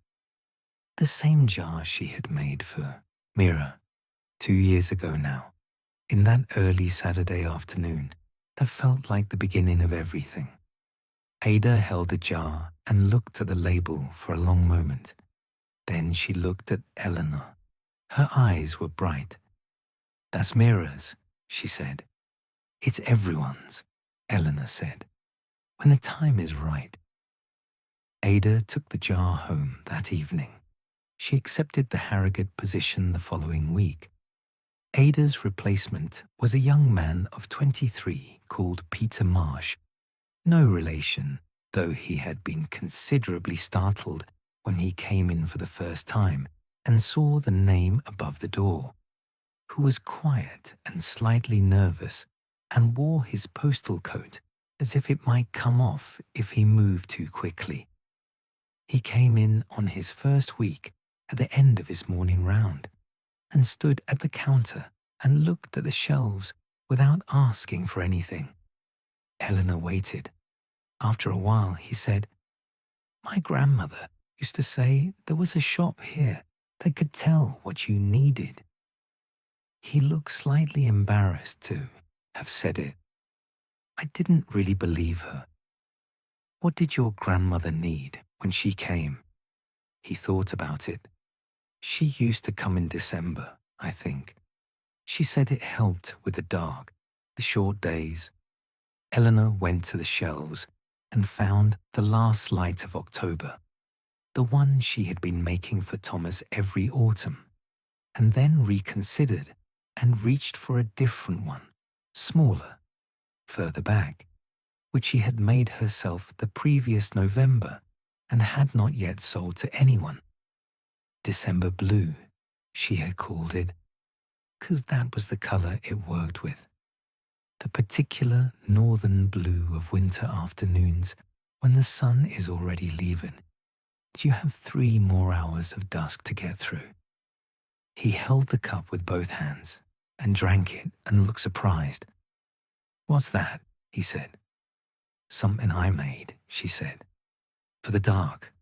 the same jar she had made for Mira 2 years ago now, in that early Saturday afternoon that felt like the beginning of everything. Ada held the jar and looked at the label for a long moment. Then she looked at Eleanor. Her eyes were bright. "That's Mira's," she said. "It's everyone's," Eleanor said. "When the time is right." Ada took the jar home that evening. She accepted the Harrogate position the following week. Ada's replacement was a young man of 23 called Peter Marsh. No relation, though he had been considerably startled when he came in for the first time and saw the name above the door, who was quiet and slightly nervous and wore his postal coat as if it might come off if he moved too quickly. He came in on his first week at the end of his morning round and stood at the counter and looked at the shelves without asking for anything. Eleanor waited. After a while, he said, "My grandmother used to say there was a shop here that could tell what you needed." He looked slightly embarrassed to have said it. I didn't really believe her. "What did your grandmother need when she came?" He thought about it. "She used to come in December, I think. She said it helped with the dark, the short days." Eleanor went to the shelves and found The Last Light of October, the one she had been making for Thomas every autumn, and then reconsidered and reached for a different one, smaller, further back, which she had made herself the previous November and had not yet sold to anyone. December Blue, she had called it, 'cause that was the color it worked with. The particular northern blue of winter afternoons when the sun is already leaving. You have 3 more hours of dusk to get through. He held the cup with both hands and drank it and looked surprised. "What's that?" he said. "Something I made," she said, "for the dark."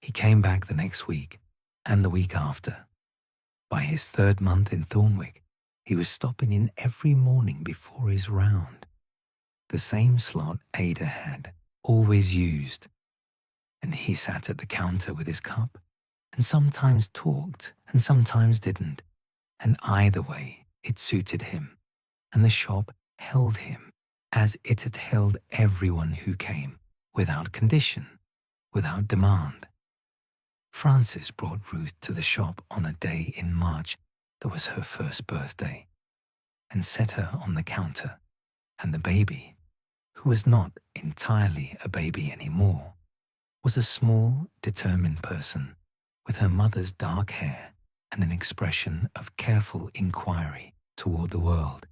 He came back the next week and the week after. By his 3rd month in Thornwick, he was stopping in every morning before his round. the same slot Ada had always used. And he sat at the counter with his cup, and sometimes talked and sometimes didn't. And either way, it suited him, and the shop held him as it had held everyone who came, without condition, without demand. Frances brought Ruth to the shop on a day in March that was her first birthday, and set her on the counter, and the baby, who was not entirely a baby anymore, was a small, determined person with her mother's dark hair and an expression of careful inquiry toward the world.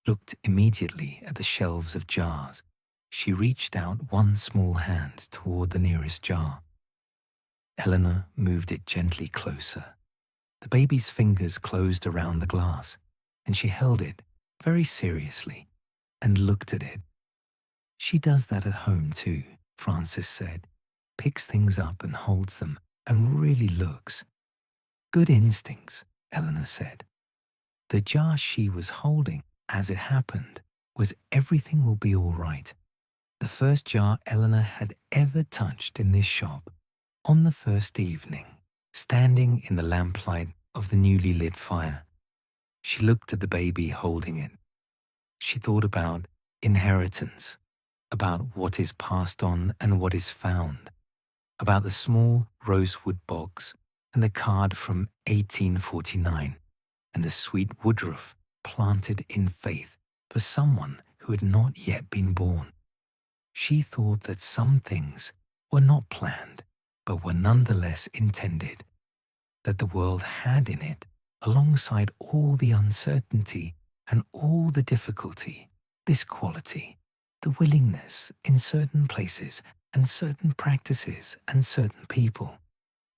Looked immediately at the shelves of jars. She reached out one small hand toward the nearest jar. Eleanor moved it gently closer. The baby's fingers closed around the glass, and she held it very seriously and looked at it. She does that at home too, Frances said. Picks things up and holds them and really looks. Good instincts, Eleanor said. The jar she was holding, as it happened, was Everything Will Be All Right, the first jar Eleanor had ever touched in this shop, on the first evening, standing in the lamplight of the newly lit fire. She looked at the baby holding it. She thought about inheritance, about what is passed on and what is found, about the small rosewood box and the card from 1849 and the sweet woodruff planted in faith for someone who had not yet been born. She thought that some things were not planned, but were nonetheless intended, that the world had in it, alongside all the uncertainty and all the difficulty, this quality, the willingness in certain places and certain practices and certain people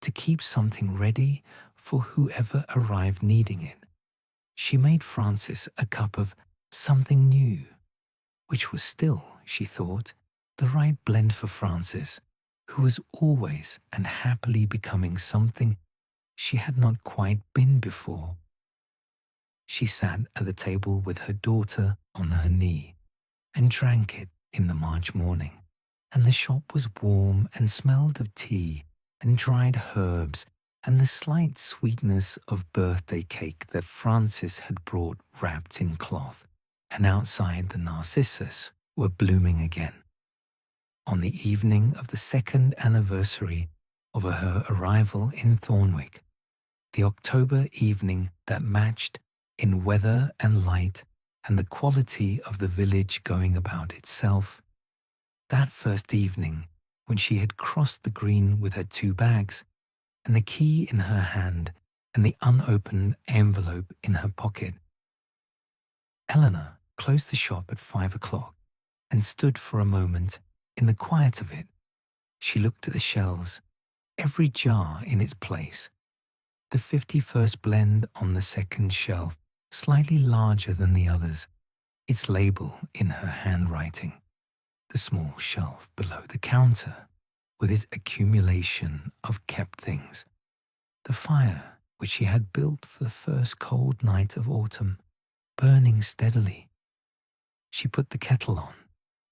to keep something ready for whoever arrived needing it. She made Frances a cup of something new, which was still, she thought, the right blend for Frances, who was always and happily becoming something she had not quite been before. She sat at the table with her daughter on her knee and drank it in the March morning, and the shop was warm and smelled of tea and dried herbs and the slight sweetness of birthday cake that Frances had brought wrapped in cloth, and outside the narcissus were blooming again. On the evening of the second anniversary of her arrival in Thornwick, the October evening that matched in weather and light and the quality of the village going about itself, that first evening when she had crossed the green with her 2 bags and the key in her hand and the unopened envelope in her pocket. Eleanor closed the shop at 5 o'clock and stood for a moment in the quiet of it. She looked at the shelves, every jar in its place, the 51st blend on the second shelf, slightly larger than the others, its label in her handwriting, the small shelf below the counter with its accumulation of kept things, the fire which she had built for the first cold night of autumn, burning steadily. She put the kettle on.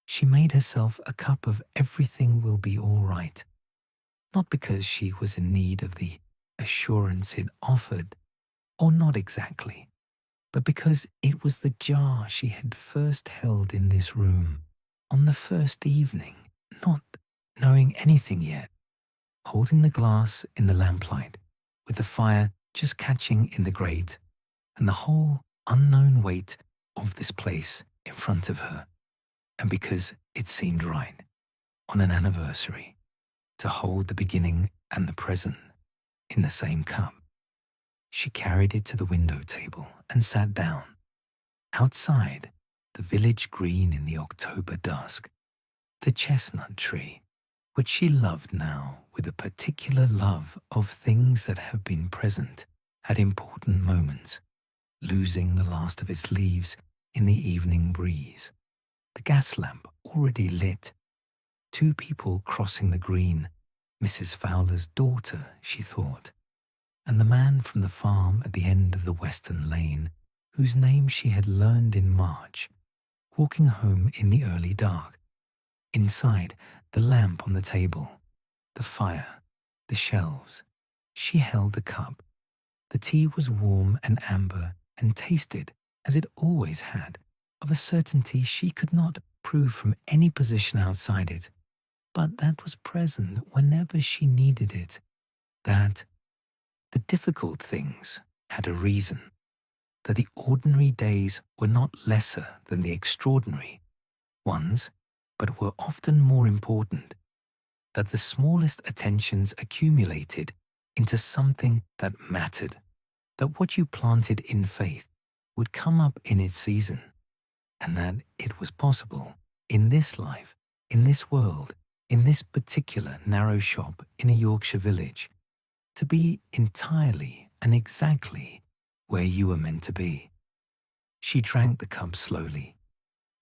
She made herself a cup of Everything Will Be All Right, not because she was in need of the assurance it offered, or not exactly, but because it was the jar she had first held in this room on the first evening, not knowing anything yet, holding the glass in the lamplight, with the fire just catching in the grate, and the whole unknown weight of this place in front of her, and because it seemed right, on an anniversary, to hold the beginning and the present in the same cup. She carried it to the window table and sat down. Outside, the village green in the October dusk, the chestnut tree, which she loved now with a particular love of things that have been present at important moments, losing the last of its leaves in the evening breeze. The gas lamp already lit. 2 people crossing the green, Mrs. Fowler's daughter, she thought, and the man from the farm at the end of the western lane, whose name she had learned in March, walking home in the early dark. Inside, the lamp on the table, the fire, the shelves. She held the cup. The tea was warm and amber and tasted, as it always had, of a certainty she could not prove from any position outside it, but that was present whenever she needed it, that the difficult things had a reason, that the ordinary days were not lesser than the extraordinary ones, but were often more important, that the smallest attentions accumulated into something that mattered, that what you planted in faith would come up in its season, and that it was possible in this life, in this world, in this particular narrow shop in a Yorkshire village, to be entirely and exactly where you were meant to be. She drank the cup slowly.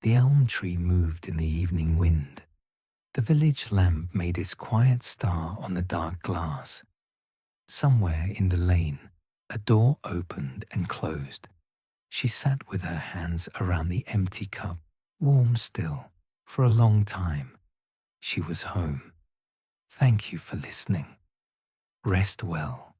The elm tree moved in the evening wind. The village lamp made its quiet star on the dark glass. Somewhere in the lane, a door opened and closed. She sat with her hands around the empty cup, warm still, for a long time. She was home. Thank you for listening. Rest well.